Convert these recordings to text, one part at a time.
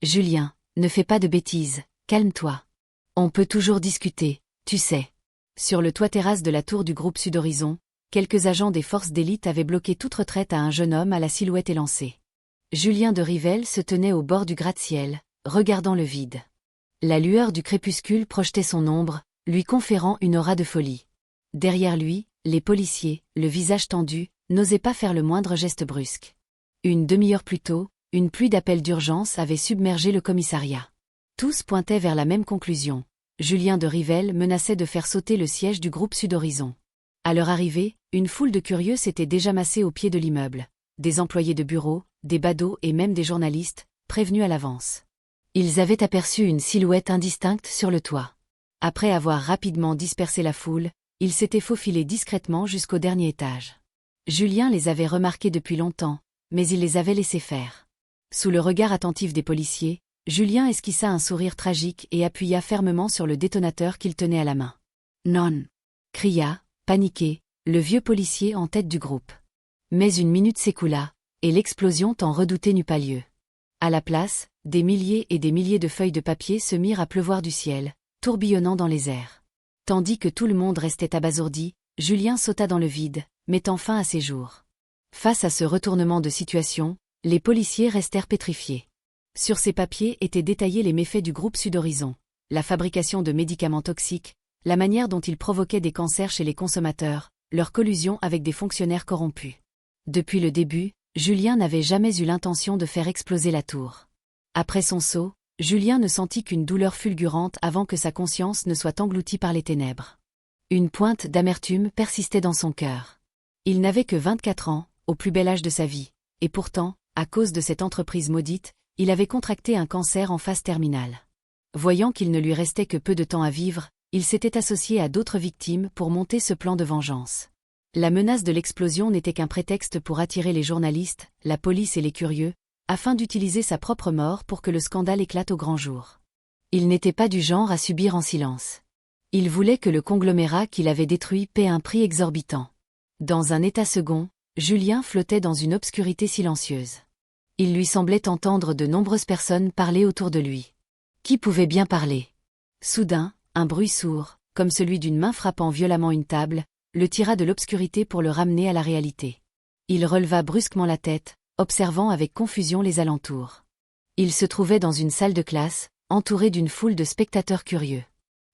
Julien, ne fais pas de bêtises, calme-toi. On peut toujours discuter, tu sais. Sur le toit-terrasse de la tour du groupe Sud Horizon, quelques agents des forces d'élite avaient bloqué toute retraite à un jeune homme à la silhouette élancée. Julien de Rivelle se tenait au bord du gratte-ciel, regardant le vide. La lueur du crépuscule projetait son ombre, lui conférant une aura de folie. Derrière lui, les policiers, le visage tendu, n'osaient pas faire le moindre geste brusque. Une demi-heure plus tôt, une pluie d'appels d'urgence avait submergé le commissariat. Tous pointaient vers la même conclusion. Julien de Rivelle menaçait de faire sauter le siège du groupe Sud Horizon. À leur arrivée, une foule de curieux s'était déjà massée au pied de l'immeuble. Des employés de bureau, des badauds et même des journalistes, prévenus à l'avance. Ils avaient aperçu une silhouette indistincte sur le toit. Après avoir rapidement dispersé la foule, ils s'étaient faufilés discrètement jusqu'au dernier étage. Julien les avait remarqués depuis longtemps, mais il les avait laissés faire. Sous le regard attentif des policiers, Julien esquissa un sourire tragique et appuya fermement sur le détonateur qu'il tenait à la main. « Non !» cria, paniqué, le vieux policier en tête du groupe. Mais une minute s'écoula, et l'explosion tant redoutée n'eut pas lieu. À la place, des milliers et des milliers de feuilles de papier se mirent à pleuvoir du ciel, tourbillonnant dans les airs. Tandis que tout le monde restait abasourdi, Julien sauta dans le vide, mettant fin à ses jours. Face à ce retournement de situation, les policiers restèrent pétrifiés. Sur ces papiers étaient détaillés les méfaits du groupe Sud Horizon, la fabrication de médicaments toxiques, la manière dont ils provoquaient des cancers chez les consommateurs, leur collusion avec des fonctionnaires corrompus. Depuis le début, Julien n'avait jamais eu l'intention de faire exploser la tour. Après son saut, Julien ne sentit qu'une douleur fulgurante avant que sa conscience ne soit engloutie par les ténèbres. Une pointe d'amertume persistait dans son cœur. Il n'avait que 24 ans, au plus bel âge de sa vie, et pourtant, à cause de cette entreprise maudite, il avait contracté un cancer en phase terminale. Voyant qu'il ne lui restait que peu de temps à vivre, il s'était associé à d'autres victimes pour monter ce plan de vengeance. La menace de l'explosion n'était qu'un prétexte pour attirer les journalistes, la police et les curieux, afin d'utiliser sa propre mort pour que le scandale éclate au grand jour. Il n'était pas du genre à subir en silence. Il voulait que le conglomérat qu'il avait détruit paie un prix exorbitant. Dans un état second, Julien flottait dans une obscurité silencieuse. Il lui semblait entendre de nombreuses personnes parler autour de lui. Qui pouvait bien parler? Soudain, un bruit sourd, comme celui d'une main frappant violemment une table, le tira de l'obscurité pour le ramener à la réalité. Il releva brusquement la tête, observant avec confusion les alentours. Il se trouvait dans une salle de classe, entouré d'une foule de spectateurs curieux.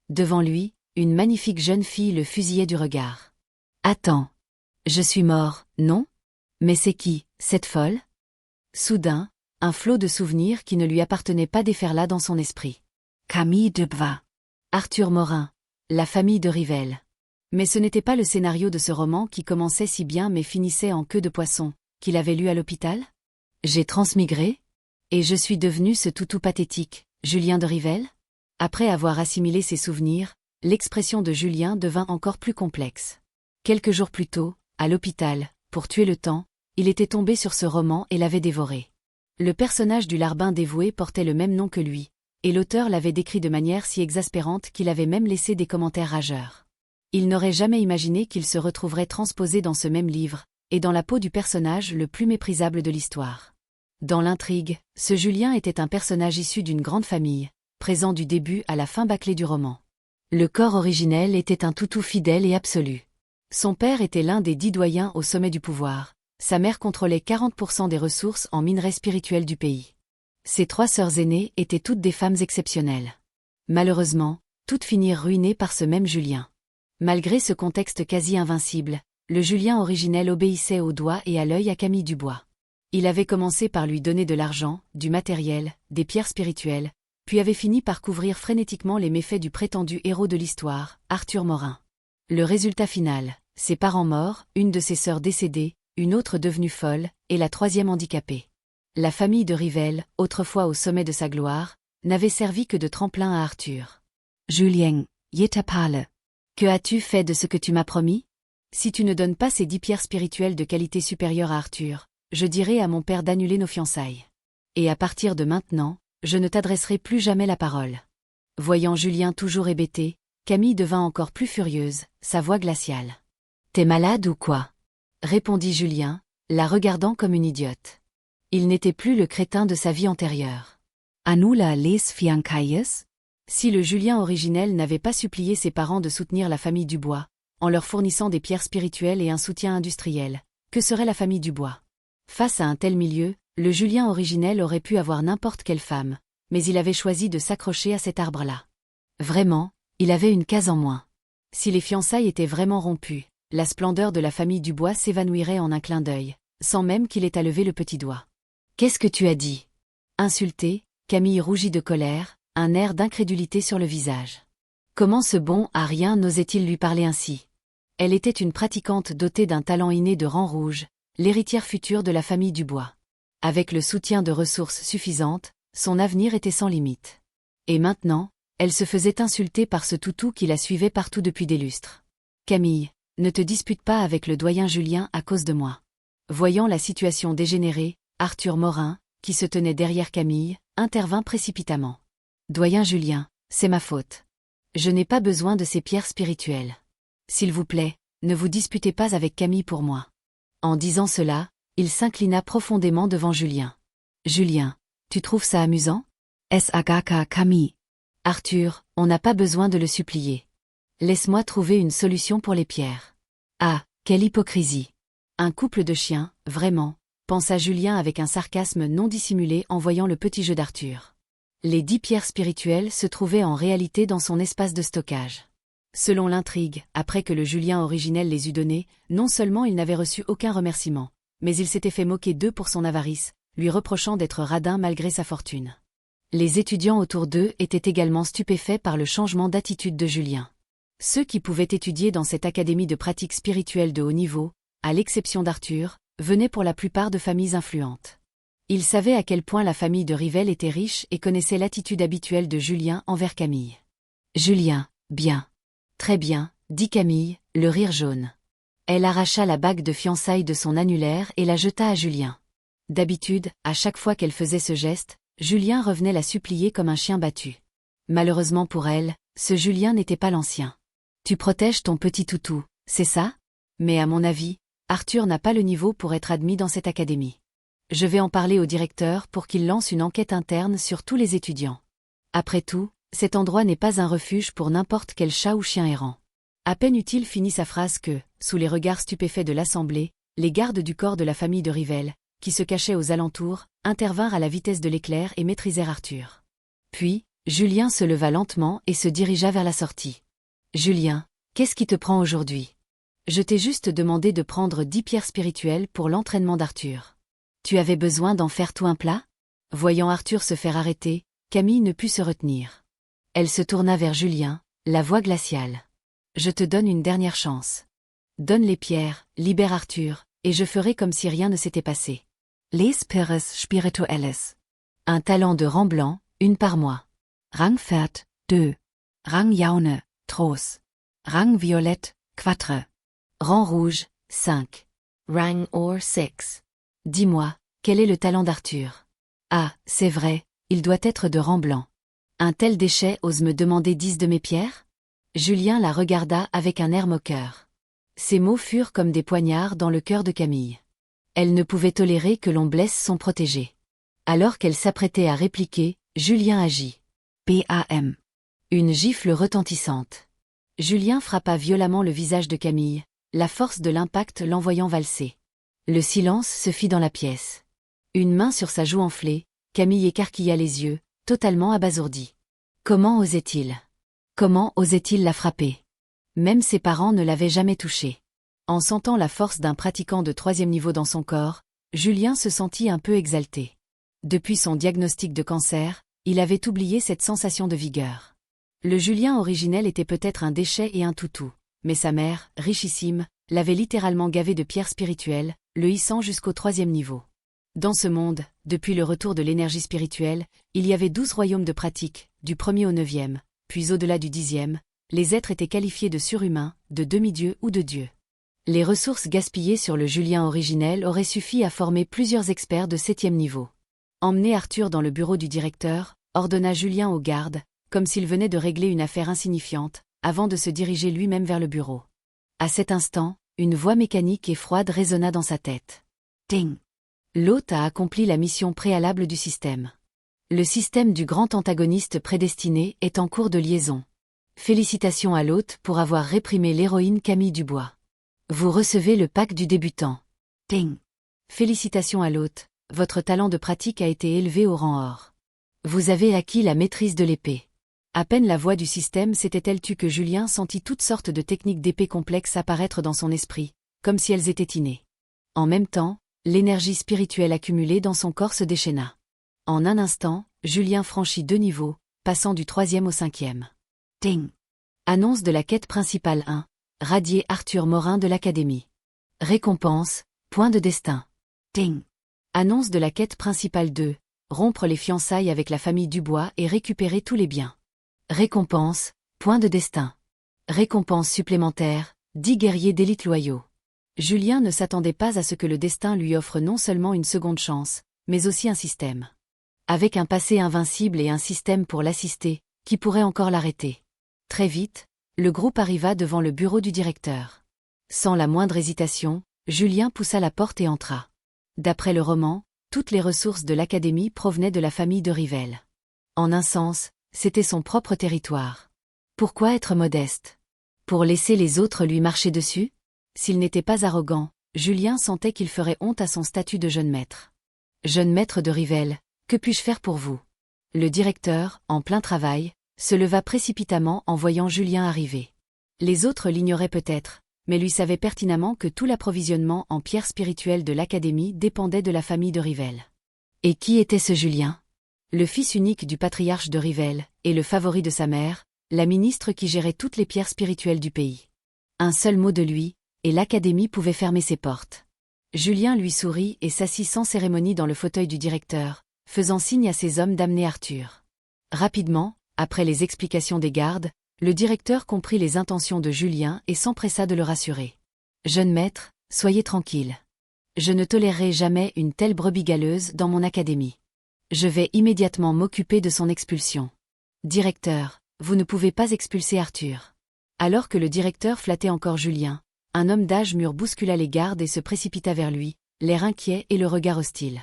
Devant lui, une magnifique jeune fille le fusillait du regard. « Attends. Je suis mort, non? Mais c'est qui, cette folle ?» Soudain, un flot de souvenirs qui ne lui appartenaient pas déferla dans son esprit. Camille Debva. Arthur Morin. La famille de Rivelle. Mais ce n'était pas le scénario de ce roman qui commençait si bien mais finissait en queue de poisson, qu'il avait lu à l'hôpital? J'ai transmigré? Et je suis devenu ce toutou pathétique, Julien de Rivelle? Après avoir assimilé ses souvenirs, l'expression de Julien devint encore plus complexe. Quelques jours plus tôt, à l'hôpital, pour tuer le temps, il était tombé sur ce roman et l'avait dévoré. Le personnage du larbin dévoué portait le même nom que lui, et l'auteur l'avait décrit de manière si exaspérante qu'il avait même laissé des commentaires rageurs. Il n'aurait jamais imaginé qu'il se retrouverait transposé dans ce même livre, et dans la peau du personnage le plus méprisable de l'histoire. Dans l'intrigue, ce Julien était un personnage issu d'une grande famille, présent du début à la fin bâclée du roman. Le corps originel était un toutou fidèle et absolu. Son père était l'un des 10 doyens au sommet du pouvoir. Sa mère contrôlait 40% des ressources en minerais spirituels du pays. Ses 3 sœurs aînées étaient toutes des femmes exceptionnelles. Malheureusement, toutes finirent ruinées par ce même Julien. Malgré ce contexte quasi invincible, le Julien originel obéissait au doigt et à l'œil à Camille Dubois. Il avait commencé par lui donner de l'argent, du matériel, des pierres spirituelles, puis avait fini par couvrir frénétiquement les méfaits du prétendu héros de l'histoire, Arthur Morin. Le résultat final, ses parents morts, une de ses sœurs décédée, une autre devenue folle, et la 3e handicapée. La famille de Rivelle, autrefois au sommet de sa gloire, n'avait servi que de tremplin à Arthur. « Julien, je parle. Que as-tu fait de ce que tu m'as promis? Si tu ne donnes pas ces 10 pierres spirituelles de qualité supérieure à Arthur, je dirai à mon père d'annuler nos fiançailles. Et à partir de maintenant, je ne t'adresserai plus jamais la parole. » Voyant Julien toujours hébété, Camille devint encore plus furieuse, sa voix glaciale. « T'es malade ou quoi? » répondit Julien, la regardant comme une idiote. Il n'était plus le crétin de sa vie antérieure. Anula les fiancayes? Si le Julien originel n'avait pas supplié ses parents de soutenir la famille Dubois, en leur fournissant des pierres spirituelles et un soutien industriel, que serait la famille Dubois? Face à un tel milieu, le Julien originel aurait pu avoir n'importe quelle femme, mais il avait choisi de s'accrocher à cet arbre-là. Vraiment, il avait une case en moins. Si les fiançailles étaient vraiment rompues, la splendeur de la famille Dubois s'évanouirait en un clin d'œil, sans même qu'il ait à lever le petit doigt. « Qu'est-ce que tu as dit ?» Insultée, Camille rougit de colère, un air d'incrédulité sur le visage. Comment ce bon à rien n'osait-il lui parler ainsi? Elle était une pratiquante dotée d'un talent inné de rang rouge, l'héritière future de la famille Dubois. Avec le soutien de ressources suffisantes, son avenir était sans limite. Et maintenant, elle se faisait insulter par ce toutou qui la suivait partout depuis des lustres. « Camille, ne te dispute pas avec le doyen Julien à cause de moi. » Voyant la situation dégénérer, Arthur Morin, qui se tenait derrière Camille, intervint précipitamment. « Doyen Julien, c'est ma faute. Je n'ai pas besoin de ces pierres spirituelles. S'il vous plaît, ne vous disputez pas avec Camille pour moi. » En disant cela, il s'inclina profondément devant Julien. « Julien, tu trouves ça amusant? S.A.G.K. Camille. Arthur, on n'a pas besoin de le supplier. Laisse-moi trouver une solution pour les pierres. » Ah, quelle hypocrisie! Un couple de chiens, vraiment, pensa Julien avec un sarcasme non dissimulé en voyant le petit jeu d'Arthur. Les 10 pierres spirituelles se trouvaient en réalité dans son espace de stockage. Selon l'intrigue, après que le Julien originel les eut donnés, non seulement il n'avait reçu aucun remerciement, mais il s'était fait moquer d'eux pour son avarice, lui reprochant d'être radin malgré sa fortune. Les étudiants autour d'eux étaient également stupéfaits par le changement d'attitude de Julien. Ceux qui pouvaient étudier dans cette académie de pratique spirituelle de haut niveau, à l'exception d'Arthur, venaient pour la plupart de familles influentes. Ils savaient à quel point la famille de Rivelle était riche et connaissaient l'attitude habituelle de Julien envers Camille. « Julien, bien. Très bien, » dit Camille, le rire jaune. Elle arracha la bague de fiançailles de son annulaire et la jeta à Julien. D'habitude, à chaque fois qu'elle faisait ce geste, Julien revenait la supplier comme un chien battu. Malheureusement pour elle, ce Julien n'était pas l'ancien. « Tu protèges ton petit toutou, c'est ça? Mais à mon avis, Arthur n'a pas le niveau pour être admis dans cette académie. Je vais en parler au directeur pour qu'il lance une enquête interne sur tous les étudiants. Après tout, cet endroit n'est pas un refuge pour n'importe quel chat ou chien errant. » À peine eut-il fini sa phrase que, sous les regards stupéfaits de l'assemblée, les gardes du corps de la famille de Rivelle, qui se cachaient aux alentours, intervinrent à la vitesse de l'éclair et maîtrisèrent Arthur. Puis, Julien se leva lentement et se dirigea vers la sortie. « Julien, qu'est-ce qui te prend aujourd'hui? Je t'ai juste demandé de prendre 10 pierres spirituelles pour l'entraînement d'Arthur. Tu avais besoin d'en faire tout un plat ?» Voyant Arthur se faire arrêter, Camille ne put se retenir. Elle se tourna vers Julien, la voix glaciale. « Je te donne une dernière chance. Donne les pierres, libère Arthur, et je ferai comme si rien ne s'était passé. Les pierres spirituelles. Un talent de rang blanc, 1 par mois. Rang vert, 2. Rang jaune, 3. Rang violette, 4. Rang rouge, 5. Rang or 6. Dis-moi, quel est le talent d'Arthur? Ah, c'est vrai, il doit être de rang blanc. Un tel déchet ose me demander 10 de mes pierres? » Julien la regarda avec un air moqueur. Ces mots furent comme des poignards dans le cœur de Camille. Elle ne pouvait tolérer que l'on blesse son protégé. Alors qu'elle s'apprêtait à répliquer, Julien agit. Bam. Une gifle retentissante. Julien frappa violemment le visage de Camille, la force de l'impact l'envoyant valser. Le silence se fit dans la pièce. Une main sur sa joue enflée, Camille écarquilla les yeux, totalement abasourdie. Comment osait-il? Comment osait-il la frapper? Même ses parents ne l'avaient jamais touchée. En sentant la force d'un pratiquant de 3e niveau dans son corps, Julien se sentit un peu exalté. Depuis son diagnostic de cancer, il avait oublié cette sensation de vigueur. Le Julien originel était peut-être un déchet et un toutou, mais sa mère, richissime, l'avait littéralement gavé de pierres spirituelles, le hissant jusqu'au 3e niveau. Dans ce monde, depuis le retour de l'énergie spirituelle, il y avait 12 royaumes de pratique, du 1er au 9e, puis au-delà du 10e, les êtres étaient qualifiés de surhumains, de demi-dieux ou de dieux. Les ressources gaspillées sur le Julien originel auraient suffi à former plusieurs experts de 7e niveau. Emmener Arthur dans le bureau du directeur, ordonna Julien aux gardes, comme s'il venait de régler une affaire insignifiante, avant de se diriger lui-même vers le bureau. À cet instant, une voix mécanique et froide résonna dans sa tête. Ting! L'hôte a accompli la mission préalable du système. Le système du grand antagoniste prédestiné est en cours de liaison. Félicitations à l'hôte pour avoir réprimé l'héroïne Camille Dubois. Vous recevez le pack du débutant. Ting. Félicitations à l'hôte, votre talent de pratique a été élevé au rang or. Vous avez acquis la maîtrise de l'épée. À peine la voix du système s'était-elle tue que Julien sentit toutes sortes de techniques d'épée complexes apparaître dans son esprit, comme si elles étaient innées. En même temps, l'énergie spirituelle accumulée dans son corps se déchaîna. En un instant, Julien franchit 2 niveaux, passant du 3e au 5e. Ting. Annonce de la quête principale 1. Radier Arthur Morin de l'Académie. Récompense, point de destin. Ting. Annonce de la quête principale 2. Rompre les fiançailles avec la famille Dubois et récupérer tous les biens. Récompense, point de destin. Récompense supplémentaire, 10 guerriers d'élite loyaux. Julien ne s'attendait pas à ce que le destin lui offre non seulement une seconde chance, mais aussi un système. Avec un passé invincible et un système pour l'assister, qui pourrait encore l'arrêter. Très vite, le groupe arriva devant le bureau du directeur. Sans la moindre hésitation, Julien poussa la porte et entra. D'après le roman, toutes les ressources de l'Académie provenaient de la famille de Rivelle. En un sens, c'était son propre territoire. Pourquoi être modeste? Pour laisser les autres lui marcher dessus? S'il n'était pas arrogant, Julien sentait qu'il ferait honte à son statut de jeune maître. Jeune maître de Rivelle, que puis-je faire pour vous? Le directeur, en plein travail, se leva précipitamment en voyant Julien arriver. Les autres l'ignoraient peut-être, mais lui savaient pertinemment que tout l'approvisionnement en pierres spirituelles de l'Académie dépendait de la famille de Rivelle. Et qui était ce Julien? Le fils unique du patriarche de Rivelle, et le favori de sa mère, la ministre qui gérait toutes les pierres spirituelles du pays. Un seul mot de lui, et l'Académie pouvait fermer ses portes. Julien lui sourit et s'assit sans cérémonie dans le fauteuil du directeur, faisant signe à ses hommes d'amener Arthur. Rapidement, après les explications des gardes, le directeur comprit les intentions de Julien et s'empressa de le rassurer. « Jeune maître, soyez tranquille. Je ne tolérerai jamais une telle brebis galeuse dans mon académie. Je vais immédiatement m'occuper de son expulsion. Directeur, vous ne pouvez pas expulser Arthur. » Alors que le directeur flattait encore Julien, un homme d'âge mûr bouscula les gardes et se précipita vers lui, l'air inquiet et le regard hostile.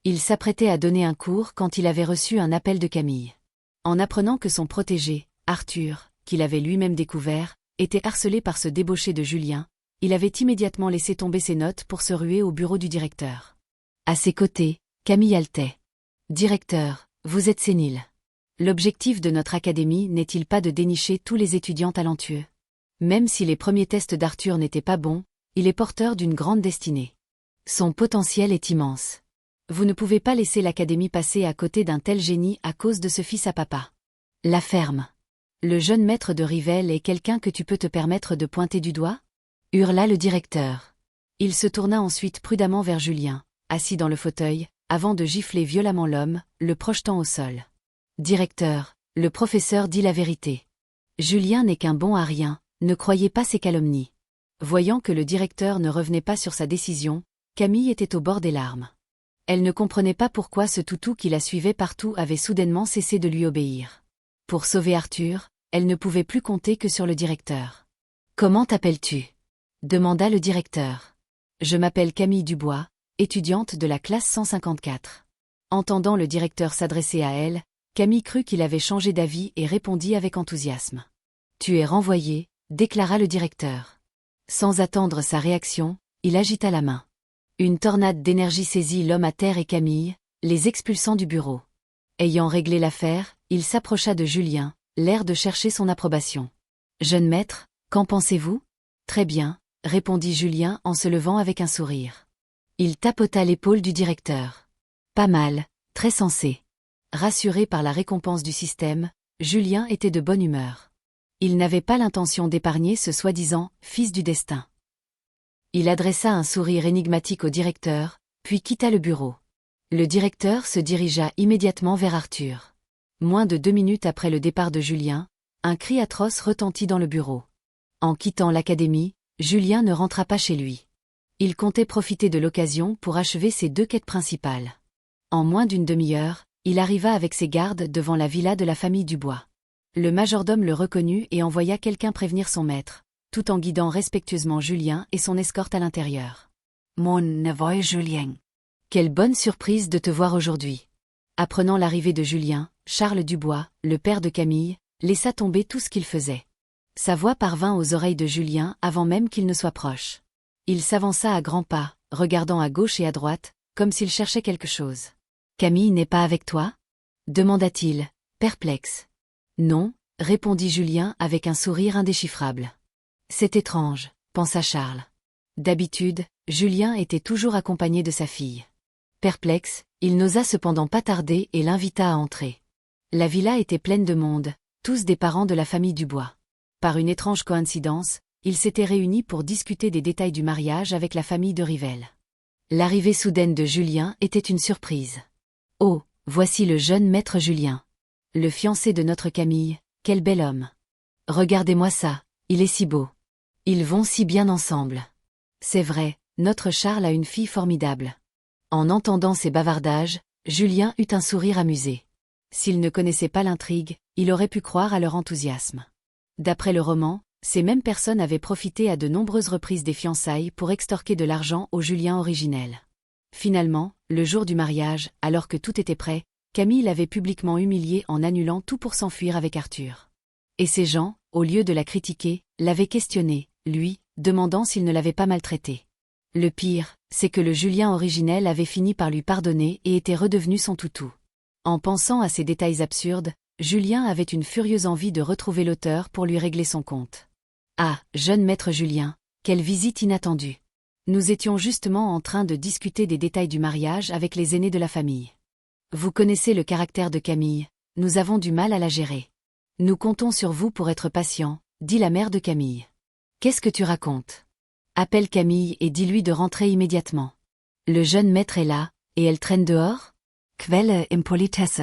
Il s'apprêtait à donner un cours quand il avait reçu un appel de Camille. En apprenant que son protégé, Arthur, qu'il avait lui-même découvert, était harcelé par ce débauché de Julien, il avait immédiatement laissé tomber ses notes pour se ruer au bureau du directeur. À ses côtés, Camille haletait. « Directeur, vous êtes sénile. L'objectif de notre académie n'est-il pas de dénicher tous les étudiants talentueux? Même si les premiers tests d'Arthur n'étaient pas bons, il est porteur d'une grande destinée. Son potentiel est immense. Vous ne pouvez pas laisser l'académie passer à côté d'un tel génie à cause de ce fils à papa. La ferme. Le jeune maître de Rivelle est quelqu'un que tu peux te permettre de pointer du doigt? Hurla le directeur. Il se tourna ensuite prudemment vers Julien, assis dans le fauteuil, avant de gifler violemment l'homme, le projetant au sol. Directeur, le professeur dit la vérité. Julien n'est qu'un bon à rien, ne croyez pas ses calomnies. Voyant que le directeur ne revenait pas sur sa décision, Camille était au bord des larmes. Elle ne comprenait pas pourquoi ce toutou qui la suivait partout avait soudainement cessé de lui obéir. Pour sauver Arthur, elle ne pouvait plus compter que sur le directeur. « Comment t'appelles-tu » demanda le directeur. « Je m'appelle Camille Dubois, étudiante de la classe 154. » Entendant le directeur s'adresser à elle, Camille crut qu'il avait changé d'avis et répondit avec enthousiasme. « Tu es renvoyé, » déclara le directeur. Sans attendre sa réaction, il agita la main. Une tornade d'énergie saisit l'homme à terre et Camille, les expulsant du bureau. Ayant réglé l'affaire, il s'approcha de Julien, l'air de chercher son approbation. « Jeune maître, qu'en pensez-vous » ? « Très bien, » répondit Julien en se levant avec un sourire. Il tapota l'épaule du directeur. « Pas mal, très sensé. » Rassuré par la récompense du système, Julien était de bonne humeur. Il n'avait pas l'intention d'épargner ce soi-disant « fils du destin ». Il adressa un sourire énigmatique au directeur, puis quitta le bureau. Le directeur se dirigea immédiatement vers Arthur. Moins de 2 minutes après le départ de Julien, un cri atroce retentit dans le bureau. En quittant l'académie, Julien ne rentra pas chez lui. Il comptait profiter de l'occasion pour achever ses 2 quêtes principales. En moins d'une demi-heure, il arriva avec ses gardes devant la villa de la famille Dubois. Le majordome le reconnut et envoya quelqu'un prévenir son maître, tout en guidant respectueusement Julien et son escorte à l'intérieur. « Mon neveu Julien. Quelle bonne surprise de te voir aujourd'hui. Apprenant l'arrivée de Julien, Charles Dubois, le père de Camille, laissa tomber tout ce qu'il faisait. Sa voix parvint aux oreilles de Julien avant même qu'il ne soit proche. Il s'avança à grands pas, regardant à gauche et à droite, comme s'il cherchait quelque chose. « Camille n'est pas avec toi » demanda-t-il, perplexe. « Non » répondit Julien avec un sourire indéchiffrable. « C'est étrange » pensa Charles. D'habitude, Julien était toujours accompagné de sa fille. Perplexe, il n'osa cependant pas tarder et l'invita à entrer. La villa était pleine de monde, tous des parents de la famille Dubois. Par une étrange coïncidence, ils s'étaient réunis pour discuter des détails du mariage avec la famille de Rivelle. L'arrivée soudaine de Julien était une surprise. « Oh, voici le jeune maître Julien. Le fiancé de notre Camille, quel bel homme. Regardez-moi ça, il est si beau. Ils vont si bien ensemble. C'est vrai, notre Charles a une fille formidable. » En entendant ces bavardages, Julien eut un sourire amusé. S'il ne connaissait pas l'intrigue, il aurait pu croire à leur enthousiasme. D'après le roman, ces mêmes personnes avaient profité à de nombreuses reprises des fiançailles pour extorquer de l'argent au Julien originel. Finalement, le jour du mariage, alors que tout était prêt, Camille l'avait publiquement humilié en annulant tout pour s'enfuir avec Arthur. Et ces gens, au lieu de la critiquer, l'avaient questionné, lui, demandant s'il ne l'avait pas maltraité. Le pire, c'est que le Julien originel avait fini par lui pardonner et était redevenu son toutou. En pensant à ces détails absurdes, Julien avait une furieuse envie de retrouver l'auteur pour lui régler son compte. Ah, jeune maître Julien, quelle visite inattendue. Nous étions justement en train de discuter des détails du mariage avec les aînés de la famille. Vous connaissez le caractère de Camille, nous avons du mal à la gérer. Nous comptons sur vous pour être patient, dit la mère de Camille. Qu'est-ce que tu racontes ? Appelle Camille et dis-lui de rentrer immédiatement. Le jeune maître est là, et elle traîne dehors ? Quelle impolitesse !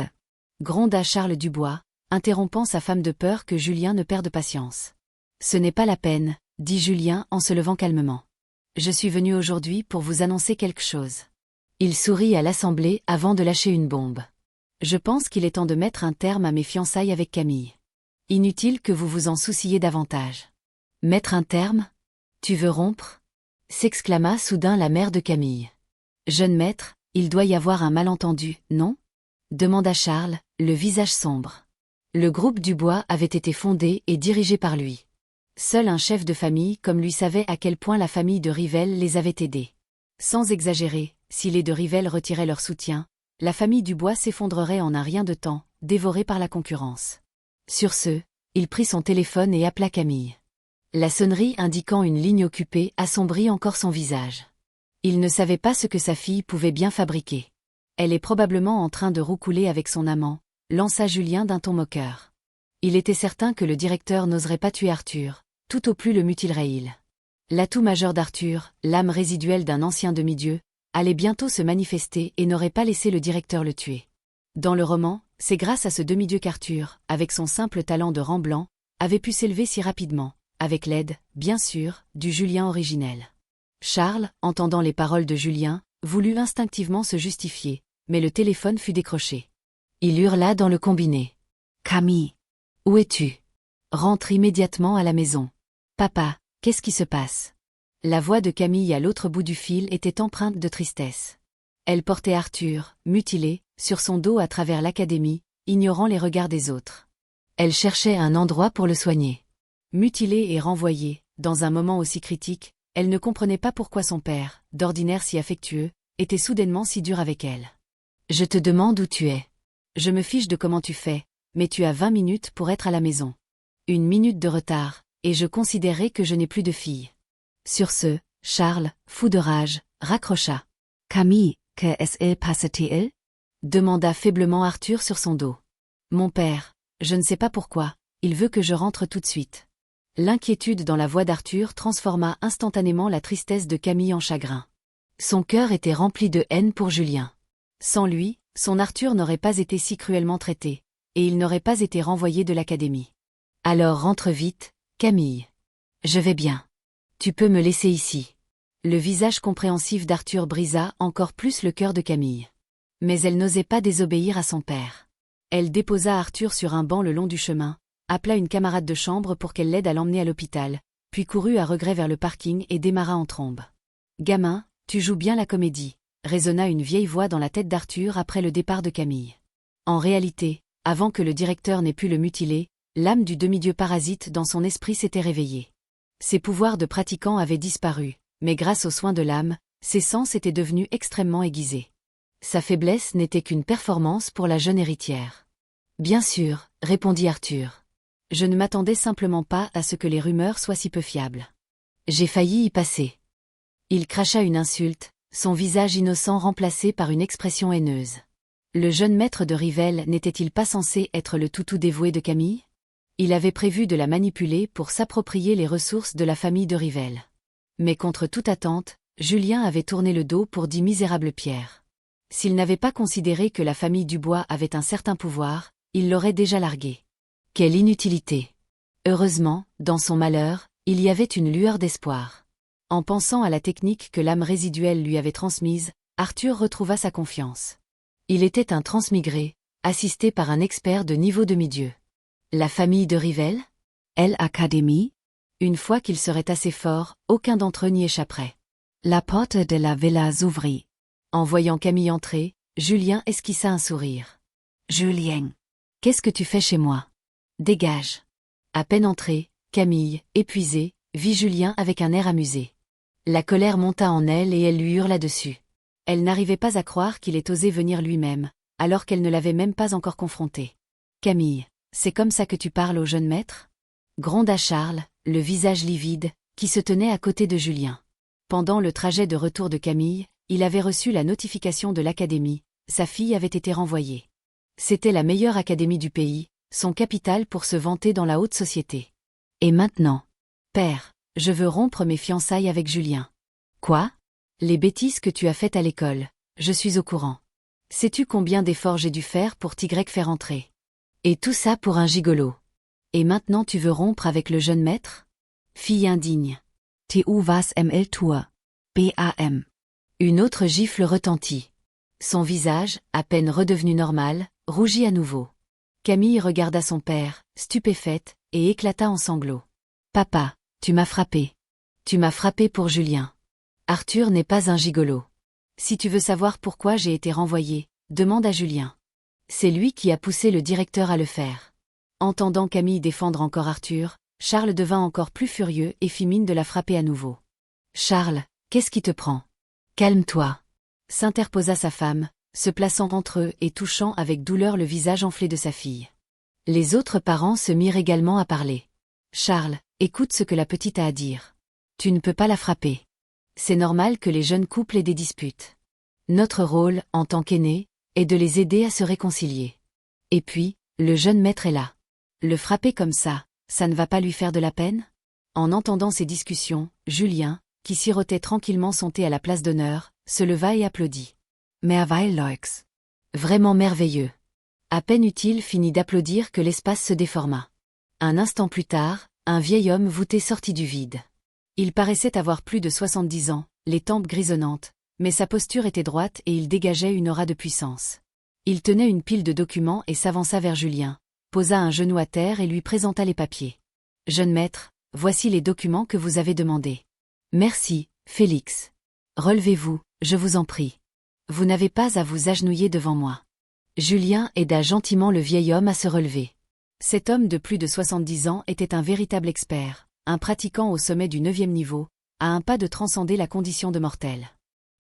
Gronda Charles Dubois, interrompant sa femme de peur que Julien ne perde patience. Ce n'est pas la peine, dit Julien en se levant calmement. Je suis venu aujourd'hui pour vous annoncer quelque chose. Il sourit à l'assemblée avant de lâcher une bombe. Je pense qu'il est temps de mettre un terme à mes fiançailles avec Camille. Inutile que vous vous en souciez davantage. Mettre un terme ? Tu veux rompre ? S'exclama soudain la mère de Camille. Jeune maître, il doit y avoir un malentendu, non ? Demanda Charles, le visage sombre. Le groupe Dubois avait été fondé et dirigé par lui. Seul un chef de famille comme lui savait à quel point la famille de Rivelle les avait aidés. Sans exagérer, si les de Rivelle retiraient leur soutien, la famille Dubois s'effondrerait en un rien de temps, dévorée par la concurrence. Sur ce, il prit son téléphone et appela Camille. La sonnerie indiquant une ligne occupée assombrit encore son visage. Il ne savait pas ce que sa fille pouvait bien fabriquer. Elle est probablement en train de roucouler avec son amant, lança Julien d'un ton moqueur. Il était certain que le directeur n'oserait pas tuer Arthur, tout au plus le mutilerait-il. L'atout majeur d'Arthur, l'âme résiduelle d'un ancien demi-dieu, allait bientôt se manifester et n'aurait pas laissé le directeur le tuer. Dans le roman, c'est grâce à ce demi-dieu qu'Arthur, avec son simple talent de remblant, avait pu s'élever si rapidement, avec l'aide, bien sûr, du Julien originel. Charles, entendant les paroles de Julien, voulut instinctivement se justifier, mais le téléphone fut décroché. Il hurla dans le combiné. « Camille, où es-tu ? Rentre immédiatement à la maison. Papa, qu'est-ce qui se passe ?» La voix de Camille à l'autre bout du fil était empreinte de tristesse. Elle portait Arthur, mutilé, sur son dos à travers l'académie, ignorant les regards des autres. Elle cherchait un endroit pour le soigner. Mutilée et renvoyée, dans un moment aussi critique, elle ne comprenait pas pourquoi son père, d'ordinaire si affectueux, était soudainement si dur avec elle. « Je te demande où tu es. Je me fiche de comment tu fais, mais tu as 20 minutes pour être à la maison. 1 minute de retard, et je considérerai que je n'ai plus de fille. » Sur ce, Charles, fou de rage, raccrocha. « Camille, que passe-t-il » demanda faiblement Arthur sur son dos. « Mon père, je ne sais pas pourquoi, il veut que je rentre tout de suite. » L'inquiétude dans la voix d'Arthur transforma instantanément la tristesse de Camille en chagrin. Son cœur était rempli de haine pour Julien. Sans lui, son Arthur n'aurait pas été si cruellement traité, et il n'aurait pas été renvoyé de l'académie. « Alors rentre vite, Camille. Je vais bien. Tu peux me laisser ici. » Le visage compréhensif d'Arthur brisa encore plus le cœur de Camille. Mais elle n'osait pas désobéir à son père. Elle déposa Arthur sur un banc le long du chemin, appela une camarade de chambre pour qu'elle l'aide à l'emmener à l'hôpital, puis courut à regret vers le parking et démarra en trombe. « Gamin, tu joues bien la comédie », résonna une vieille voix dans la tête d'Arthur après le départ de Camille. En réalité, avant que le directeur n'ait pu le mutiler, l'âme du demi-dieu parasite dans son esprit s'était réveillée. Ses pouvoirs de pratiquant avaient disparu, mais grâce aux soins de l'âme, ses sens étaient devenus extrêmement aiguisés. Sa faiblesse n'était qu'une performance pour la jeune héritière. Bien sûr, répondit Arthur. Je ne m'attendais simplement pas à ce que les rumeurs soient si peu fiables. J'ai failli y passer. Il cracha une insulte, son visage innocent remplacé par une expression haineuse. Le jeune maître de Rivelle n'était-il pas censé être le toutou dévoué de Camille? Il avait prévu de la manipuler pour s'approprier les ressources de la famille de Rivelle. Mais contre toute attente, Julien avait tourné le dos pour 10 misérables pierres. S'il n'avait pas considéré que la famille Dubois avait un certain pouvoir, il l'aurait déjà largué. Quelle inutilité! Heureusement, dans son malheur, il y avait une lueur d'espoir. En pensant à la technique que l'âme résiduelle lui avait transmise, Arthur retrouva sa confiance. Il était un transmigré, assisté par un expert de niveau demi-dieu. La famille de Rivelle? L'Académie? Une fois qu'il serait assez fort, aucun d'entre eux n'y échapperait. La porte de la villa s'ouvrit. En voyant Camille entrer, Julien esquissa un sourire. « Julien, qu'est-ce que tu fais chez moi? Dégage !» À peine entré, Camille, épuisée, vit Julien avec un air amusé. La colère monta en elle et elle lui hurla dessus. Elle n'arrivait pas à croire qu'il ait osé venir lui-même, alors qu'elle ne l'avait même pas encore confronté. « Camille, c'est comme ça que tu parles au jeune maître ?» gronda Charles, le visage livide, qui se tenait à côté de Julien. Pendant le trajet de retour de Camille, il avait reçu la notification de l'académie, sa fille avait été renvoyée. C'était la meilleure académie du pays, son capital pour se vanter dans la haute société. Et maintenant? Père, je veux rompre mes fiançailles avec Julien. Quoi? Les bêtises que tu as faites à l'école, je suis au courant. Sais-tu combien d'efforts j'ai dû faire pour t'y faire entrer? Et tout ça pour un gigolo. Et maintenant tu veux rompre avec le jeune maître? Fille indigne. Tu vas ml toi. BAM. Une autre gifle retentit. Son visage, à peine redevenu normal, rougit à nouveau. Camille regarda son père, stupéfaite, et éclata en sanglots. « Papa, tu m'as frappé. Tu m'as frappé pour Julien. Arthur n'est pas un gigolo. Si tu veux savoir pourquoi j'ai été renvoyé, demande à Julien. C'est lui qui a poussé le directeur à le faire. » Entendant Camille défendre encore Arthur, Charles devint encore plus furieux et fit mine de la frapper à nouveau. « Charles, qu'est-ce qui te prend? Calme-toi. » s'interposa sa femme, se plaçant entre eux et touchant avec douleur le visage enflé de sa fille. Les autres parents se mirent également à parler. « Charles, écoute ce que la petite a à dire. Tu ne peux pas la frapper. C'est normal que les jeunes couples aient des disputes. Notre rôle, en tant qu'aînés, est de les aider à se réconcilier. Et puis, le jeune maître est là. Le frapper comme ça ne va pas lui faire de la peine? » En entendant ces discussions, Julien, qui sirotait tranquillement son thé à la place d'honneur, se leva et applaudit. « Merveilleux. Vraiment merveilleux. » À peine eut-il fini d'applaudir que l'espace se déforma. Un instant plus tard, un vieil homme voûté sortit du vide. Il paraissait avoir plus de 70 ans, les tempes grisonnantes, mais sa posture était droite et il dégageait une aura de puissance. Il tenait une pile de documents et s'avança vers Julien, posa un genou à terre et lui présenta les papiers. « Jeune maître, voici les documents que vous avez demandés. »« Merci, Félix. Relevez-vous, je vous en prie. Vous n'avez pas à vous agenouiller devant moi. » Julien aida gentiment le vieil homme à se relever. Cet homme de plus de 70 ans était un véritable expert, un pratiquant au sommet du 9e niveau, à un pas de transcender la condition de mortel.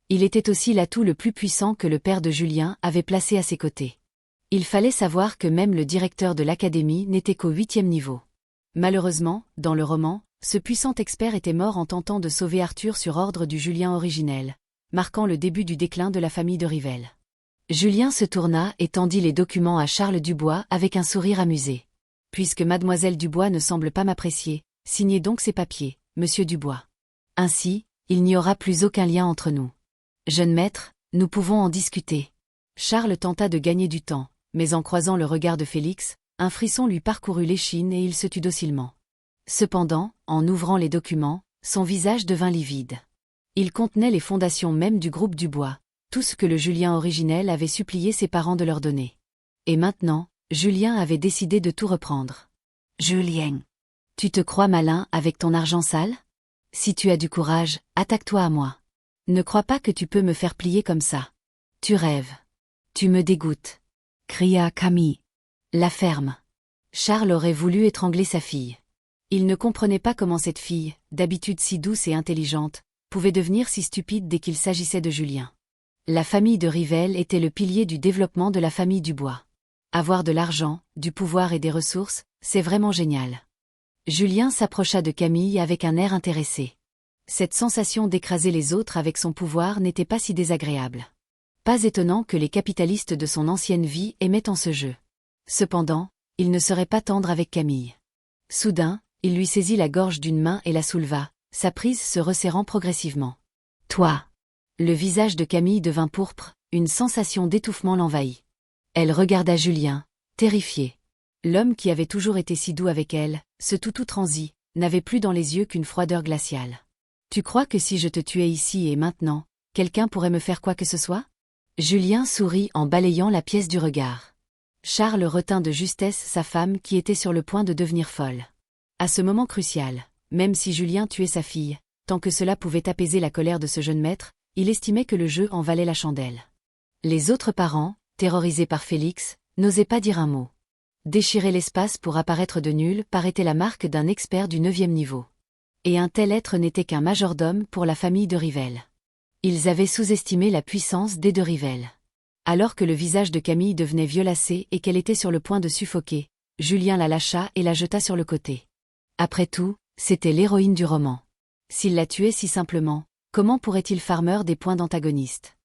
Il était aussi l'atout le plus puissant que le père de Julien avait placé à ses côtés. Il fallait savoir que même le directeur de l'académie n'était qu'au 8e niveau. Malheureusement, dans le roman, ce puissant expert était mort en tentant de sauver Arthur sur ordre du Julien originel, marquant le début du déclin de la famille de Rivelle. Julien se tourna et tendit les documents à Charles Dubois avec un sourire amusé. « Puisque mademoiselle Dubois ne semble pas m'apprécier, signez donc ces papiers, monsieur Dubois. Ainsi, il n'y aura plus aucun lien entre nous. Jeune maître, nous pouvons en discuter. » Charles tenta de gagner du temps, mais en croisant le regard de Félix, un frisson lui parcourut l'échine et il se tut docilement. Cependant, en ouvrant les documents, son visage devint livide. Il contenait les fondations même du groupe Dubois, tout ce que le Julien originel avait supplié ses parents de leur donner. Et maintenant, Julien avait décidé de tout reprendre. « Julien, tu te crois malin avec ton argent sale? Si tu as du courage, attaque-toi à moi. Ne crois pas que tu peux me faire plier comme ça. Tu rêves. Tu me dégoûtes. cria Camille. La ferme. Charles aurait voulu étrangler sa fille. Il ne comprenait pas comment cette fille, d'habitude si douce et intelligente, pouvait devenir si stupide dès qu'il s'agissait de Julien. La famille de Rivelle était le pilier du développement de la famille Dubois. Avoir de l'argent, du pouvoir et des ressources, c'est vraiment génial. Julien s'approcha de Camille avec un air intéressé. Cette sensation d'écraser les autres avec son pouvoir n'était pas si désagréable. Pas étonnant que les capitalistes de son ancienne vie aimaient en ce jeu. Cependant, il ne serait pas tendre avec Camille. Soudain, il lui saisit la gorge d'une main et la souleva, sa prise se resserrant progressivement. « Toi !» Le visage de Camille devint pourpre, une sensation d'étouffement l'envahit. Elle regarda Julien, terrifiée. L'homme qui avait toujours été si doux avec elle, ce toutou transi, n'avait plus dans les yeux qu'une froideur glaciale. « Tu crois que si je te tuais ici et maintenant, quelqu'un pourrait me faire quoi que ce soit ?» Julien sourit en balayant la pièce du regard. Charles retint de justesse sa femme qui était sur le point de devenir folle. À ce moment crucial, même si Julien tuait sa fille, tant que cela pouvait apaiser la colère de ce jeune maître, il estimait que le jeu en valait la chandelle. Les autres parents, terrorisés par Félix, n'osaient pas dire un mot. Déchirer l'espace pour apparaître de nul paraissait la marque d'un expert du 9e niveau. Et un tel être n'était qu'un majordome pour la famille de Rivelle. Ils avaient sous-estimé la puissance des de Rivelle. Alors que le visage de Camille devenait violacé et qu'elle était sur le point de suffoquer, Julien la lâcha et la jeta sur le côté. Après tout, c'était l'héroïne du roman. S'il la tuait si simplement, comment pourrait-il farmer des points d'antagoniste?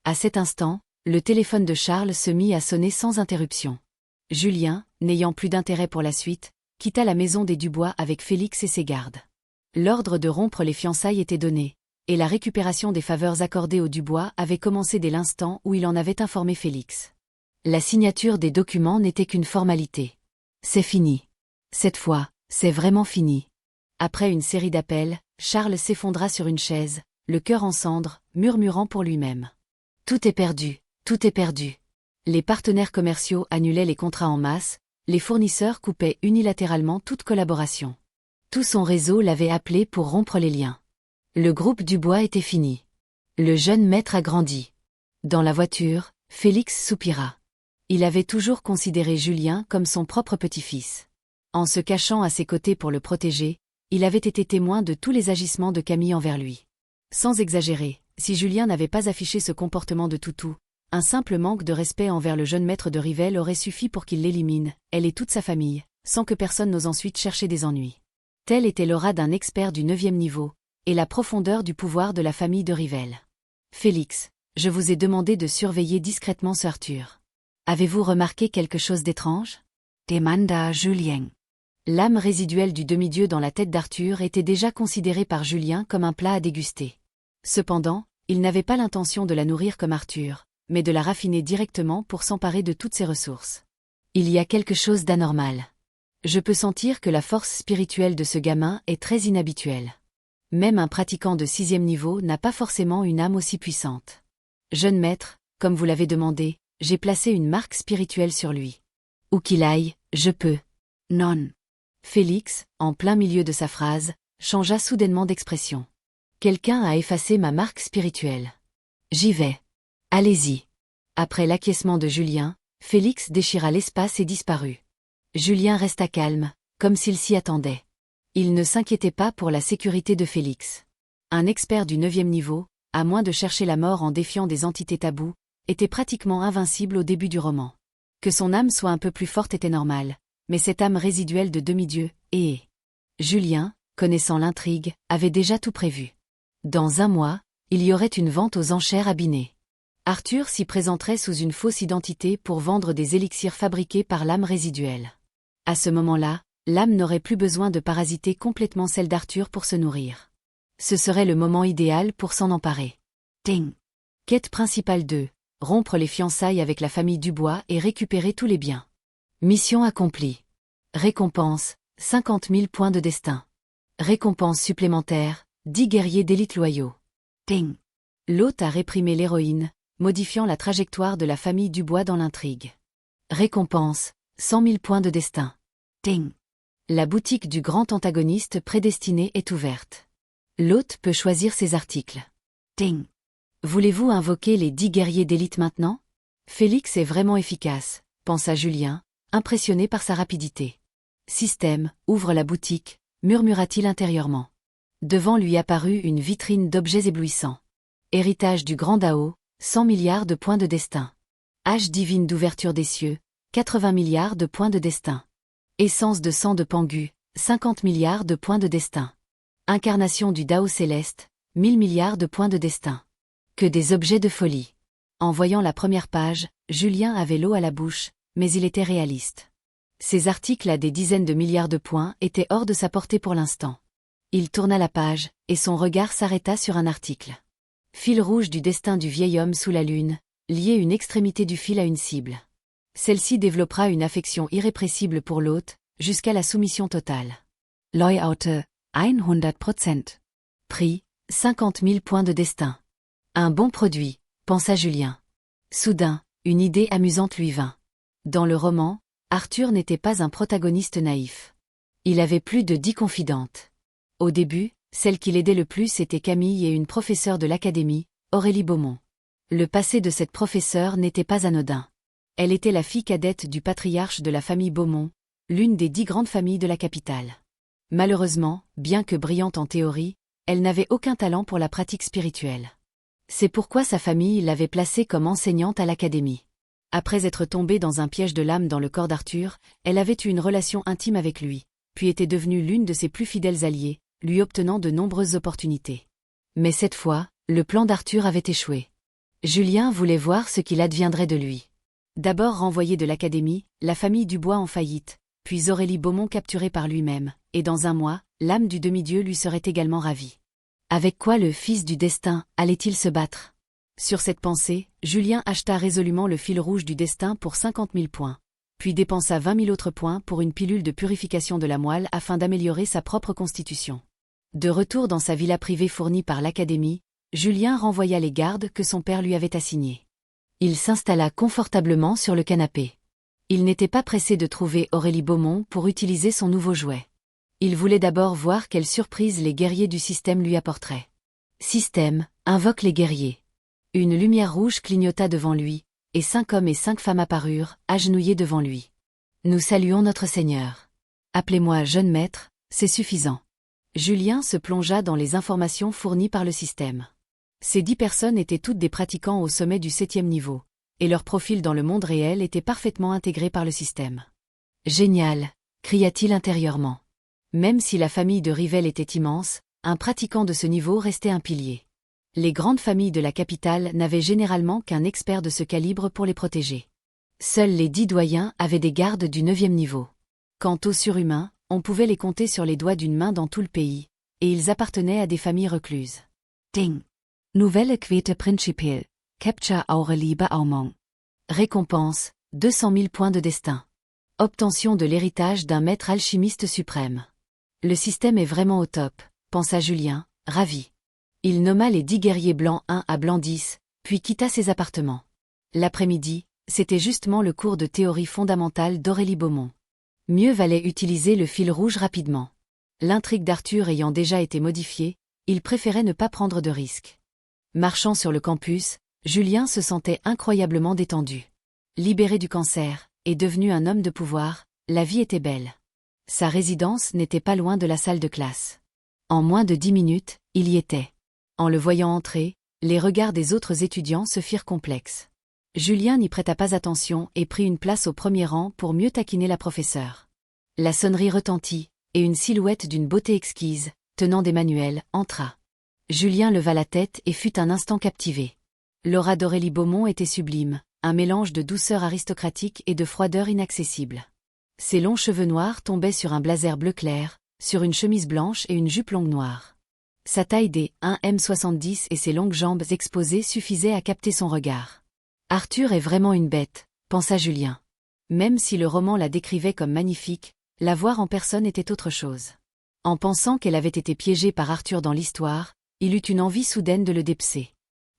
À cet instant, le téléphone de Charles se mit à sonner sans interruption. Julien, n'ayant plus d'intérêt pour la suite, quitta la maison des Dubois avec Félix et ses gardes. L'ordre de rompre les fiançailles était donné, et la récupération des faveurs accordées aux Dubois avait commencé dès l'instant où il en avait informé Félix. La signature des documents n'était qu'une formalité. C'est fini. Cette fois, c'est vraiment fini. Après une série d'appels, Charles s'effondra sur une chaise, le cœur en cendres, murmurant pour lui-même. Tout est perdu, tout est perdu. Les partenaires commerciaux annulaient les contrats en masse, les fournisseurs coupaient unilatéralement toute collaboration. Tout son réseau l'avait appelé pour rompre les liens. Le groupe Dubois était fini. Le jeune maître a grandi. Dans la voiture, Félix soupira. Il avait toujours considéré Julien comme son propre petit-fils. En se cachant à ses côtés pour le protéger, il avait été témoin de tous les agissements de Camille envers lui. Sans exagérer, si Julien n'avait pas affiché ce comportement de toutou, un simple manque de respect envers le jeune maître de Rivelle aurait suffi pour qu'il l'élimine, elle et toute sa famille, sans que personne n'ose ensuite chercher des ennuis. Telle était l'aura d'un expert du 9e niveau, et la profondeur du pouvoir de la famille de Rivelle. Félix, je vous ai demandé de surveiller discrètement Sir Arthur. Avez-vous remarqué quelque chose d'étrange? Demanda Julien. L'âme résiduelle du demi-dieu dans la tête d'Arthur était déjà considérée par Julien comme un plat à déguster. Cependant, il n'avait pas l'intention de la nourrir comme Arthur, mais de la raffiner directement pour s'emparer de toutes ses ressources. Il y a quelque chose d'anormal. Je peux sentir que la force spirituelle de ce gamin est très inhabituelle. Même un pratiquant de 6e niveau n'a pas forcément une âme aussi puissante. Jeune maître, comme vous l'avez demandé, j'ai placé une marque spirituelle sur lui. Où qu'il aille, je peux. Non. Félix, en plein milieu de sa phrase, changea soudainement d'expression. Quelqu'un a effacé ma marque spirituelle. J'y vais. Allez-y. Après l'acquiescement de Julien, Félix déchira l'espace et disparut. Julien resta calme, comme s'il s'y attendait. Il ne s'inquiétait pas pour la sécurité de Félix. Un expert du 9e niveau, à moins de chercher la mort en défiant des entités taboues, était pratiquement invincible au début du roman. Que son âme soit un peu plus forte était normal, mais cette âme résiduelle de demi-dieu, Julien, connaissant l'intrigue, avait déjà tout prévu. Dans un mois, il y aurait une vente aux enchères à Binet. Arthur s'y présenterait sous une fausse identité pour vendre des élixirs fabriqués par l'âme résiduelle. À ce moment-là, l'âme n'aurait plus besoin de parasiter complètement celle d'Arthur pour se nourrir. Ce serait le moment idéal pour s'en emparer. Ting. Quête principale 2. Rompre les fiançailles avec la famille Dubois et récupérer tous les biens. Mission accomplie. Récompense, 50 000 points de destin. Récompense supplémentaire, 10 guerriers d'élite loyaux. Ting. L'hôte a réprimé l'héroïne, modifiant la trajectoire de la famille Dubois dans l'intrigue. Récompense, 100 000 points de destin. Ting. La boutique du grand antagoniste prédestiné est ouverte. L'hôte peut choisir ses articles. Ting. Voulez-vous invoquer les 10 guerriers d'élite maintenant? Félix est vraiment efficace, pensa Julien, impressionné par sa rapidité. Système, ouvre la boutique, murmura-t-il intérieurement. Devant lui apparut une vitrine d'objets éblouissants. Héritage du grand Dao, 100 milliards de points de destin. Hache divine d'ouverture des cieux, 80 milliards de points de destin. Essence de sang de Pangu, 50 milliards de points de destin. Incarnation du Dao céleste, 1000 milliards de points de destin. Que des objets de folie. En voyant la première page, Julien avait l'eau à la bouche, mais il était réaliste. Ces articles à des dizaines de milliards de points étaient hors de sa portée pour l'instant. Il tourna la page, et son regard s'arrêta sur un article. Fil rouge du destin du vieil homme sous la lune, lier une extrémité du fil à une cible. Celle-ci développera une affection irrépressible pour l'hôte, jusqu'à la soumission totale. Leuaute, 100%. Prix, 50 000 points de destin. Un bon produit, pensa Julien. Soudain, une idée amusante lui vint. Dans le roman, Arthur n'était pas un protagoniste naïf. Il avait plus de 10 confidentes. Au début, celle qui l'aidait le plus était Camille et une professeure de l'académie, Aurélie Beaumont. Le passé de cette professeure n'était pas anodin. Elle était la fille cadette du patriarche de la famille Beaumont, l'une des 10 grandes familles de la capitale. Malheureusement, bien que brillante en théorie, elle n'avait aucun talent pour la pratique spirituelle. C'est pourquoi sa famille l'avait placée comme enseignante à l'académie. Après être tombée dans un piège de l'âme dans le corps d'Arthur, elle avait eu une relation intime avec lui, puis était devenue l'une de ses plus fidèles alliées, lui obtenant de nombreuses opportunités. Mais cette fois, le plan d'Arthur avait échoué. Julien voulait voir ce qu'il adviendrait de lui. D'abord renvoyé de l'académie, la famille Dubois en faillite, puis Aurélie Beaumont capturée par lui-même, et dans un mois, l'âme du demi-dieu lui serait également ravie. Avec quoi le fils du destin allait-il se battre? Sur cette pensée, Julien acheta résolument le fil rouge du destin pour 50 000 points, puis dépensa 20 000 autres points pour une pilule de purification de la moelle afin d'améliorer sa propre constitution. De retour dans sa villa privée fournie par l'académie, Julien renvoya les gardes que son père lui avait assignés. Il s'installa confortablement sur le canapé. Il n'était pas pressé de trouver Aurélie Beaumont pour utiliser son nouveau jouet. Il voulait d'abord voir quelle surprise les guerriers du système lui apporteraient. Système, invoque les guerriers. Une lumière rouge clignota devant lui, et 5 hommes et 5 femmes apparurent, agenouillés devant lui. Nous saluons notre Seigneur. Appelez-moi jeune maître, c'est suffisant. Julien se plongea dans les informations fournies par le système. Ces 10 personnes étaient toutes des pratiquants au sommet du 7e niveau, et leur profil dans le monde réel était parfaitement intégré par le système. Génial, cria-t-il intérieurement. Même si la famille de Rivel était immense, un pratiquant de ce niveau restait un pilier. Les grandes familles de la capitale n'avaient généralement qu'un expert de ce calibre pour les protéger. Seuls les 10 doyens avaient des gardes du 9e niveau. Quant aux surhumains, on pouvait les compter sur les doigts d'une main dans tout le pays, et ils appartenaient à des familles recluses. Ding. Nouvelle Quête principale. Capture Aurélie Beaumont. Récompense, 200 000 points de destin. Obtention de l'héritage d'un maître alchimiste suprême. Le système est vraiment au top, pensa Julien, ravi. Il nomma les 10 guerriers blancs 1 à blanc 10, puis quitta ses appartements. L'après-midi, c'était justement le cours de théorie fondamentale d'Aurélie Beaumont. Mieux valait utiliser le fil rouge rapidement. L'intrigue d'Arthur ayant déjà été modifiée, il préférait ne pas prendre de risques. Marchant sur le campus, Julien se sentait incroyablement détendu. Libéré du cancer, et devenu un homme de pouvoir, la vie était belle. Sa résidence n'était pas loin de la salle de classe. En moins de 10 minutes, il y était. En le voyant entrer, les regards des autres étudiants se firent complexes. Julien n'y prêta pas attention et prit une place au premier rang pour mieux taquiner la professeure. La sonnerie retentit, et une silhouette d'une beauté exquise, tenant des manuels, entra. Julien leva la tête et fut un instant captivé. L'aura d'Aurélie Beaumont était sublime, un mélange de douceur aristocratique et de froideur inaccessible. Ses longs cheveux noirs tombaient sur un blazer bleu clair, sur une chemise blanche et une jupe longue noire. Sa taille des 1m70 et ses longues jambes exposées suffisaient à capter son regard. Arthur est vraiment une bête, pensa Julien. Même si le roman la décrivait comme magnifique, la voir en personne était autre chose. En pensant qu'elle avait été piégée par Arthur dans l'histoire, il eut une envie soudaine de le dépecer.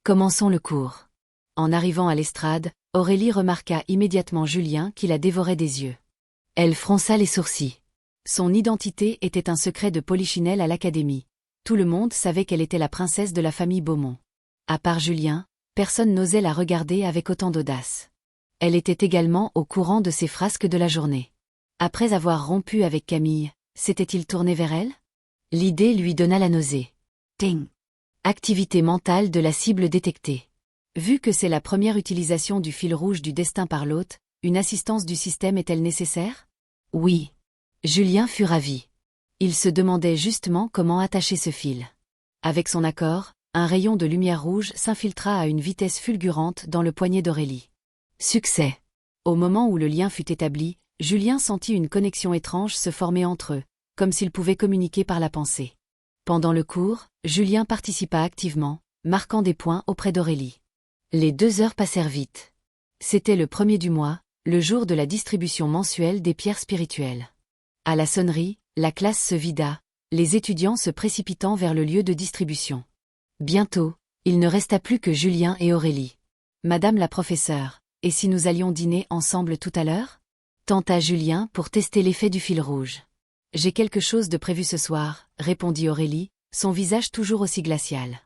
Commençons le cours. En arrivant à l'estrade, Aurélie remarqua immédiatement Julien qui la dévorait des yeux. Elle fronça les sourcils. Son identité était un secret de polichinelle à l'académie. Tout le monde savait qu'elle était la princesse de la famille Beaumont. À part Julien, personne n'osait la regarder avec autant d'audace. Elle était également au courant de ses frasques de la journée. Après avoir rompu avec Camille, s'était-il tourné vers elle? L'idée lui donna la nausée. Ting. Activité mentale de la cible détectée. Vu que c'est la première utilisation du fil rouge du destin par l'hôte, une assistance du système est-elle nécessaire? Oui. Julien fut ravi. Il se demandait justement comment attacher ce fil. Avec son accord, un rayon de lumière rouge s'infiltra à une vitesse fulgurante dans le poignet d'Aurélie. Succès. Au moment où le lien fut établi, Julien sentit une connexion étrange se former entre eux, comme s'ils pouvaient communiquer par la pensée. Pendant le cours, Julien participa activement, marquant des points auprès d'Aurélie. Les 2 heures passèrent vite. C'était le 1er du mois, le jour de la distribution mensuelle des pierres spirituelles. À la sonnerie, la classe se vida, les étudiants se précipitant vers le lieu de distribution. Bientôt, il ne resta plus que Julien et Aurélie. « Madame la professeure, et si nous allions dîner ensemble tout à l'heure » tenta Julien pour tester l'effet du fil rouge. « J'ai quelque chose de prévu ce soir » répondit Aurélie, son visage toujours aussi glacial.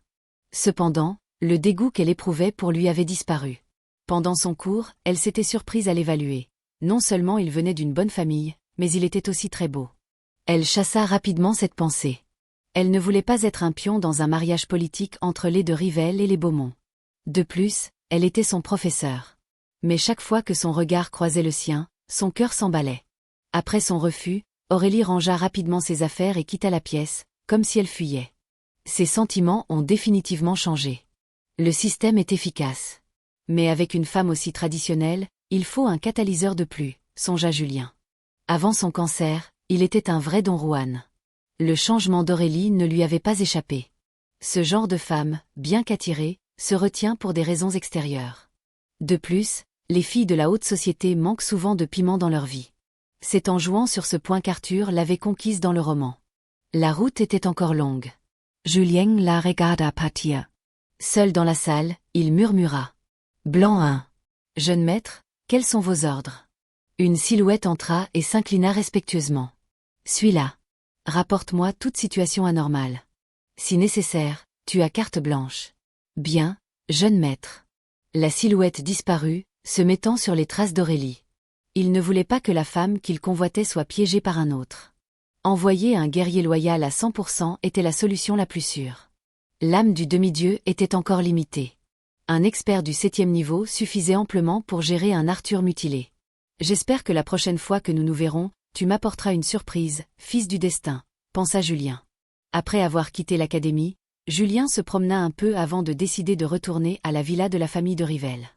Cependant, le dégoût qu'elle éprouvait pour lui avait disparu. Pendant son cours, elle s'était surprise à l'évaluer. Non seulement il venait d'une bonne famille, mais il était aussi très beau. Elle chassa rapidement cette pensée. Elle ne voulait pas être un pion dans un mariage politique entre les de Rivelle et les Beaumont. De plus, elle était son professeur. Mais chaque fois que son regard croisait le sien, son cœur s'emballait. Après son refus, Aurélie rangea rapidement ses affaires et quitta la pièce, comme si elle fuyait. Ses sentiments ont définitivement changé. Le système est efficace. Mais avec une femme aussi traditionnelle, il faut un catalyseur de plus, songea Julien. Avant son cancer, il était un vrai Don Juan. Le changement d'Aurélie ne lui avait pas échappé. Ce genre de femme, bien qu'attirée, se retient pour des raisons extérieures. De plus, les filles de la haute société manquent souvent de piment dans leur vie. C'est en jouant sur ce point qu'Arthur l'avait conquise dans le roman. La route était encore longue. Julien la regarda partir. Seul dans la salle, il murmura. « Blanc 1. Jeune maître, quels sont vos ordres ?» Une silhouette entra et s'inclina respectueusement. « Suis-là. Rapporte-moi toute situation anormale. Si nécessaire, tu as carte blanche. »« Bien, jeune maître. » La silhouette disparut, se mettant sur les traces d'Aurélie. Il ne voulait pas que la femme qu'il convoitait soit piégée par un autre. Envoyer un guerrier loyal à 100% était la solution la plus sûre. L'âme du demi-dieu était encore limitée. Un expert du 7e niveau suffisait amplement pour gérer un Arthur mutilé. J'espère que la prochaine fois que nous nous verrons, tu m'apporteras une surprise, fils du destin, pensa Julien. Après avoir quitté l'académie, Julien se promena un peu avant de décider de retourner à la villa de la famille de Rivelle.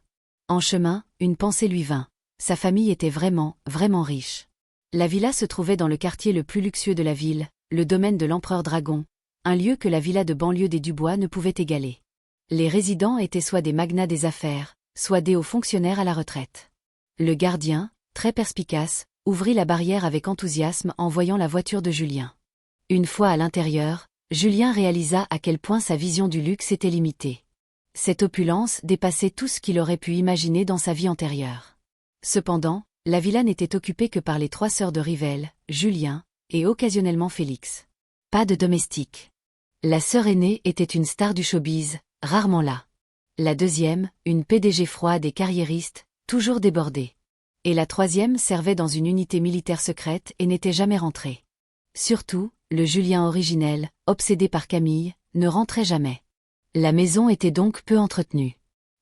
En chemin, une pensée lui vint. Sa famille était vraiment, vraiment riche. La villa se trouvait dans le quartier le plus luxueux de la ville, le domaine de l'empereur Dragon, un lieu que la villa de banlieue des Dubois ne pouvait égaler. Les résidents étaient soit des magnats des affaires, soit des hauts fonctionnaires à la retraite. Le gardien, très perspicace, ouvrit la barrière avec enthousiasme en voyant la voiture de Julien. Une fois à l'intérieur, Julien réalisa à quel point sa vision du luxe était limitée. Cette opulence dépassait tout ce qu'il aurait pu imaginer dans sa vie antérieure. Cependant, la villa n'était occupée que par les 3 sœurs de Rivelle, Julien, et occasionnellement Félix. Pas de domestique. La sœur aînée était une star du showbiz, rarement là. La deuxième, une PDG froide et carriériste, toujours débordée. Et la troisième servait dans une unité militaire secrète et n'était jamais rentrée. Surtout, le Julien originel, obsédé par Camille, ne rentrait jamais. La maison était donc peu entretenue.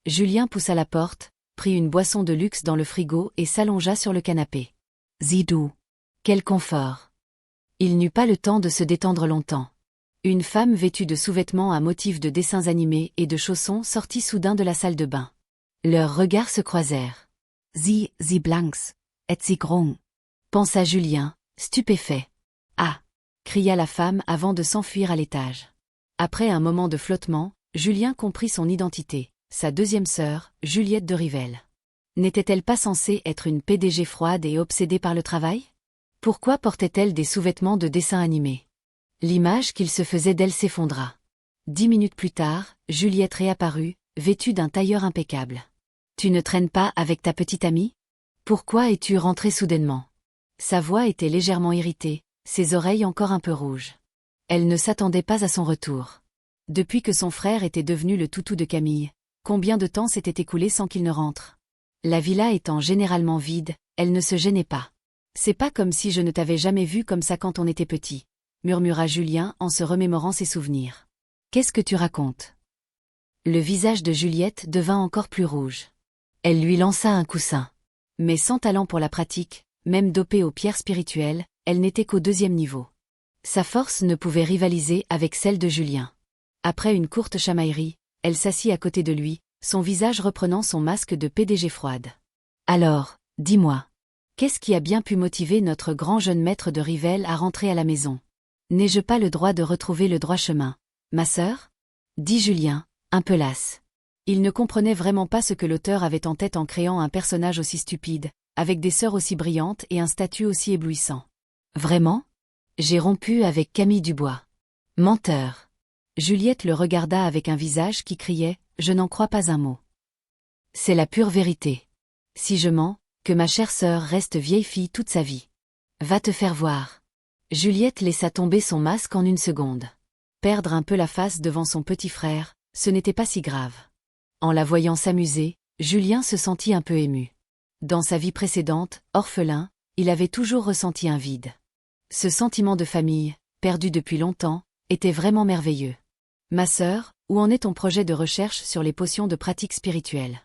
Julien poussa la porte, prit une boisson de luxe dans le frigo et s'allongea sur le canapé. Zidou. Quel confort. Il n'eut pas le temps de se détendre longtemps. Une femme vêtue de sous-vêtements à motifs de dessins animés et de chaussons sortit soudain de la salle de bain. Leurs regards se croisèrent. Sie blanks, et sie grong, pensa Julien, stupéfait. Ah, cria la femme avant de s'enfuir à l'étage. Après un moment de flottement, Julien comprit son identité, sa deuxième sœur, Juliette de Rivelle. N'était-elle pas censée être une PDG froide et obsédée par le travail? Pourquoi portait-elle des sous-vêtements de dessins animés? L'image qu'il se faisait d'elle s'effondra. 10 minutes plus tard, Juliette réapparut, vêtue d'un tailleur impeccable. « Tu ne traînes pas avec ta petite amie? Pourquoi es-tu rentrée soudainement ?» Sa voix était légèrement irritée, ses oreilles encore un peu rouges. Elle ne s'attendait pas à son retour. Depuis que son frère était devenu le toutou de Camille, combien de temps s'était écoulé sans qu'il ne rentre? La villa étant généralement vide, elle ne se gênait pas. C'est pas comme si je ne t'avais jamais vu comme ça quand on était petit, murmura Julien en se remémorant ses souvenirs. Qu'est-ce que tu racontes? Le visage de Juliette devint encore plus rouge. Elle lui lança un coussin. Mais sans talent pour la pratique, même dopée aux pierres spirituelles, elle n'était qu'au 2e niveau. Sa force ne pouvait rivaliser avec celle de Julien. Après une courte chamaillerie, elle s'assit à côté de lui, son visage reprenant son masque de PDG froide. Alors, dis-moi, qu'est-ce qui a bien pu motiver notre grand jeune maître de Rivelles à rentrer à la maison? N'ai-je pas le droit de retrouver le droit chemin, ma sœur? Dit Julien, un peu las. Il ne comprenait vraiment pas ce que l'auteur avait en tête en créant un personnage aussi stupide, avec des sœurs aussi brillantes et un statut aussi éblouissant. Vraiment? J'ai rompu avec Camille Dubois. Menteur. Juliette le regarda avec un visage qui criait « Je n'en crois pas un mot. » C'est la pure vérité. Si je mens, que ma chère sœur reste vieille fille toute sa vie. Va te faire voir. Juliette laissa tomber son masque en une seconde. Perdre un peu la face devant son petit frère, ce n'était pas si grave. En la voyant s'amuser, Julien se sentit un peu ému. Dans sa vie précédente, orphelin, il avait toujours ressenti un vide. Ce sentiment de famille, perdu depuis longtemps, était vraiment merveilleux. Ma sœur, où en est ton projet de recherche sur les potions de pratique spirituelle?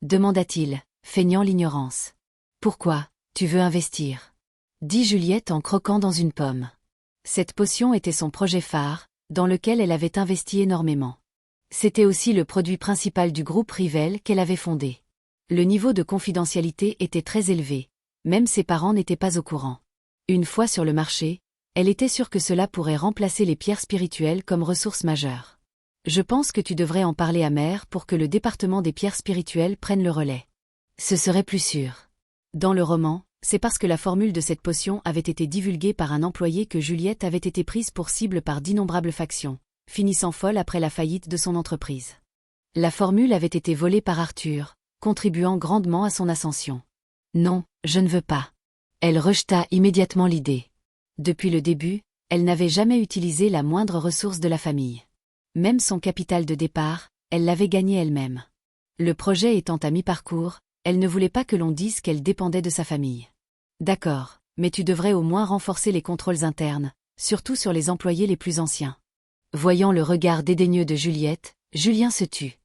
Demanda-t-il, feignant l'ignorance. Pourquoi, tu veux investir? Dit Juliette en croquant dans une pomme. Cette potion était son projet phare, dans lequel elle avait investi énormément. C'était aussi le produit principal du groupe Rivelles qu'elle avait fondé. Le niveau de confidentialité était très élevé, même ses parents n'étaient pas au courant. Une fois sur le marché, elle était sûre que cela pourrait remplacer les pierres spirituelles comme ressource majeure. Je pense que tu devrais en parler à Mère pour que le département des pierres spirituelles prenne le relais. Ce serait plus sûr. Dans le roman, c'est parce que la formule de cette potion avait été divulguée par un employé que Juliette avait été prise pour cible par d'innombrables factions, finissant folle après la faillite de son entreprise. La formule avait été volée par Arthur, contribuant grandement à son ascension. Non, je ne veux pas. Elle rejeta immédiatement l'idée. Depuis le début, elle n'avait jamais utilisé la moindre ressource de la famille. Même son capital de départ, elle l'avait gagné elle-même. Le projet étant à mi-parcours, elle ne voulait pas que l'on dise qu'elle dépendait de sa famille. D'accord, mais tu devrais au moins renforcer les contrôles internes, surtout sur les employés les plus anciens. Voyant le regard dédaigneux de Juliette, Julien se tut.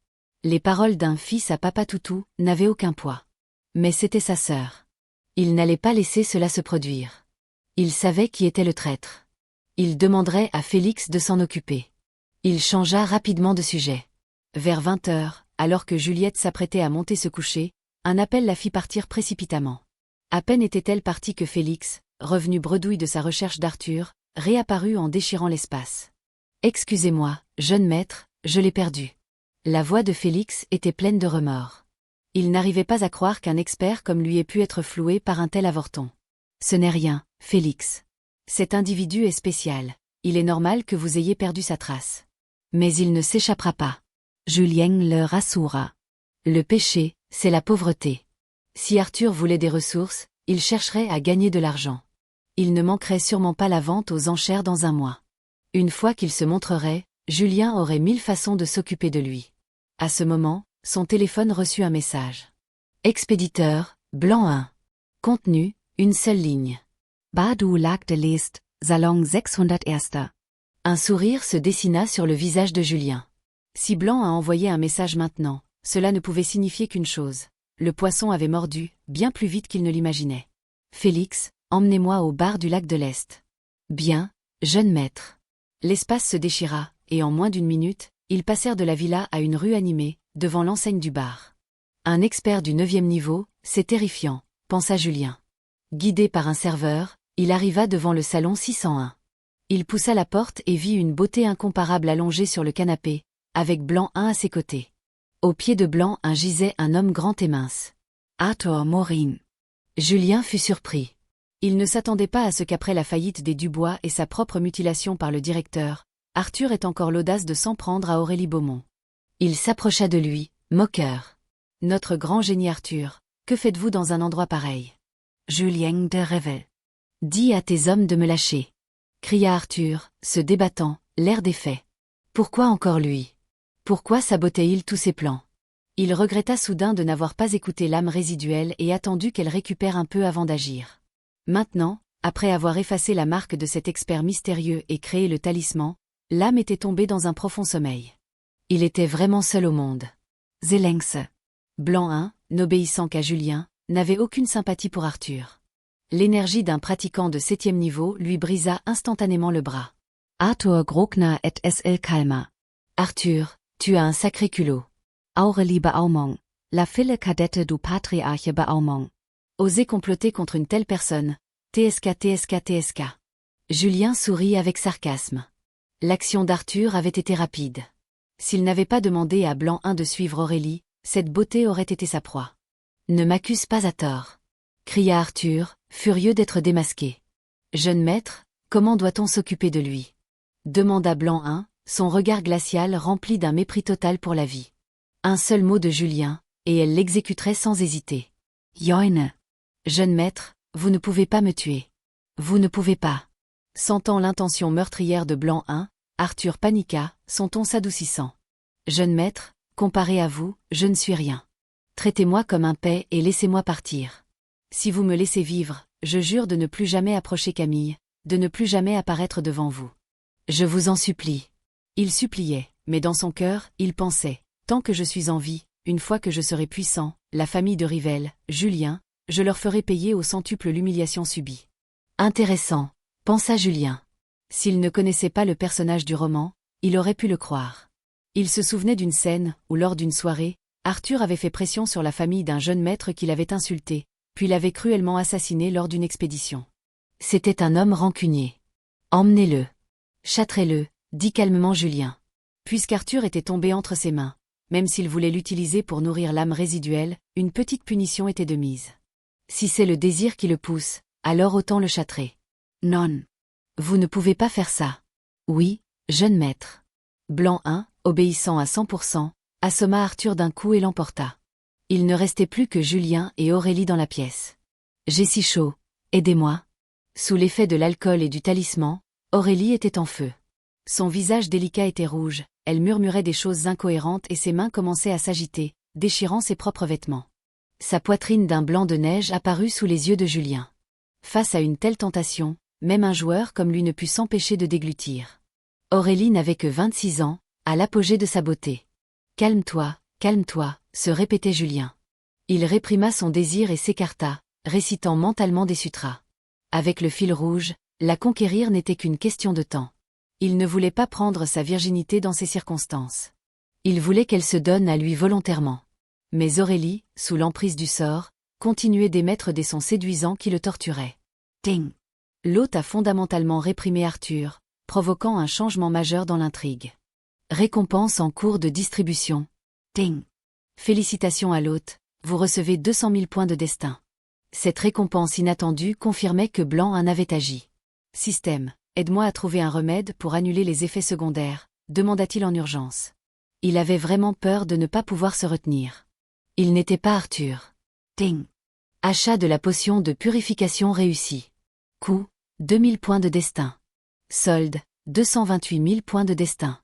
Les paroles d'un fils à papa toutou n'avaient aucun poids. Mais c'était sa sœur. Il n'allait pas laisser cela se produire. Il savait qui était le traître. Il demanderait à Félix de s'en occuper. Il changea rapidement de sujet. Vers 20 heures, alors que Juliette s'apprêtait à monter se coucher, un appel la fit partir précipitamment. À peine était-elle partie que Félix, revenu bredouille de sa recherche d'Arthur, réapparut en déchirant l'espace. « Excusez-moi, jeune maître, je l'ai perdu. » La voix de Félix était pleine de remords. Il n'arrivait pas à croire qu'un expert comme lui ait pu être floué par un tel avorton. « Ce n'est rien, Félix. Cet individu est spécial, il est normal que vous ayez perdu sa trace. Mais il ne s'échappera pas. » Julien le rassura. Le péché, c'est la pauvreté. Si Arthur voulait des ressources, il chercherait à gagner de l'argent. Il ne manquerait sûrement pas la vente aux enchères dans un mois. Une fois qu'il se montrerait, Julien aurait 1000 façons de s'occuper de lui. À ce moment, son téléphone reçut un message. Expéditeur, Blanc 1. Contenu, une seule ligne. Badu lag de lest, Salon 601. Un sourire se dessina sur le visage de Julien. Si Blanc a envoyé un message maintenant, cela ne pouvait signifier qu'une chose. Le poisson avait mordu, bien plus vite qu'il ne l'imaginait. Félix, emmenez-moi au bar du lac de l'Est. Bien, jeune maître. L'espace se déchira, et en moins d'une minute, ils passèrent de la villa à une rue animée, devant l'enseigne du bar. Un expert du 9e niveau, c'est terrifiant, pensa Julien. Guidé par un serveur, il arriva devant le salon 601. Il poussa la porte et vit une beauté incomparable allongée sur le canapé, avec Blanc 1 à ses côtés. Au pied de Blanc 1 gisait un homme grand et mince. Arthur Morin. Julien fut surpris. Il ne s'attendait pas à ce qu'après la faillite des Dubois et sa propre mutilation par le directeur, Arthur ait encore l'audace de s'en prendre à Aurélie Beaumont. Il s'approcha de lui, moqueur. « Notre grand génie Arthur, que faites-vous dans un endroit pareil? » Julien de Rivelles. « Dis à tes hommes de me lâcher. » Cria Arthur, se débattant, l'air défait. Pourquoi encore lui? Pourquoi sabotait-il tous ses plans? Il regretta soudain de n'avoir pas écouté l'âme résiduelle et attendu qu'elle récupère un peu avant d'agir. Maintenant, après avoir effacé la marque de cet expert mystérieux et créé le talisman, l'âme était tombée dans un profond sommeil. Il était vraiment seul au monde. Zélengse. Blanc 1, n'obéissant qu'à Julien, n'avait aucune sympathie pour Arthur. L'énergie d'un pratiquant de 7e niveau lui brisa instantanément le bras. Arthur Grogner et S.L. Kalmer. Arthur, tu as un sacré culot. Aurelie Beaumont, la fille cadette du patriarche Beaumont. Oser comploter contre une telle personne. TSK. Julien sourit avec sarcasme. L'action d'Arthur avait été rapide. S'il n'avait pas demandé à Blanc 1 de suivre Aurélie, cette beauté aurait été sa proie. Ne m'accuse pas à tort, cria Arthur, furieux d'être démasqué. Jeune maître, comment doit-on s'occuper de lui? Demanda Blanc 1, son regard glacial rempli d'un mépris total pour la vie. Un seul mot de Julien, et elle l'exécuterait sans hésiter. Joine. Jeune maître, vous ne pouvez pas me tuer. Vous ne pouvez pas. Sentant l'intention meurtrière de Blanc 1, Arthur paniqua, son ton s'adoucissant. Jeune maître, comparé à vous, je ne suis rien. Traitez-moi comme un paix et laissez-moi partir. Si vous me laissez vivre, je jure de ne plus jamais approcher Camille, de ne plus jamais apparaître devant vous. Je vous en supplie. Il suppliait, mais dans son cœur, il pensait. Tant que je suis en vie, une fois que je serai puissant, la famille de Rivelle, Julien, je leur ferai payer au centuple l'humiliation subie. Intéressant, pensa Julien. S'il ne connaissait pas le personnage du roman, il aurait pu le croire. Il se souvenait d'une scène où, lors d'une soirée, Arthur avait fait pression sur la famille d'un jeune maître qu'il avait insulté, puis l'avait cruellement assassiné lors d'une expédition. C'était un homme rancunier. Emmenez-le. Châtrez-le, dit calmement Julien. Puisqu'Arthur était tombé entre ses mains, même s'il voulait l'utiliser pour nourrir l'âme résiduelle, une petite punition était de mise. Si c'est le désir qui le pousse, alors autant le châtrer. Non. Vous ne pouvez pas faire ça. Oui, jeune maître. Blanc 1, obéissant à 100%, assomma Arthur d'un coup et l'emporta. Il ne restait plus que Julien et Aurélie dans la pièce. J'ai si chaud, aidez-moi. Sous l'effet de l'alcool et du talisman, Aurélie était en feu. Son visage délicat était rouge, elle murmurait des choses incohérentes et ses mains commençaient à s'agiter, déchirant ses propres vêtements. Sa poitrine d'un blanc de neige apparut sous les yeux de Julien. Face à une telle tentation, même un joueur comme lui ne put s'empêcher de déglutir. Aurélie n'avait que 26 ans, à l'apogée de sa beauté. Calme-toi, se répétait Julien. Il réprima son désir et s'écarta, récitant mentalement des sutras. Avec le fil rouge, la conquérir n'était qu'une question de temps. Il ne voulait pas prendre sa virginité dans ces circonstances. Il voulait qu'elle se donne à lui volontairement. Mais Aurélie, sous l'emprise du sort, continuait d'émettre des sons séduisants qui le torturaient. Ting. L'hôte a fondamentalement réprimé Arthur, provoquant un changement majeur dans l'intrigue. Récompense en cours de distribution. Ting. Félicitations à l'hôte, vous recevez 200 000 points de destin. Cette récompense inattendue confirmait que Blanc 1 avait agi. Système, aide-moi à trouver un remède pour annuler les effets secondaires, demanda-t-il en urgence. Il avait vraiment peur de ne pas pouvoir se retenir. Il n'était pas Arthur. Ting. Achat de la potion de purification réussi. Coût, 2000 points de destin. Solde, 228 000 points de destin.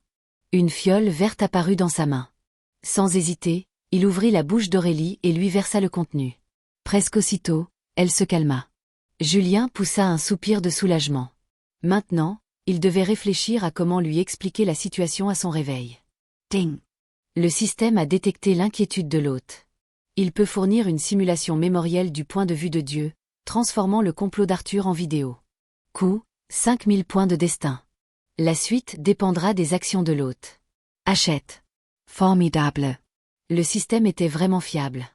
Une fiole verte apparut dans sa main. Sans hésiter, il ouvrit la bouche d'Aurélie et lui versa le contenu. Presque aussitôt, elle se calma. Julien poussa un soupir de soulagement. Maintenant, il devait réfléchir à comment lui expliquer la situation à son réveil. Ting. Le système a détecté l'inquiétude de l'hôte. Il peut fournir une simulation mémorielle du point de vue de Dieu, transformant le complot d'Arthur en vidéo. Coût, 5000 points de destin. La suite dépendra des actions de l'hôte. Achète. Formidable. Le système était vraiment fiable.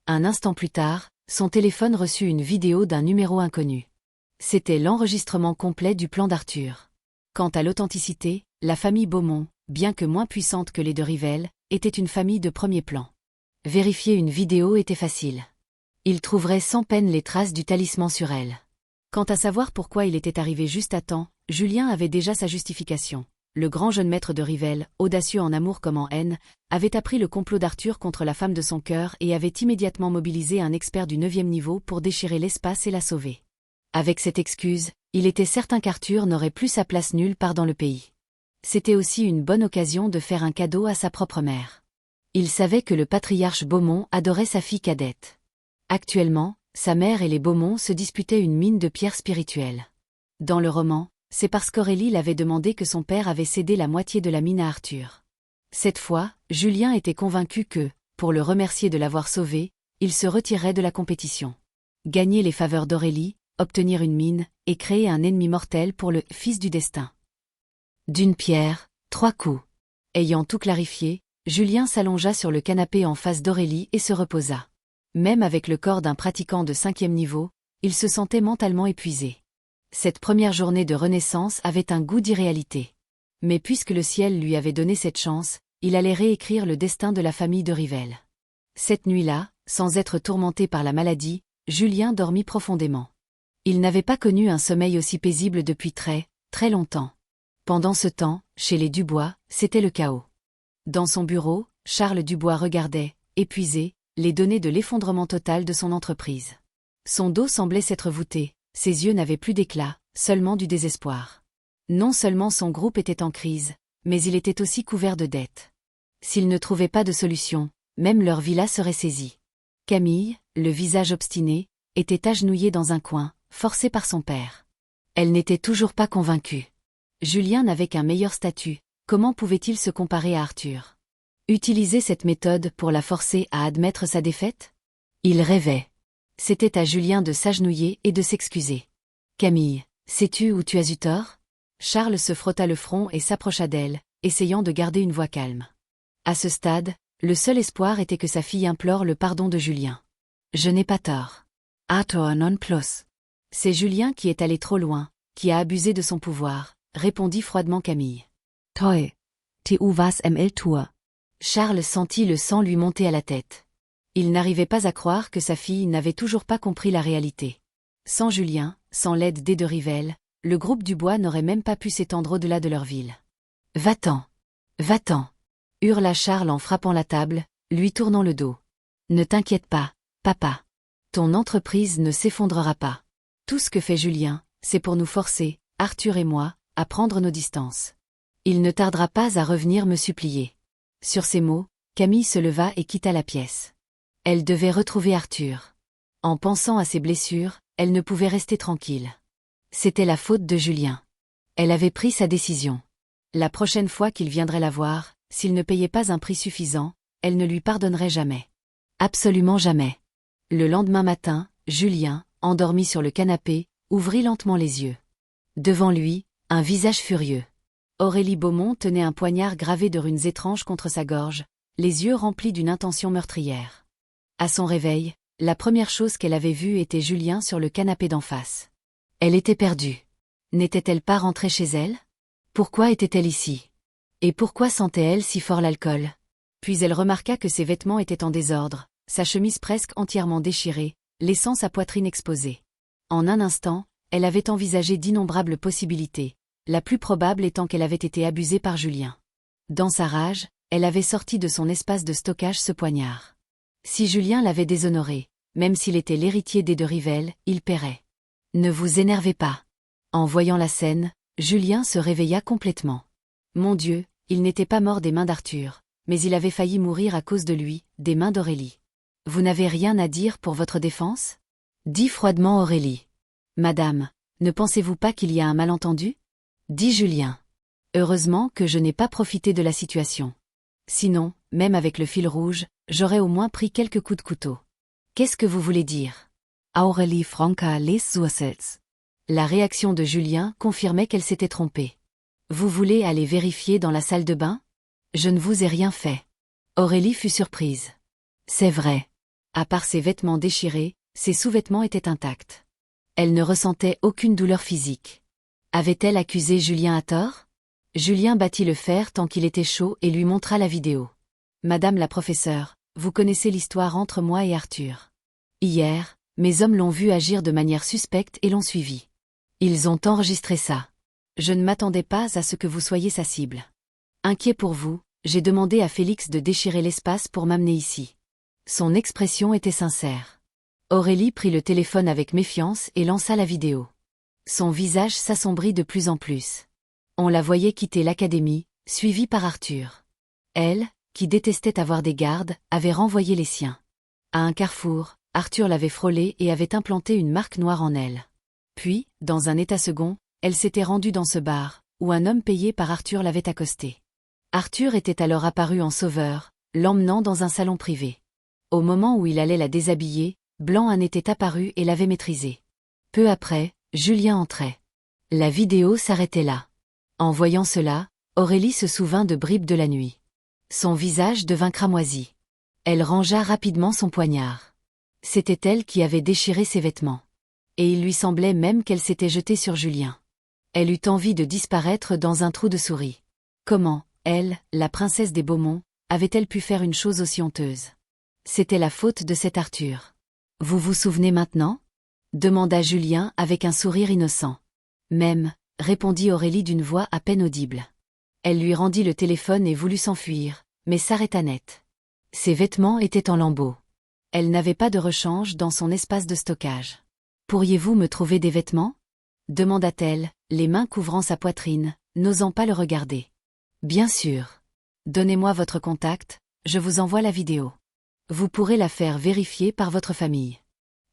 Un instant plus tard, son téléphone reçut une vidéo d'un numéro inconnu. C'était l'enregistrement complet du plan d'Arthur. Quant à l'authenticité, la famille Beaumont, bien que moins puissante que les de Rivelle, était une famille de premier plan. Vérifier une vidéo était facile. Il trouverait sans peine les traces du talisman sur elle. Quant à savoir pourquoi il était arrivé juste à temps, Julien avait déjà sa justification. Le grand jeune maître de Rivelle, audacieux en amour comme en haine, avait appris le complot d'Arthur contre la femme de son cœur et avait immédiatement mobilisé un expert du 9e niveau pour déchirer l'espace et la sauver. Avec cette excuse, il était certain qu'Arthur n'aurait plus sa place nulle part dans le pays. C'était aussi une bonne occasion de faire un cadeau à sa propre mère. Il savait que le patriarche Beaumont adorait sa fille cadette. Actuellement, sa mère et les Beaumont se disputaient une mine de pierres spirituelles. Dans le roman, c'est parce qu'Aurélie l'avait demandé que son père avait cédé la moitié de la mine à Arthur. Cette fois, Julien était convaincu que, pour le remercier de l'avoir sauvé, il se retirerait de la compétition. Gagner les faveurs d'Aurélie, obtenir une mine, et créer un ennemi mortel pour le « fils du destin ». D'une pierre, 3 coups. Ayant tout clarifié, Julien s'allongea sur le canapé en face d'Aurélie et se reposa. Même avec le corps d'un pratiquant de 5e niveau, il se sentait mentalement épuisé. Cette première journée de renaissance avait un goût d'irréalité. Mais puisque le ciel lui avait donné cette chance, il allait réécrire le destin de la famille de Rivelle. Cette nuit-là, sans être tourmenté par la maladie, Julien dormit profondément. Il n'avait pas connu un sommeil aussi paisible depuis très, très longtemps. Pendant ce temps, chez les Dubois, c'était le chaos. Dans son bureau, Charles Dubois regardait, épuisé, les données de l'effondrement total de son entreprise. Son dos semblait s'être voûté, ses yeux n'avaient plus d'éclat, seulement du désespoir. Non seulement son groupe était en crise, mais il était aussi couvert de dettes. S'ils ne trouvaient pas de solution, même leur villa serait saisie. Camille, le visage obstiné, était agenouillée dans un coin, forcée par son père. Elle n'était toujours pas convaincue. Julien n'avait qu'un meilleur statut, comment pouvait-il se comparer à Arthur? Utiliser cette méthode pour la forcer à admettre sa défaite? Il rêvait. C'était à Julien de s'agenouiller et de s'excuser. « Camille, sais-tu où tu as eu tort ?» Charles se frotta le front et s'approcha d'elle, essayant de garder une voix calme. À ce stade, le seul espoir était que sa fille implore le pardon de Julien. « Je n'ai pas tort. Arthur non plus. » C'est Julien qui est allé trop loin, qui a abusé de son pouvoir, répondit froidement Camille. « Toi, tu vas m'el tour. » Charles sentit le sang lui monter à la tête. Il n'arrivait pas à croire que sa fille n'avait toujours pas compris la réalité. Sans Julien, sans l'aide des de Rivelle, le groupe Dubois n'aurait même pas pu s'étendre au-delà de leur ville. « Va-t'en! Va-t'en !» hurla Charles en frappant la table, lui tournant le dos. « Ne t'inquiète pas, papa. Ton entreprise ne s'effondrera pas. Tout ce que fait Julien, c'est pour nous forcer, Arthur et moi, à prendre nos distances. Il ne tardera pas à revenir me supplier. » Sur ces mots, Camille se leva et quitta la pièce. Elle devait retrouver Arthur. En pensant à ses blessures, elle ne pouvait rester tranquille. C'était la faute de Julien. Elle avait pris sa décision. La prochaine fois qu'il viendrait la voir, s'il ne payait pas un prix suffisant, elle ne lui pardonnerait jamais. Absolument jamais. Le lendemain matin, Julien, endormi sur le canapé, ouvrit lentement les yeux. Devant lui, un visage furieux. Aurélie Beaumont tenait un poignard gravé de runes étranges contre sa gorge, les yeux remplis d'une intention meurtrière. À son réveil, la première chose qu'elle avait vue était Julien sur le canapé d'en face. Elle était perdue. N'était-elle pas rentrée chez elle? Pourquoi était-elle ici? Et pourquoi sentait-elle si fort l'alcool? Puis elle remarqua que ses vêtements étaient en désordre, sa chemise presque entièrement déchirée, laissant sa poitrine exposée. En un instant, elle avait envisagé d'innombrables possibilités, la plus probable étant qu'elle avait été abusée par Julien. Dans sa rage, elle avait sorti de son espace de stockage ce poignard. Si Julien l'avait déshonoré, même s'il était l'héritier des de Rivelle, il paierait. Ne vous énervez pas. En voyant la scène, Julien se réveilla complètement. Mon Dieu, il n'était pas mort des mains d'Arthur, mais il avait failli mourir à cause de lui, des mains d'Aurélie. Vous n'avez rien à dire pour votre défense? Dit froidement Aurélie. Madame, ne pensez-vous pas qu'il y a un malentendu? Dit Julien. Heureusement que je n'ai pas profité de la situation. Sinon, même avec le fil rouge, j'aurais au moins pris quelques coups de couteau. Qu'est-ce que vous voulez dire? Aurélie Franca les Sourcels. La réaction de Julien confirmait qu'elle s'était trompée. Vous voulez aller vérifier dans la salle de bain? Je ne vous ai rien fait. Aurélie fut surprise. C'est vrai. À part ses vêtements déchirés, ses sous-vêtements étaient intacts. Elle ne ressentait aucune douleur physique. Avait-elle accusé Julien à tort? Julien battit le fer tant qu'il était chaud et lui montra la vidéo. Madame la professeure, vous connaissez l'histoire entre moi et Arthur. Hier, mes hommes l'ont vu agir de manière suspecte et l'ont suivi. Ils ont enregistré ça. Je ne m'attendais pas à ce que vous soyez sa cible. Inquiet pour vous, j'ai demandé à Félix de déchirer l'espace pour m'amener ici. Son expression était sincère. Aurélie prit le téléphone avec méfiance et lança la vidéo. Son visage s'assombrit de plus en plus. On la voyait quitter l'académie, suivie par Arthur. Elle, qui détestait avoir des gardes, avait renvoyé les siens. À un carrefour, Arthur l'avait frôlée et avait implanté une marque noire en elle. Puis, dans un état second, elle s'était rendue dans ce bar, où un homme payé par Arthur l'avait accostée. Arthur était alors apparu en sauveur, l'emmenant dans un salon privé. Au moment où il allait la déshabiller, Blanc en était apparu et l'avait maîtrisée. Peu après, Julien entrait. La vidéo s'arrêtait là. En voyant cela, Aurélie se souvint de bribes de la nuit. Son visage devint cramoisi. Elle rangea rapidement son poignard. C'était elle qui avait déchiré ses vêtements. Et il lui semblait même qu'elle s'était jetée sur Julien. Elle eut envie de disparaître dans un trou de souris. Comment, elle, la princesse des Beaumont, avait-elle pu faire une chose aussi honteuse? C'était la faute de cet Arthur. Vous vous souvenez maintenant? Demanda Julien avec un sourire innocent. Même, répondit Aurélie d'une voix à peine audible. Elle lui rendit le téléphone et voulut s'enfuir, mais s'arrêta net. Ses vêtements étaient en lambeaux. Elle n'avait pas de rechange dans son espace de stockage. Pourriez-vous me trouver des vêtements? Demanda-t-elle, les mains couvrant sa poitrine, n'osant pas le regarder. Bien sûr. Donnez-moi votre contact, je vous envoie la vidéo. Vous pourrez la faire vérifier par votre famille.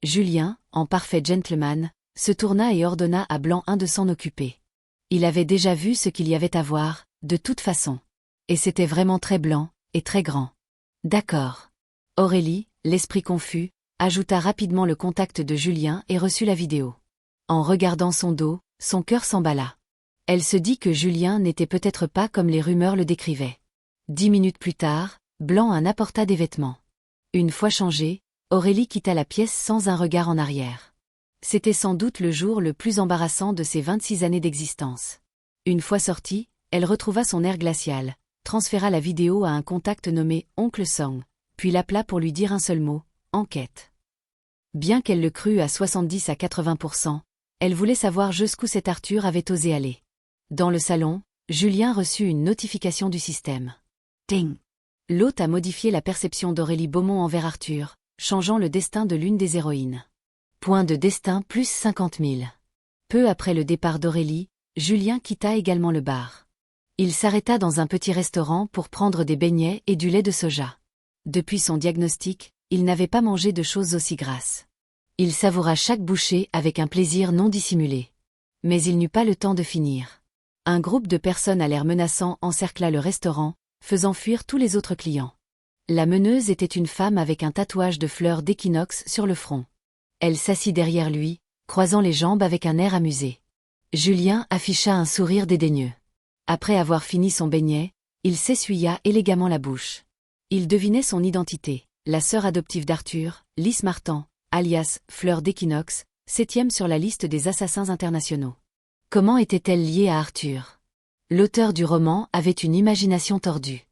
Julien, en parfait gentleman, se tourna et ordonna à Blanc de s'en occuper. Il avait déjà vu ce qu'il y avait à voir, de toute façon. Et c'était vraiment très blanc, et très grand. D'accord. Aurélie, l'esprit confus, ajouta rapidement le contact de Julien et reçut la vidéo. En regardant son dos, son cœur s'emballa. Elle se dit que Julien n'était peut-être pas comme les rumeurs le décrivaient. 10 minutes plus tard, Blanc apporta des vêtements. Une fois changée, Aurélie quitta la pièce sans un regard en arrière. C'était sans doute le jour le plus embarrassant de ses 26 années d'existence. Une fois sortie, elle retrouva son air glacial, transféra la vidéo à un contact nommé Oncle Song, puis l'appela pour lui dire un seul mot, enquête. Bien qu'elle le crût à 70 à 80%, elle voulait savoir jusqu'où cet Arthur avait osé aller. Dans le salon, Julien reçut une notification du système. Ting! L'hôte a modifié la perception d'Aurélie Beaumont envers Arthur, changeant le destin de l'une des héroïnes. Point de destin plus 50 000. Peu après le départ d'Aurélie, Julien quitta également le bar. Il s'arrêta dans un petit restaurant pour prendre des beignets et du lait de soja. Depuis son diagnostic, il n'avait pas mangé de choses aussi grasses. Il savoura chaque bouchée avec un plaisir non dissimulé. Mais il n'eut pas le temps de finir. Un groupe de personnes à l'air menaçant encercla le restaurant, faisant fuir tous les autres clients. La meneuse était une femme avec un tatouage de fleurs d'équinoxe sur le front. Elle s'assit derrière lui, croisant les jambes avec un air amusé. Julien afficha un sourire dédaigneux. Après avoir fini son beignet, il s'essuya élégamment la bouche. Il devinait son identité, la sœur adoptive d'Arthur, Lys Martan, alias Fleur d'équinoxe, 7e sur la liste des assassins internationaux. Comment était-elle liée à Arthur? L'auteur du roman avait une imagination tordue.